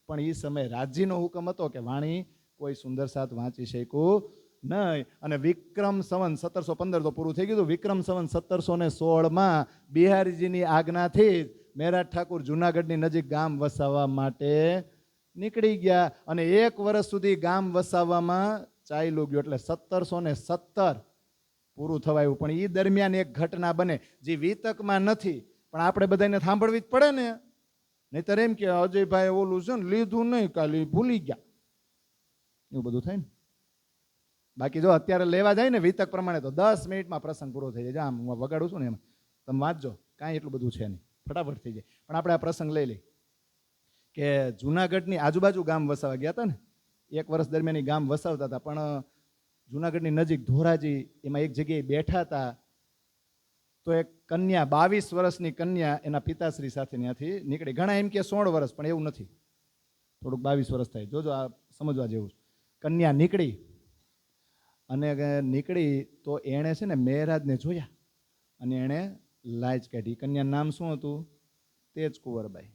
પણ એ સમયે રાજજીનો હુકમ હતો કે વાણી કોઈ સુંદર સાથ વાંચી શક્યું નહીં. અને વિક્રમ સંવંત 1715 તો પૂરું થઈ ગયું. વિક્રમ સંવંત 1716માં બિહારીજીની આજ્ઞાથી મહેરાજ ઠાકુર જુનાગઢની નજીક ગામ વસાવવા માટે નીકળી ગયા. અને 1 વર્ષ સુધી ગામ વસાવવામાં ચાલ્યું ગયું. એટલે 1717 પૂરું થવાયું. પણ એ દરમિયાન એક ઘટના બને જે વિતકમાં નથી, પણ આપણે બધાને સાંભળવી જ પડે ને. નહીતર એમ કે અજયભાઈ ઓલું છે ને લીધું નહીં, કાલે ભૂલી ગયા, એવું બધું થાય ને. બાકી જો અત્યારે લેવા જાય ને વિતક પ્રમાણે તો 10 મિનિટમાં પ્રસંગ પૂરો થઈ જાય. આમ હું વગાડું છું ને એમાં તમે વાંચજો, કાંઈ એટલું બધું છે નહીં, ફટાફટ થઈ જાય. પણ આપણે આ પ્રસંગ લઈ લઈએ કે જુનાગઢની આજુબાજુ ગામ વસાવા ગયા હતા ને. 1 વર્ષ દરમિયાન ગામ વસાવતા હતા. પણ જુનાગઢની નજીક ધોરાજી એમાં એક જગ્યાએ બેઠા હતા. તો એક કન્યા 22 વર્ષની કન્યા એના પિતાશ્રી સાથે ત્યાંથી નીકળી. ઘણા એમ કે 16 વર્ષ, પણ એવું નથી, થોડુંક 22 વર્ષ થાય. જોજો આ સમજવા જેવું. કન્યા નીકળી અને નીકળી તો એણે છે ને મહેરાજને જોયા અને એણે લાજ કાઢી. કન્યાનું નામ શું હતું? તેજ કુંવરબાઈ.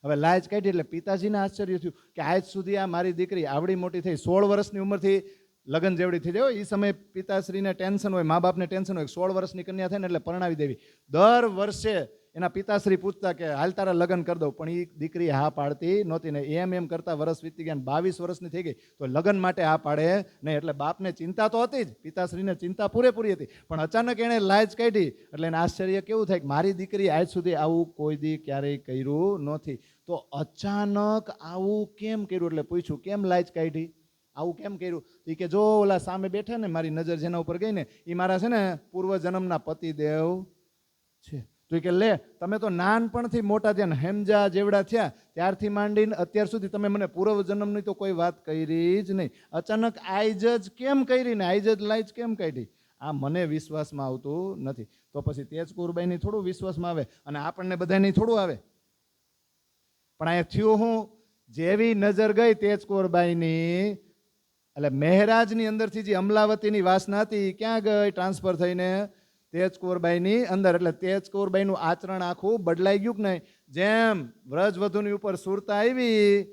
હવે લાજ કાઢી એટલે પિતાજીને આશ્ચર્ય થયું કે આજ સુધી આ મારી દીકરી આવડી મોટી થઈ, 16 વર્ષની ઉંમરથી લગ્ન જેવડી થઈ જાય. એ સમયે પિતાશ્રીને ટેન્શન હોય, મા બાપને ટેન્શન હોય, 16 વર્ષની કન્યા થાય ને એટલે પરણાવી દેવી. દર વર્ષે એના પિતાશ્રી પૂછતા કે હાલ તારા લગ્ન કરી દઉં, પણ એ દીકરી હા પાડતી નહોતી ને. એમ કરતા વર્ષ વીતી ગયા, 22 વર્ષની થઈ ગઈ તો લગ્ન માટે હા પાડે નહીં. એટલે બાપને ચિંતા તો હતી જ, પિતાશ્રીને ચિંતા પૂરેપૂરી હતી, પણ અચાનક એણે લાજ કાઢી એટલે એને આશ્ચર્ય કેવું થાય કે મારી દીકરી આજ સુધી આવું કોઈ દી ક્યારેય કર્યું નથી, તો અચાનક આવું કેમ કર્યું? એટલે પૂછ્યું કેમ લાજ કાઢી, આવું કેમ કર્યું? એ કે જો ઓલા સામે બેઠા ને, મારી નજર જેના ઉપર ગઈ ને એ મારા છે ને પૂર્વજન્મના પતિદેવ છે. તો કે લે, તમે તો નાનપણથી મોટા થયા ને હેમજા જેવડા થયા ત્યારથી માંડીને અત્યાર સુધી તમે મને પૂર્વજન્મની તો કોઈ વાત કરી જ નહીં, અચાનક આઈજ જ કેમ કરી ને આઈજ જ લાઈજ કેમ કાઢી? આ મને વિશ્વાસમાં આવતું નથી. તો પછી તેજ કુંવરબાઈની થોડું વિશ્વાસમાં આવે અને આપણને બધાની થોડું આવે? પણ અહીંયા થયું હું, જેવી નજર ગઈ તેજ કુંવરબાઈની એટલે મહેરાજની અંદરથી જે અમલાવતીની વાસના હતી ક્યાં ગઈ? ટ્રાન્સફર થઈને તેજ કુંવરબાઈની અંદર. એટલે તેજ કુંવરબાઈનું આચરણ આખું બદલાઈ ગયું કે નહીં? જેમ વ્રજવધુની ઉપર સુરતા આવી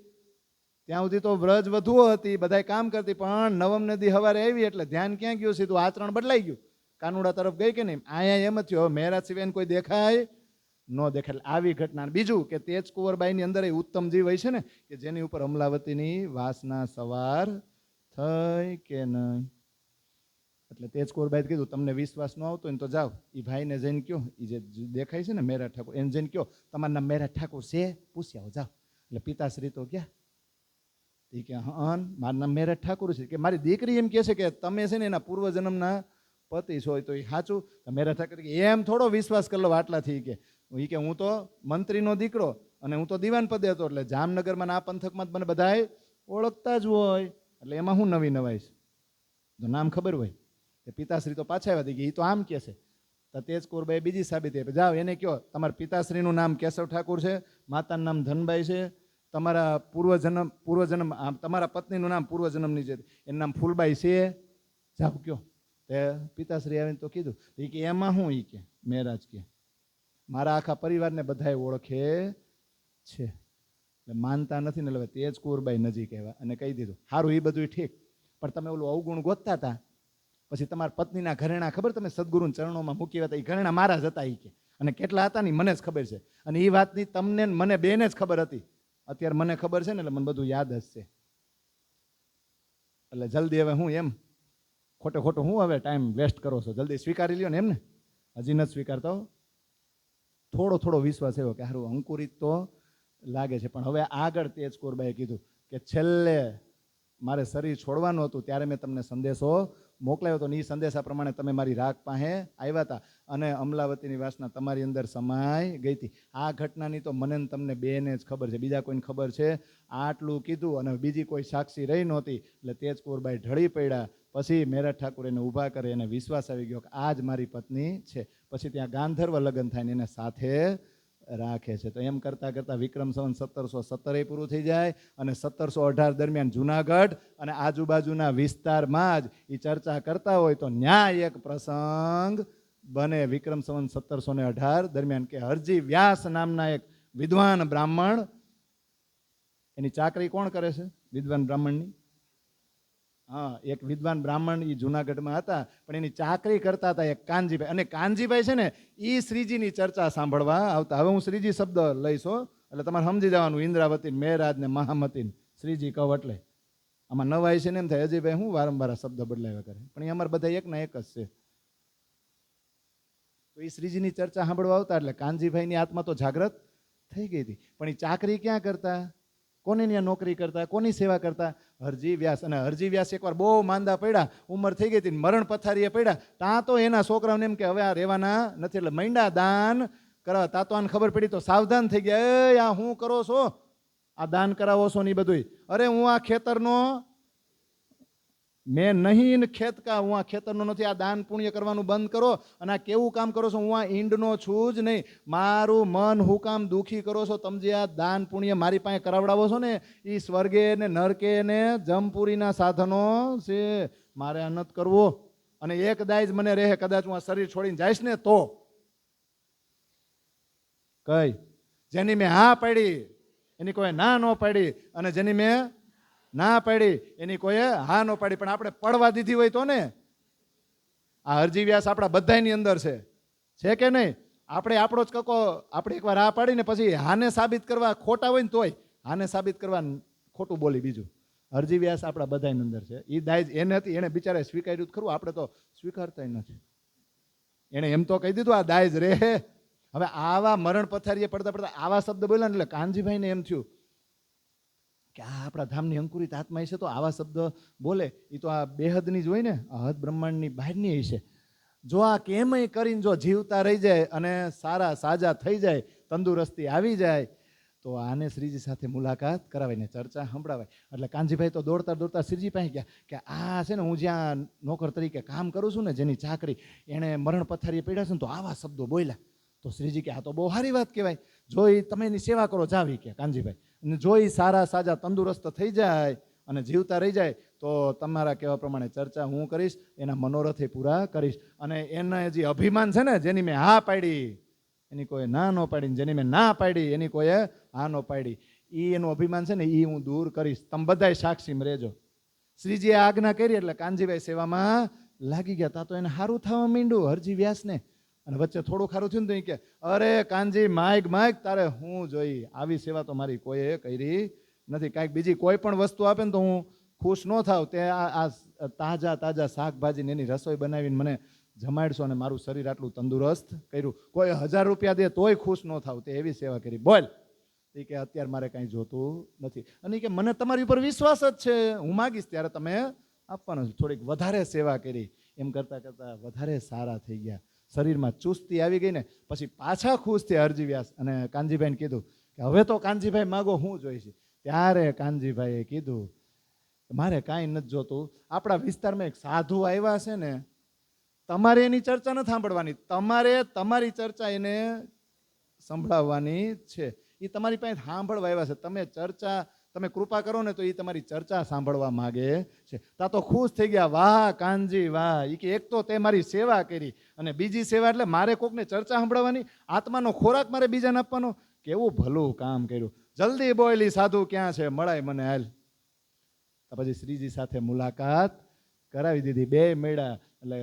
ત્યાં સુધી તો વ્રજવધુઓ હતી, બધા કામ કરતી, પણ નવમ નદી હવારે આવી એટલે ધ્યાન ક્યાં ગયું? સીધું આચરણ બદલાઈ ગયું, કાનુડા તરફ ગઈ કે નહીં? અહીંયા એમ જ થયું, હવે મહેરાજ સિવાય કોઈ દેખાય ન દેખાય. એટલે આવી ઘટના. બીજું કે તેજ કુંવરબાઈની અંદર એ ઉત્તમ જીવ હોય છે ને કે જેની ઉપર અમલાવતીની વાસના સવાર થઈ કે નહીં. એટલે તેજ કુંવરબાઈએ કીધું તમને વિશ્વાસ ન આવતો હોય તો જાઓ એ ભાઈને જઈને કયો, એ જે દેખાય છે ને મેરા ઠાકોર, એને જઈને કયો તમારું નામ મેરા ઠાકોર છે, પૂછી આવો, જાઓ. એટલે પિતાશ્રી તો ગયા, એ કે હા મારું નામ મેરા ઠાકોર છે. કે મારી દીકરી એમ કહે છે કે તમે છે ને એના પૂર્વજન્મના પતિ છો. તો એ સાચું? મેરા ઠાકોર એમ થોડો વિશ્વાસ કરી લો આટલાથી. કે હું તો મંત્રીનો દીકરો અને હું તો દિવાન પદે હતો, એટલે જામનગરમાં આ પંથકમાં મને બધાય ઓળખતા જ હોય, એટલે એમાં હું નવી નવાઈ છે? તો નામ ખબર હોય. પિતાશ્રી તો પાછા આવ્યા કે એ તો આમ કે છે. તો તેજ કુંવરબાઈ બીજી સાબિતી આપે, જાઓ એને કહો તમારા પિતાશ્રીનું નામ કેશવ ઠાકોર છે, માતાનું નામ ધનબાઈ છે, તમારા પૂર્વજન્મ તમારા પત્નીનું નામ પૂર્વજન્મની છે એનું નામ ફૂલબાઈ છે, જાઓ કયો. તે પિતાશ્રી આવીને તો કીધું. એ કે એમાં હું? એ કે મહેરાજ કે મારા આખા પરિવારને બધાએ ઓળખે છે. એટલે માનતા નથી ને. એટલે તેજ કુંવરબાઈ નજીક આવ્યા અને કહી દીધું સારું એ બધું ઠીક, પણ તમે ઓલું અવગુણ ગોતતા હતા, પછી તમારા પત્નીના ઘરેણા ખબર તમે સદગુરુના ચરણોમાં મૂકી હતા, એ ઘરેણા મારા જ હતા. એ કે અને કેટલા હતા ને મને જ ખબર છે, અને એ વાતની તમને મને બેને જ ખબર હતી. અત્યારે મને ખબર છે ને એટલે મને બધું યાદ જ છે. એટલે જલ્દી હવે હું એમ ખોટું હું હવે ટાઈમ વેસ્ટ કરો છો, જલ્દી સ્વીકારી લ્યો ને. એમને હજી નથી સ્વીકારતો. થોડો વિશ્વાસ એવો કે સારું અંકુરિત તો લાગે છે. પણ હવે આગળ તેજ કુંવરબાઈએ કીધું કે છેલ્લે મારે શરીર છોડવાનું હતું ત્યારે મેં તમને સંદેશો મોકલાવ્યો હતો, ને એ સંદેશા પ્રમાણે તમે મારી રાગ પાસે આવ્યા હતા અને અમલાવતીની વાસના તમારી અંદર સમાઈ ગઈ હતી. આ ઘટનાની તો મને તમને બેને જ ખબર છે, બીજા કોઈને ખબર છે? આટલું કીધું અને બીજી કોઈ સાક્ષી રહી નહોતી. એટલે તેજ કુંવરબાઈ ઢળી પડ્યા. પછી મેરા ઠાકોર એને ઊભા કરે, એને વિશ્વાસ આવી ગયો કે આ જ મારી પત્ની છે. પછી ત્યાં ગાંધર્વ લગ્ન થાય ને એને સાથે રાખે છે. તો એમ કરતાં કરતાં વિક્રમ સંવત 1717 પૂરું થઈ જાય અને 1718 દરમિયાન જુનાગઢ અને આજુબાજુના વિસ્તારમાં જ એ ચર્ચા કરતા હોય તો ન્યાય એક પ્રસંગ બને. વિક્રમ સંવત 1718 દરમિયાન કે હરજી વ્યાસ નામના એક વિદ્વાન બ્રાહ્મણ, એની ચાકરી કોણ કરે છે? વિદ્વાન બ્રાહ્મણની. હા, એક વિદ્વાન બ્રાહ્મણ એ જુનાગઢમાં હતા, પણ એની ચાકરી કરતા હતા એક કાનજીભાઈ. અને કાનજીભાઈ છે ને એ શ્રીજીની ચર્ચા સાંભળવા આવતા. હવે હું શ્રીજી શબ્દ લઈશો એટલે તમારે સમજી જવાનું, ઇન્દ્રાવતી, મેરાજ ને મહામતી શ્રીજી કહો એટલે આમાં નવાઈ છે ને એમ થાય અજયભાઈ હું વારંવાર શબ્દ બદલાવ્યા કરે, પણ એ અમારે બધા એકના એક જ છે. તો એ શ્રીજીની ચર્ચા સાંભળવા આવતા એટલે કાનજીભાઈની આત્મા તો જાગ્રત થઈ ગઈ હતી. પણ એ ચાકરી ક્યાં કરતા? કોની ત્યાં નોકરી કરતા? કોની સેવા કરતા? હરજી વ્યાસ. અને હરજી વ્યાસ એકવાર બહુ માંદા પડ્યા, ઉંમર થઈ ગઈ હતી, મરણ પથારીએ પડ્યા. ત્યાં તો એના છોકરાઓને એમ કે હવે આ રહેવાના નથી, એટલે મૈંડા દાન કરાવવા. તા તો આને ખબર પડી તો સાવધાન થઈ ગયા, એ આ શું કરો છો? આ દાન કરાવો છો ને બધું? અરે હું આ ખેતરનો મેં નહીં ખેત કા, હું આ ખેતરનો નથી, આ દાન પુણ્ય કરવાનું બંધ કરો. અને આ કેવું કામ કરો છો? હું આ ઈંડનો છું જ નહીં, મારું મન હું કામ દુઃખી કરો છો? તમે જે આ દાન પુણ્ય મારી પાસે કરાવડાવો છો ને એ સ્વર્ગે ને નરકે ને જમપુરીના સાધનો છે, મારે આ નથી કરવો. અને એક દાય જ મને રહે, કદાચ હું આ શરીર છોડીને જઈશ ને તો કઈ જેની મેં હા પાડી એની કોઈ ના ન પાડી, અને જેની મેં ના પાડી એની કોઈ હા ન પાડી, પણ આપણે પડવા દીધી હોય તો ને. આ અરજી વ્યાસ આપણા બધાની અંદર છે કે નહીં? આપણે આપણો જ કકો આપણે એકવાર હા પાડીને પછી હાને સાબિત કરવા ખોટા હોય ને તોય હાને સાબિત કરવા ખોટું બોલી બીજું. અરજી વ્યાસ આપણા બધાની અંદર છે. એ દાય એને હતી, એને બિચારે સ્વીકાર્યું જ ખરું, આપણે તો સ્વીકારતા નથી. એને એમ તો કહી દીધું આ દાય રે. હવે આવા મરણ પથારીએ પડતા પડતા આવા શબ્દ બોલ્યા ને એટલે કાનજીભાઈને એમ થયું કે આ આપણા ધામની અંકુરિત આત્મા છે તો આવા શબ્દ બોલે એ તો આ બેહદની જ હોય ને, આ હદ બ્રહ્માંડની બહારની હશે. જો આ કેમય કરીને જો જીવતા રહી જાય અને સારા સાજા થઈ જાય, તંદુરસ્તી આવી જાય, તો આને શ્રીજી સાથે મુલાકાત કરાવીને ચર્ચા સંભળાવાય. એટલે કાનજીભાઈ તો દોડતા દોડતા શ્રીજી પાસે ગયા કે આ છે ને હું જ્યાં નોકર તરીકે કામ કરું છું ને, જેની ચાકરી એણે મરણ પથારીએ પડ્યા છે ને તો આવા શબ્દો બોલ્યા. તો શ્રીજી કે આ તો બહુ સારી વાત કહેવાય, જો એ તમે એની સેવા કરો જાવી કે કાનજીભાઈ, અને જો એ સારા સાજા તંદુરસ્ત થઈ જાય અને જીવતા રહી જાય તો તમારા કહેવા પ્રમાણે ચર્ચા હું કરીશ, એના મનોરથે પૂરા કરીશ. અને એના જે અભિમાન છે ને, જેની મેં હા પાડી એની કોઈ ના ન પાડી, જેની મેં ના પાડી એની કોઈ હા ન પાડી, એ એનું અભિમાન છે ને એ હું દૂર કરીશ. તમે બધાય સાક્ષીમાં રહેજો. શ્રીજીએ આજ્ઞા કરી એટલે કાનજીભાઈ સેવામાં લાગી ગયા. તા તો એને સારું થવા માંડ્યું હરજી વ્યાસને. અને વચ્ચે થોડું ખારું થયું ને તો એ કે અરે કાનજી માઈક તારે હું જોઈ, આવી સેવા તો મારી કોઈએ કરી નથી. કાંઈક બીજી કોઈ પણ વસ્તુ આપે ને તો હું ખુશ ન થાવ. તે આ તાજા શાકભાજી એની રસોઈ બનાવીને મને જમાડશો અને મારું શરીર આટલું તંદુરસ્ત કર્યું. કોઈ 1000 રૂપિયા દે તોય ખુશ ન થાવ, તે એવી સેવા કરી. બોલ. એ કે અત્યારે મારે કાંઈ જોતું નથી. અને કે મને તમારી ઉપર વિશ્વાસ જ છે, હું માગીશ ત્યારે તમે આપવાનો છે. થોડીક વધારે સેવા કરી. એમ કરતાં કરતાં વધારે સારા થઈ ગયા, શરીરમાં ચુસ્તી આવી ગઈ ને પછી પાછા ખુશ થયા હરજી વ્યાસ. અને કાનજીભાઈને કીધું કે હવે તો કાનજીભાઈ માગો હું જોઈશ. ત્યારે કાનજીભાઈએ કીધું મારે કાંઈ નથી જોતું, આપણા વિસ્તારમાં એક સાધુ આવ્યા છે ને, તમારે એની ચર્ચા નથી સાંભળવાની, તમારે તમારી ચર્ચા એને સંભળાવવાની છે. એ તમારી પાસે સાંભળવા આવ્યા છે. તમે ચર્ચા તમે કૃપા કરો ને તો એ તમારી ચર્ચા સાંભળવા માગે છે. તા તો ખુશ થઈ ગયા, વાહ કાનજી વાહ. એ કે એક તો તે મારી સેવા કરી અને બીજી સેવા એટલે મારે કોકને ચર્ચા સાંભળવાની, આત્માનો ખોરાક મારે બીજાને આપવાનો. કેવું ભલું કામ કર્યું. જલ્દી બોલી સાધુ ક્યાં છે, મળાય મને હાલ. પછી શ્રીજી સાથે મુલાકાત કરાવી દીધી. બે મળ્યા એટલે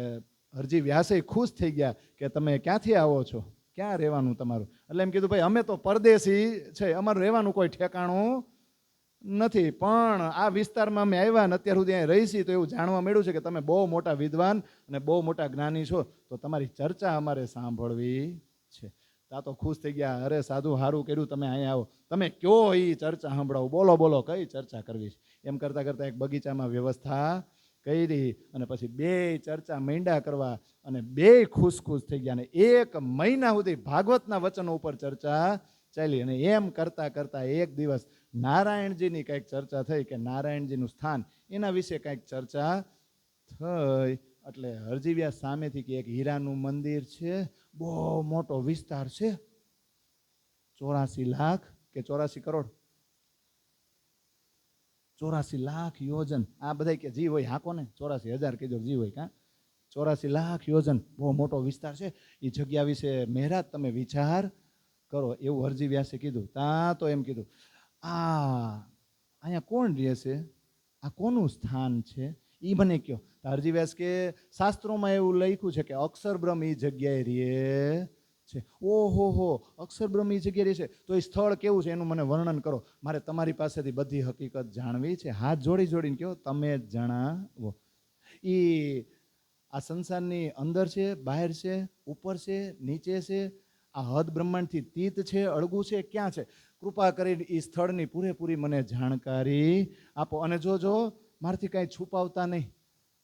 હરજી વ્યાસે ખુશ થઈ ગયા કે તમે ક્યાંથી આવો છો, ક્યાં રહેવાનું તમારું? એટલે એમ કીધું ભાઈ અમે તો પરદેશી છે, અમારું રહેવાનું કોઈ ઠેકાણું નથી, પણ આ વિસ્તારમાં અમે આવ્યા ને અત્યાર સુધી અહીં રહીશી તો એવું જાણવા મળ્યું છે કે તમે બહુ મોટા વિદ્વાન અને બહુ મોટા જ્ઞાની છો, તો તમારી ચર્ચા અમારે સાંભળવી છે. તા તો ખુશ થઈ ગયા, અરે સાધુ સારું કર્યું તમે અહીંયા આવો, તમે કયો એ ચર્ચા સાંભળાવો, બોલો કઈ ચર્ચા કરવી છે. એમ કરતાં કરતાં એક બગીચામાં વ્યવસ્થા કરી અને પછી બે ચર્ચા માંડ્યા કરવા અને બે ખુશ થઈ ગયા. અને 1 મહિના સુધી ભાગવતના વચનો ઉપર ચર્ચા ચાલી. અને એમ કરતાં કરતાં એક દિવસ નારાયણજીની કંઈક ચર્ચા થઈ કે નારાયણજીનું સ્થાન એના વિશે કંઈક ચર્ચા થઈ. એટલે હરજી વ્યાસ સામેથી કે એક હીરાનું મંદિર છે, બહુ મોટો વિસ્તાર છે, 84 લાખ કે 84 કરોડ 84 લાખ યોજન. આ બધા કે જી હોય હાકો ને, 84,000 કીધો જી હોય કાં, 84 લાખ યોજન બહુ મોટો વિસ્તાર છે. એ જગ્યા વિશે મહારાજ તમે વિચાર કરો, એવું હરજી વ્યાસે કીધું. ત્યાં તો એમ કીધું અહીંયા કોણ રહે છે, આ કોનું સ્થાન છે એ મને કહો. હરજી વ્યાસ કે શાસ્ત્રોમાં એવું લખ્યું છે કે અક્ષરબ્રહ્મ એ જગ્યાએ રહે છે. ઓહો અક્ષરબ્રહ્મ એ જગ્યાએ રહે છે, તો એ સ્થળ કેવું છે એનું મને વર્ણન કરો, મારે તમારી પાસેથી બધી હકીકત જાણવી છે. હાથ જોડીને કહો, તમે જ જણાવો. એ આ સંસારની અંદર છે, બહાર છે, ઉપર છે, નીચે છે, આ હદ બ્રહ્માંડથી તીત છે, અળગું છે, ક્યાં છે? કૃપા કરીને એ સ્થળની પૂરેપૂરી મને જાણકારી આપો. અને જો મારાથી કાંઈ છુપાવતા નહીં,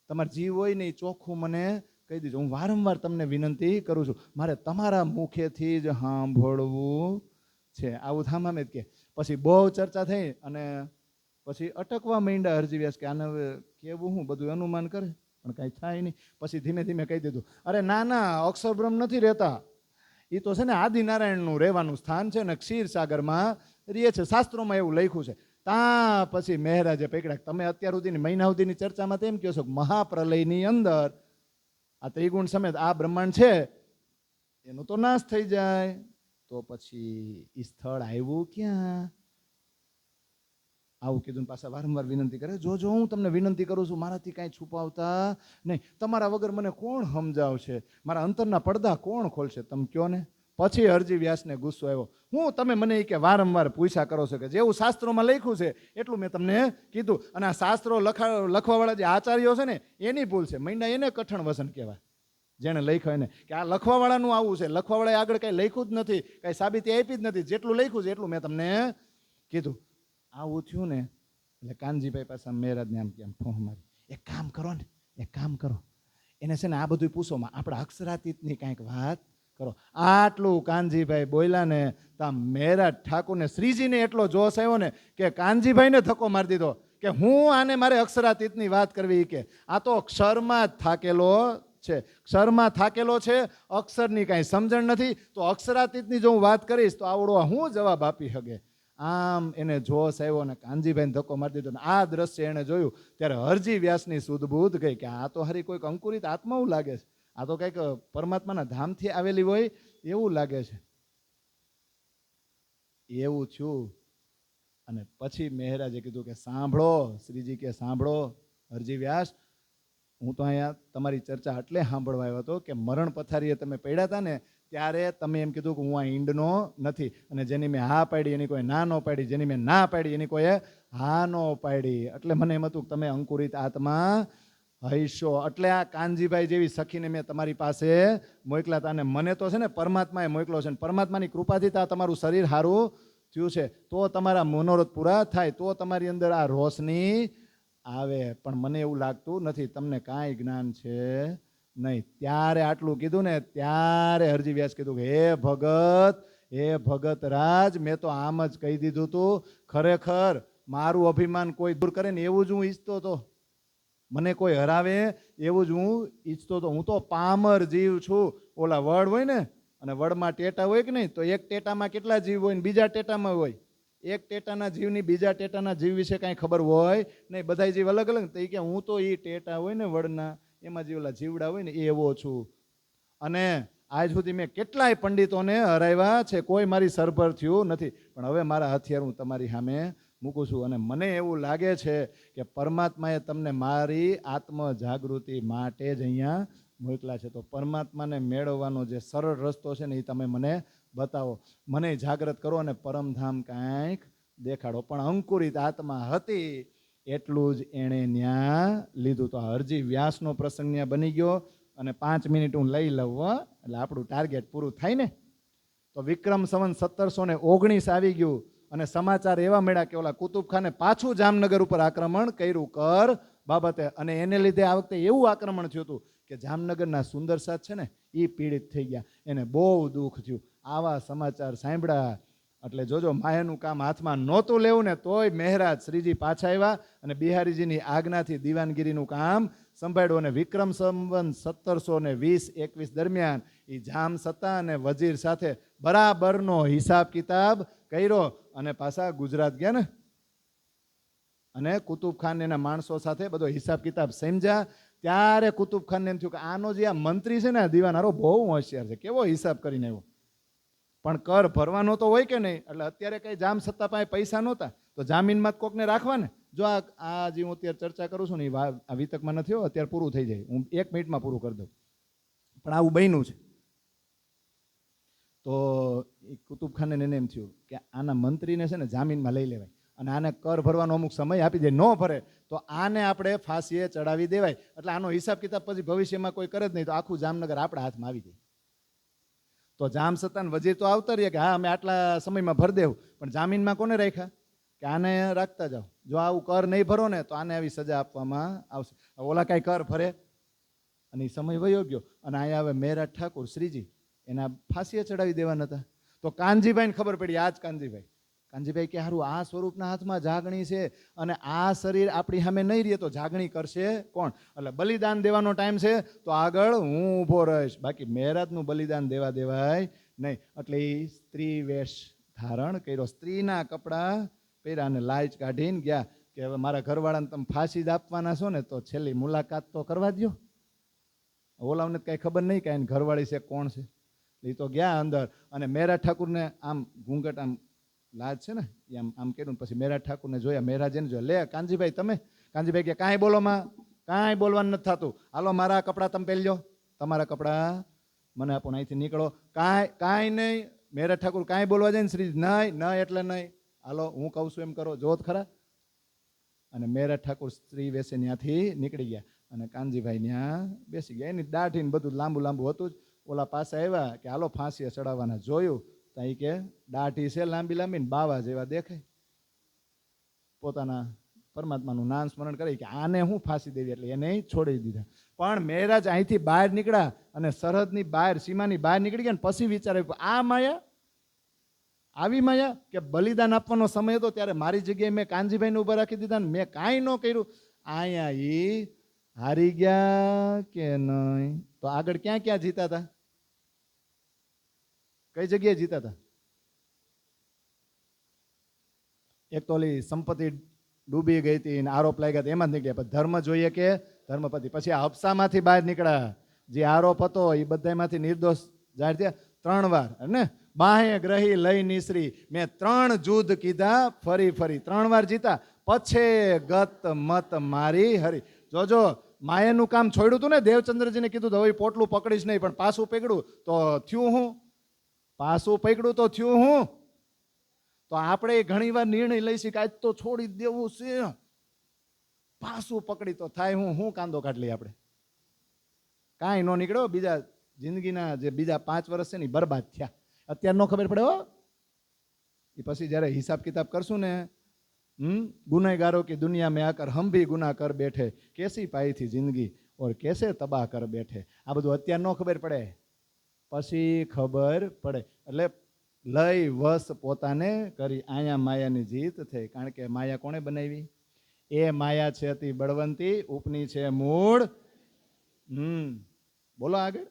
તમારે જીવ હોય ને એ ચોખ્ખું મને કહી દીધું. હું વારંવાર તમને વિનંતી કરું છું, મારે તમારા મુખેથી જ સાંભળવું છે. આવું થામામે જ કે પછી બહુ ચર્ચા થઈ અને પછી અટકવા માંડ્યા હરજી વ્યાસ કે આને હવે કેવું હું, બધું અનુમાન કરે પણ કાંઈ થાય નહીં. પછી ધીમે ધીમે કહી દીધું, અરે ના અક્ષરબ્રહ્મ નથી રહેતા, એ તો છે ને આદિનારાયણનું રહેવાનું સ્થાન છે ને ક્ષીરસાગરમાં રહે છે, શાસ્ત્રોમાં એવું લખ્યું છે. ત્યાં પછી મહારાજે પકડ્યા, તમે અત્યાર સુધીની મહિના સુધીની ચર્ચામાં તેમ કહો છો કે મહાપ્રલયની અંદર આ ત્રિગુણ સમેત આ બ્રહ્માંડ છે એનો તો નાશ થઈ જાય, તો પછી એ સ્થળ આવ્યું ક્યાં? આવું કીધું પાછા વારંવાર વિનંતી કરે, જો હું તમને વિનંતી કરું છું, મારાથી કાંઈ છુપાવતા નહીં, તમારા વગર મને કોણ સમજાવશે, મારા અંતરના પડદા કોણ ખોલશે, તમે કયો ને. પછી હરજી વ્યાસને ગુસ્સો આવ્યો, હું તમે મને કે વારંવાર પૂછ્યા કરો છો કે જેવું શાસ્ત્રોમાં લખ્યું છે એટલું મેં તમને કીધું, અને આ શાસ્ત્રો લખવાવાળા જે આચાર્યો છે ને એની ભૂલ છે. મૈંડા એને કઠણ વસન કહેવાય, જેણે લખ્યું એને, કે આ લખવાવાળાનું આવું છે, લખવાવાળાએ આગળ કંઈ લખ્યું જ નથી, કંઈ સાબિતી આપી જ નથી, જેટલું લખ્યું છે એટલું મેં તમને કીધું. આવું થયું ને એટલે કાનજીભાઈ પાસે મહેરાજને આમ કેમ ફોહ મારી, એક કામ કરો ને, એક કામ કરો, એને છે ને આ બધું પૂછોમાં આપણા અક્ષરાતીતની કાંઈક વાત કરો. આટલું કાનજીભાઈ બોલ્યા ને તા મહેરાજ ઠાકોરને શ્રીજીને એટલો જોશ આવ્યો ને કે કાનજીભાઈને ધક્કો મારી દીધો કે હું આને મારે અક્ષરાતીતની વાત કરવી, કે આ તો ક્ષરમાં જ થાકેલો છે, ક્ષરમાં થાકેલો છે, અક્ષરની કાંઈ સમજણ નથી, તો અક્ષરાતીતની જો હું વાત કરીશ તો આવડો હું જવાબ આપી શકે. આમ એને જોશ આવ્યો અને કાનજીભાઈને ધક્કો મારી દીધો. આ દ્રશ્ય એને જોયું ત્યારે હરજી વ્યાસની સુધબૂધ ગઈ કે આ તો હરી કોઈક અંકુરિત આત્માવું લાગે છે, આ તો કંઈક પરમાત્માના ધામથી આવેલી હોય એવું લાગે છે. એવું થયું અને પછી મહેરાજે કીધું કે સાંભળો શ્રીજી, કે સાંભળો હરજી વ્યાસ, હું તો અહીંયા તમારી ચર્ચા એટલે સાંભળવા આવ્યો હતો કે મરણ પથારીએ તમે પડ્યા હતા ને ત્યારે તમે એમ કીધું કે હું આ ઈંડનો નથી, અને જેની મેં હા પાડી એની કોઈ ના ન પાડી, જેની મેં ના પાડી એની કોઈ હા ન પાડી, એટલે મને એમ હતું કે તમે અંકુરિત આત્મા હૈશો, એટલે આ કાનજીભાઈ જેવી સખીને મેં તમારી પાસે મોકલા હતા, અને મને તો છે ને પરમાત્માએ મોકલો છે, પરમાત્માની કૃપાથી આ તમારું શરીર સારું થયું છે, તો તમારા મનોરથ પૂરા થાય, તો તમારી અંદર આ રોશની આવે, પણ મને એવું લાગતું નથી, તમને કાંઈ જ્ઞાન છે નહીં. ત્યારે આટલું કીધું ને ત્યારે હરજી વ્યાસ કીધું કે હે ભગત રાજ, મેં તો આમ જ કહી દીધું તું, ખરેખર મારું અભિમાન કોઈ દૂર કરે ને એવું જ હું ઈચ્છતો હતો, મને કોઈ હરાવે એવું જ હું ઈચ્છતો હતો. હું તો પામર જીવ છું. ઓલા વડ હોય ને અને વડમાં ટેટા હોય કે નહીં, તો એક ટેટામાં કેટલા જીવ હોય ને બીજા ટેટામાં હોય, એક ટેટાના જીવની બીજા ટેટાના જીવ વિશે કાંઈ ખબર હોય નહીં, બધા જીવ અલગ અલગ. તો એ કે હું તો એ ટેટા હોય ને વડના એમાં જે ઓલા જીવડા હોય ને એવો છું, અને આજ સુધી મેં કેટલાય પંડિતોને હરાવ્યા છે, કોઈ મારી સરભર થયું નથી, પણ હવે મારા હથિયાર હું તમારી સામે મૂકું છું, અને મને એવું લાગે છે કે પરમાત્માએ તમને મારી આત્મ જાગૃતિ માટે જ અહીંયા મોકલા છે, તો પરમાત્માને મેળવવાનો જે સરળ રસ્તો છે ને એ તમે મને બતાવો, મને જાગૃત કરો અને પરમધામ કાંઈક દેખાડો. પણ અંકુરિત આત્મા હતી એટલું જ એણે ન્યા લીધું. તો હરજી વ્યાસનો પ્રસંગ ન્યા બની ગયો, અને 5 મિનિટ હું લઈ લઉં એટલે આપણું ટાર્ગેટ પૂરું થાય ને. તો વિક્રમ સંવત 1719 આવી ગયું, અને સમાચાર એવા મળ્યા કે ઓલા કુતુબ ખાને પાછું જામનગર ઉપર આક્રમણ કર્યું કર બાબતે, અને એને લીધે આ વખતે એવું આક્રમણ થયું હતું કે જામનગરના સુંદર સાથ છે ને એ પીડિત થઈ ગયા, એને બહુ દુઃખ થયું. આવા સમાચાર સાંભળ્યા એટલે જોજો, માયાનું કામ હાથમાં નહોતું લેવું ને તોય મહેરાજ શ્રીજી પાછા આવ્યા અને બિહારીજીની આજ્ઞાથી દીવાનગીરીનું કામ સંભાળ્યું, અને વિક્રમ સંવત 1720-21 દરમિયાન એ જામ સત્તા અને વજીર સાથે બરાબરનો હિસાબ કિતાબ કર્યો, અને પાછા ગુજરાત ગયા ને, અને કુતુબ ખાન એના માણસો સાથે બધો હિસાબ કિતાબ સમજ્યા. ત્યારે કુતુબ ખાનને એમ થયું કે આનો જે આ મંત્રી છે ને આ દીવાનારો બહુ હોશિયાર છે, કેવો હિસાબ કરીને આવ્યો, પણ કર ભરવાનો તો હોય કે નહીં, એટલે અત્યારે કઈ જામ સત્તા પાસે પૈસા નહોતા, તો જામીનમાં જ કોકને રાખવા ને. જો આ જે હું અત્યારે ચર્ચા કરું છું ને આ વિતકમાં નથી, અત્યારે પૂરું થઈ જાય, હું 1 મિનિટમાં પૂરું કરી દઉં, પણ આવું બન્યું છે. તો કુતુબ ખાનને એને એમ થયું કે આના મંત્રીને છે ને જામીનમાં લઈ લેવાય, અને આને કર ભરવાનો અમુક સમય આપી દે, ન ભરે તો આને આપણે ફાંસીએ ચડાવી દેવાય, એટલે આનો હિસાબ કિતાબ પછી ભવિષ્યમાં કોઈ કરે જ નહીં, તો આખું જામનગર આપણા હાથમાં આવી જાય. તો જામ સત્તાન વજીર તો આવતા રહીએ કે હા અમે આટલા સમયમાં ભરી દેવું, પણ જામીનમાં કોને રાખ્યા કે આને રાખતા જાઓ, જો આવું કર નહીં ભરો ને તો આને આવી સજા આપવામાં આવશે. ઓલા કાંઈ કર ભરે અને એ સમય વયો ગયો, અને અહીંયા હવે મહેરાજ ઠાકોર શ્રીજી એના ફાંસીએ ચડાવી દેવાના હતા. તો કાનજીભાઈને ખબર પડી, આ જ કાનજીભાઈ કે હારું આ સ્વરૂપના હાથમાં જાગણી છે, અને આ શરીર આપણી સામે નહીં રહે તો જાગણી કરશે કોણ, એટલે બલિદાન દેવાનો ટાઈમ છે તો આગળ હું ઊભો રહીશ, બાકી મહેરાજનું બલિદાન દેવાય નહીં. એટલે એ સ્ત્રી વેશ ધારણ કર્યો, સ્ત્રીના કપડાં પહેર્યા અને લાજ કાઢીને ગયા કે હવે મારા ઘરવાળાને તમે ફાંસી જ આપવાના છો ને તો છેલ્લી મુલાકાત તો કરવા દો. ઓલાવને કાંઈ ખબર નહીં કાંઈ ઘરવાળી છે કોણ છે, એ તો ગયા અંદર અને મેરા ઠાકુરને આમ ઘૂંઘટ આમ લાજ છે ને એ આમ કર્યું પછી મેરા ઠાકુરને જોયા, મેરા જેને જોયા, લે કાનજીભાઈ તમે, કાનજીભાઈ કે કાંઈ બોલો માં, કાંઈ બોલવાનું નથી થતું, હાલો મારા કપડાં તમે પહેરી લો, તમારા કપડાં મને આપો, અહીંથી નીકળો, કાંઈ નહીં. મેરા ઠાકુર કાંઈ બોલવા જાય ને શ્રી નહીં એટલે નહીં, હાલો હું કહું છું એમ કરો, જોત ખરા. અને મેરા ઠાકુર સ્ત્રી વેસે ત્યાંથી નીકળી ગયા અને કાનજીભાઈ ત્યાં બેસી ગયા. એની દાઢીને બધું લાંબુ હતું જ. ઓલા પાસે આવ્યા કે હાલો ફાંસીએ ચડાવવાના, જોયું તો અહીં કે દાઢી છે લાંબી લાંબી ને બાવા જેવા દેખાય. પોતાના પરમાત્માનું નામ સ્મરણ કરે કે આને હું ફાંસી દેવી, એટલે એને છોડી દીધા. પણ મહારાજ અહીંથી બહાર નીકળ્યા અને સરહદની બહાર, સીમાની બહાર નીકળી ગયા. પછી વિચાર્યું આ માયા, આવી માયા કે બલિદાન આપવાનો સમય હતો ત્યારે મારી જગ્યાએ મેં કાનજીભાઈને ઊભા રાખી દીધા ને મેં કાંઈ ન કર્યું, અહીંયા ઈ હારી ગયા કે નહીં. તો આગળ ક્યાં ક્યાં જીતા હતા, કઈ જગ્યાએ જીતા હતા? એક તો ઓલી સંપત્તિ ડૂબી ગઈ હતી ને આરોપ લાગ્યા હતા એમાં જ નીકળ્યા. પણ ધર્મ જોઈએ કે ધર્મપતિ. પછી આ હફસામાંથી બહાર નીકળ્યા, જે આરોપ હતો એ બધામાંથી નિર્દોષ જાહેર થયા 3 વાર. ને બાહે ગ્રહી લઈ નિસરી, મેં 3 જુદ્ધ કીધા ફરી 3 વાર જીતા. પછે ગત મત મારી હરી. જોજો માયાનું કામ છોડ્યું હતું ને, દેવચંદ્રજીને કીધું તો હવે પોટલું પકડીશ નહીં, પણ પાછું પકડ્યું તો થયું હું, પાછું પકડ્યું તો થયું હું. તો આપણે ઘણી વાર નિર્ણય લઈશું કે આજ તો છોડી દેવું છે, પાછું પકડી તો થાય હું કાંદો કાઢ લઈએ આપણે. કાંઈ ન નીકળ્યો. બીજા જિંદગીના જે બીજા 5 વર્ષ છે ને બરબાદ થયા. અત્યારે ન ખબર પડે હો. એ પછી જ્યારે હિસાબ કિતાબ કરશું ને, ગુનેગારો की दुनिया में आकर हम भी गुनाह कर बैठे, कैसी पाई थी जिंदगी और कैसे तबाह कर बैठे. આ બધું અત્યારે ન ખબર પડે, પછી ખબર પડે. એટલે લઈ વસ પોતાને કરી, અહીંયા માયાની જીત થઈ. કારણ કે માયા કોણે બનાવી? એ માયા છે અતિ બળવંતી, ઉપની છે મૂળ. બોલો આગળ.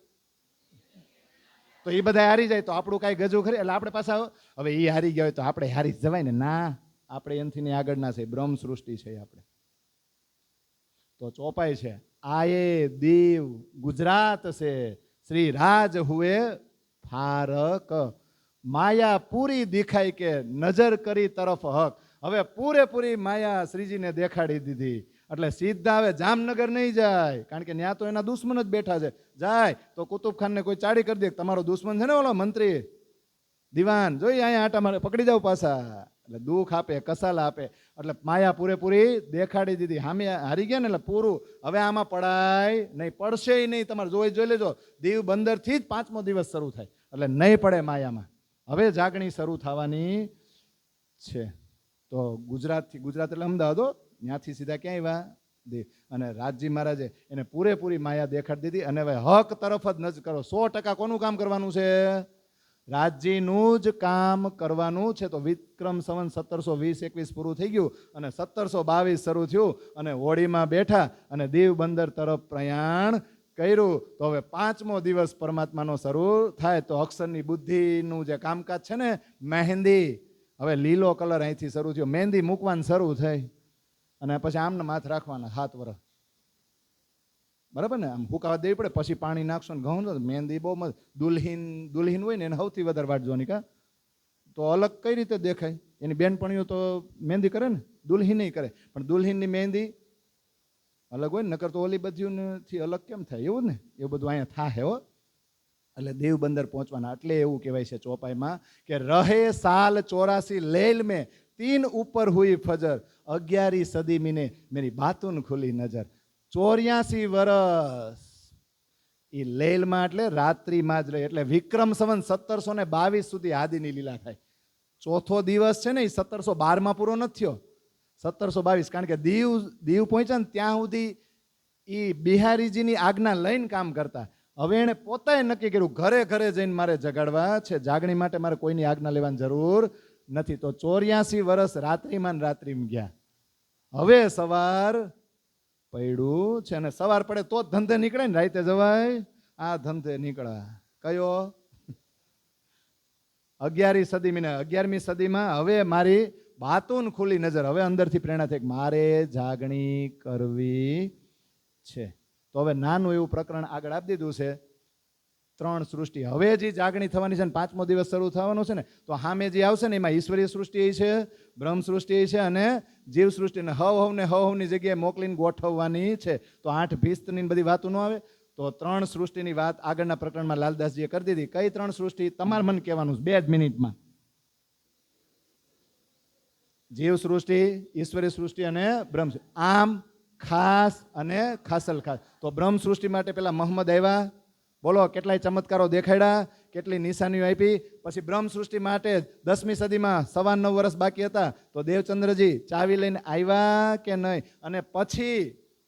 તો એ બધા હારી જાય તો આપણું કાંઈ ગજું ખરી? એટલે આપણે પાછા હવે એ હારી ગયા હોય તો આપણે હારી જવાય ને? ના, આપણે એનથી આગળના છે, બ્રહ્મ સૃષ્ટિ છે આપણે. તો ચોપાઈ છે, આયે દીવ ગુજરાત છે, શ્રી રાજ હુએ ફારક, માયા પૂરી દેખાય કે નજર કરી તરફ હક. હવે પૂરેપૂરી માયા શ્રીજીને દેખાડી દીધી. એટલે સીધા હવે જામનગર નહીં જાય, કારણ કે ત્યાં તો એના દુશ્મન જ બેઠા છે. જાય તો કુતુબ ખાનને કોઈ ચાડી કરી દે, તમારો દુશ્મન છે ને ઓલો મંત્રી દિવાન, જોઈ અહીંયા આટા મારે પકડી જાવ પાછા. એટલે દુઃખ આપે, કસાલા આપે. એટલે માયા પૂરેપૂરી દેખાડી દીધી. હામે હારી ગયા ને એટલે પૂરું. હવે આમાં પડાય નહીં, પડશે નહીં. તમારે જોઈ લેજો, દીવ બંદરથી જ 5મો દિવસ શરૂ થાય, એટલે નહીં પડે માયામાં. હવે જાગણી શરૂ થવાની છે. તો ગુજરાત એટલે અમદાવાદ, ત્યાંથી સીધા ક્યાં આવ્યા? દીવ. અને રાજજી મહારાજે એને પૂરેપૂરી માયા દેખાડી દીધી. અને હવે હક તરફ જ નજર કરો. 100% કોનું કામ કરવાનું છે? રાજજીનું જ કામ કરવાનું છે. તો વિક્રમ સંવત 1720-21 પૂરું થઈ ગયું અને 1722 શરૂ થયું અને હોળીમાં બેઠા અને દીવ બંદર તરફ પ્રયાણ કર્યું. તો હવે 5મો દિવસ પરમાત્માનો શરૂ થાય. તો અક્ષરની બુદ્ધિનું જે કામકાજ છે ને, મહેંદી, હવે લીલો કલર અહીંથી શરૂ થયો. મહેંદી મૂકવાનું શરૂ થઈ અને પછી આમને માથ રાખવાના 7 વર્ષ, બરાબર ને? આમ ફૂંકાવા દેવી પડે, પછી પાણી નાખશો ને ઘઉં. મહેંદી બહુ મસ્ત. દુલ્હીન હોય ને એને સૌથી વધારે વાટ જોવાની. કા તો અલગ કઈ રીતે દેખાય? એની બેનપણીઓ તો મહેંદી કરે ને, દુલ્હી નહીં કરે. પણ દુલ્હીનની મહેંદી અલગ હોય ને, નકર તો ઓલી બધીથી અલગ કેમ થાય? એવું ને, એવું બધું અહીંયા થાય હો. એટલે દેવ બંદર પહોંચવાના. એટલે એવું કહેવાય છે ચોપાઈમાં કે રહે સાલ 84 લેલ મેં 3 ઉપર હુઈ ફજર, 11वीं सदी मीने मेरी बातून खुली नजर. 84 વર્ષ એ લેલમાં એટલે રાત્રિમાં જ રહે. એટલે વિક્રમ સંવત 1722 સુધી આદિની લીલા થાય. ચોથો દિવસ છે ને એ 1712માં પૂરો નથી થયો, 1722. કારણ કે દીવ પહોંચ્યા ને ત્યાં સુધી એ બિહારીજીની આજ્ઞા લઈને કામ કરતા. હવે એણે પોતે નક્કી કર્યું ઘરે ઘરે જઈને મારે જગાડવા છે. જાગણી માટે મારે કોઈની આજ્ઞા લેવાની જરૂર નથી. તો 84 વર્ષ રાત્રિમાં ગયા. હવે સવાર પડ્યું છે અને સવાર પડે તો જ ધંધે નીકળે ને, રાતે જવાય. આ ધંધે નીકળ્યા. કયો? 11મી સદીમાં હવે મારી બાતૂન ખુલ્લી નજર. હવે અંદરથી પ્રેરણા થઈ મારે જાગણી કરવી છે. તો હવે નાનું એવું પ્રકરણ આગળ આપી દીધું છે 3 સૃષ્ટિ. હવે જે જાગણી થવાની છે ને 5મો દિવસ શરૂ થવાનો છે ને, તો સામે જે આવશે ને એમાં ઈશ્વરીય સૃષ્ટિ છે, બ્રહ્મ સૃષ્ટિ છે અને જીવ સૃષ્ટિને હવની જગ્યાએ મોકલીને ગોઠવવાની છે. તો 8 ભીસ્તની બધી વાતો ન આવે. તો 3 સૃષ્ટિની વાત આગળના પ્રકરણમાં લાલદાસજીએ કરી દીધી. કઈ 3 સૃષ્ટિ તમારે મને કહેવાનું છે 2 જ મિનિટમાં. જીવ સૃષ્ટિ, ઈશ્વરી સૃષ્ટિ અને બ્રહ્મ. આમ ખાસ અને ખાસલ ખાસ. તો બ્રહ્મ સૃષ્ટિ માટે પેલા મોહમ્મદ આવ્યા, બોલો કેટલાય ચમત્કારો દેખાડ્યા, કેટલી નિશાનીઓ આપી. પછી બ્રહ્મ સૃષ્ટિ માટે 10મી સદીમાં 9.25 વર્ષ બાકી હતા, તો દેવચંદ્રજી ચાવી લઈને આવ્યા કે નહીં, અને પછી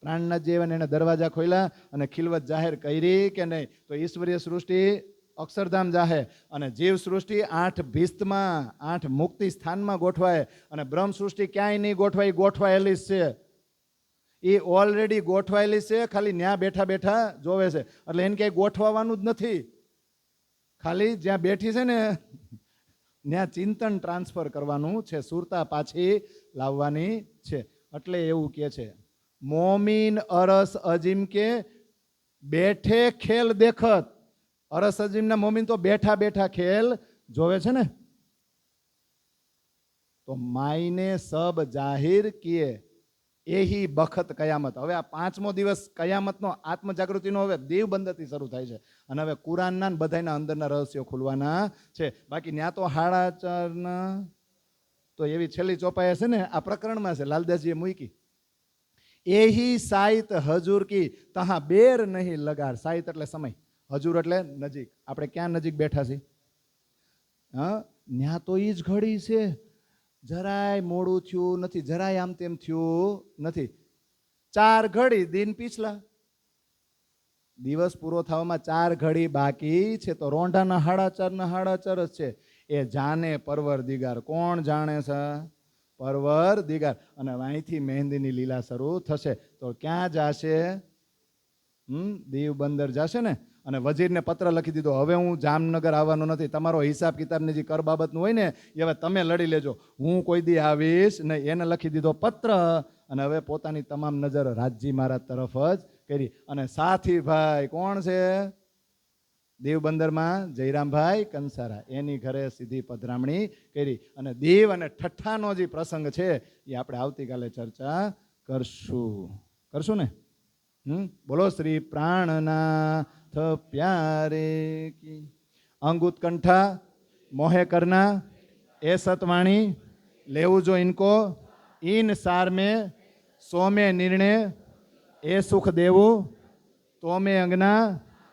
પ્રાણનાથજી આવ્યા એને દરવાજા ખોલ્યા અને ખિલવત જાહેર કરી કે નહીં. તો ઈશ્વરીય સૃષ્ટિ અક્ષરધામ જાહે અને જીવ સૃષ્ટિ 8 ભીસ્તમાં 8 મુક્તિ સ્થાનમાં ગોઠવાય. અને બ્રહ્મ સૃષ્ટિ ક્યાંય નહીં ગોઠવાય, ગોઠવાયેલી છે. એ ઓલરેડી ગોઠવાયેલી છે, ખાલી ન્યા બેઠા બેઠા જોવે છે. એટલે એને ક્યાંય ગોઠવવાનું જ નથી, ખાલી જ્યાં બેઠી છે ને ત્યાં ચિંતન ટ્રાન્સફર કરવાનું છે, સુરતા પાછી લાવવાની છે. એટલે એવું કે છે મોમીન અરસ અજીમ કે બેઠે ખેલ દેખત. અરસ અજીમના મોમીન તો બેઠા બેઠા ખેલ જોવે છે ને. તો માઈને સબ જાહિર કિએ એહી બખત કયામત. હવે આ 5મો દિવસ કયામતનો આત્મજાગૃતિનો હવે દેવબંદરથી શરૂ થાય છે. અને હવે કુરાનના બધાના અંદરના રહસ્યો ખુલવાના છે. બાકી ત્યાં તો 4.5 તો એવી છેલ્લી ચોપાઈ છે ને આ પ્રકરણમાં છે, લાલદાસજીએ મૂકી. એહી સાઈત હજુર કી તહા બેર નહીં લગાર. સાઈત એટલે સમય, હજુર એટલે નજીક. આપણે ક્યાં નજીક બેઠા છીએ? હા, ત્યાં તો એ જ ઘડી છે. જરાય મોડું થયું નથી, જરાય આમ તેમ થયું નથી. 4 ઘડી દિન પીછલા, દિવસ પૂરો થવામાં 4 ઘડી બાકી છે. તો રોંઢાના 4.5 જ છે. એ જાણે પરવરદિગાર. કોણ જાણે છે? પરવરદિગાર. અને અહીંથી મહેંદીની લીલા શરૂ થશે. તો ક્યાં જશે? દીવ બંદર જશે ને. અને વજીરને પત્ર લખી દીધો, હવે હું જામનગર આવવાનો નથી, તમારો હિસાબ કિતાબની જે કર બાબતનું હોય ને એ હવે તમે લડી લેજો, હું કોઈ દી આવીશ નહીં. એને લખી દીધો પત્ર. અને હવે પોતાની તમામ નજર રાજજી મહારાજ તરફ જ કરી. અને સાથી ભાઈ કોણ છે? દીવ બંદરમાં જયરામભાઈ કંસારા, એની ઘરે સીધી પધરામણી કરી. અને દીવ અને ઠઠ્ઠાનો જે પ્રસંગ છે એ આપણે આવતીકાલે ચર્ચા કરશું ને. બોલો શ્રી પ્રાણનાથ પ્યારે કી. અંગ ઉત્કંઠા મોહે કરના એ સતવાણી લેવું જો ઇनको इन सार में सो में निर्णय ए सुख देवो तो में अंगना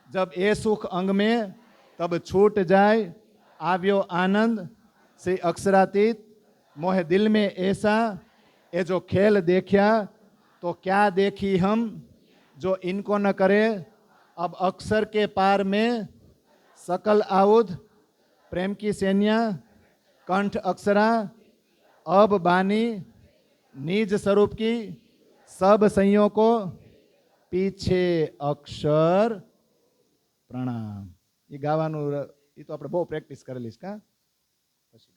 जब ए सुख अंग में तब छूट जाए आव्यो आनंद से अक्षरातीत मोहे दिल में ऐसा ए जो खेल देखा तो क्या देखी हम जो इनको न करे अब अक्षर के पार में सकल आउद प्रेम की सैन्या कंठ अक्षरा अब बानी निज स्वरूप की सब संयोग को पीछे अक्षर प्रणाम. ये गाવાનું એ તો આપણે બહુ પ્રેક્ટિસ કરેલી છે કા. પછી